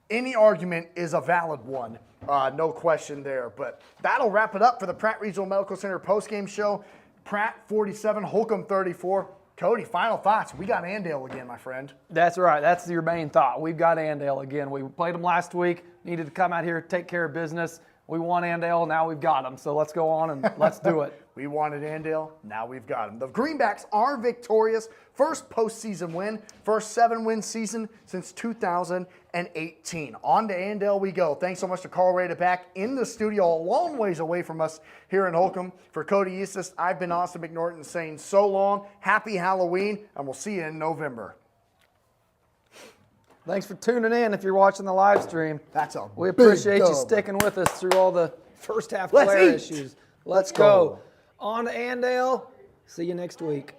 Any argument is a valid one. No question there. But that'll wrap it up for the Pratt Regional Medical Center postgame show. Pratt 47, Holcomb 34. Cody, final thoughts. We got Andale again, my friend. That's right. That's your main thought. We've got Andale again. We played them last week. Needed to come out here, take care of business. We want Andale, now we've got him. So let's go on and let's do it. We wanted Andale, now we've got him. The Greenbacks are victorious. First postseason win, first 7-win season since 2018. On to Andale we go. Thanks so much to Carl Rada back in the studio, a long ways away from us here in Holcomb. For Cody Eustis, I've been Austin McNorton saying so long, happy Halloween, and we'll see you in November. Thanks for tuning in if you're watching the live stream. We big appreciate dub. you sticking with us through all the first half player issues. Let's go. On to Andale. See you next week.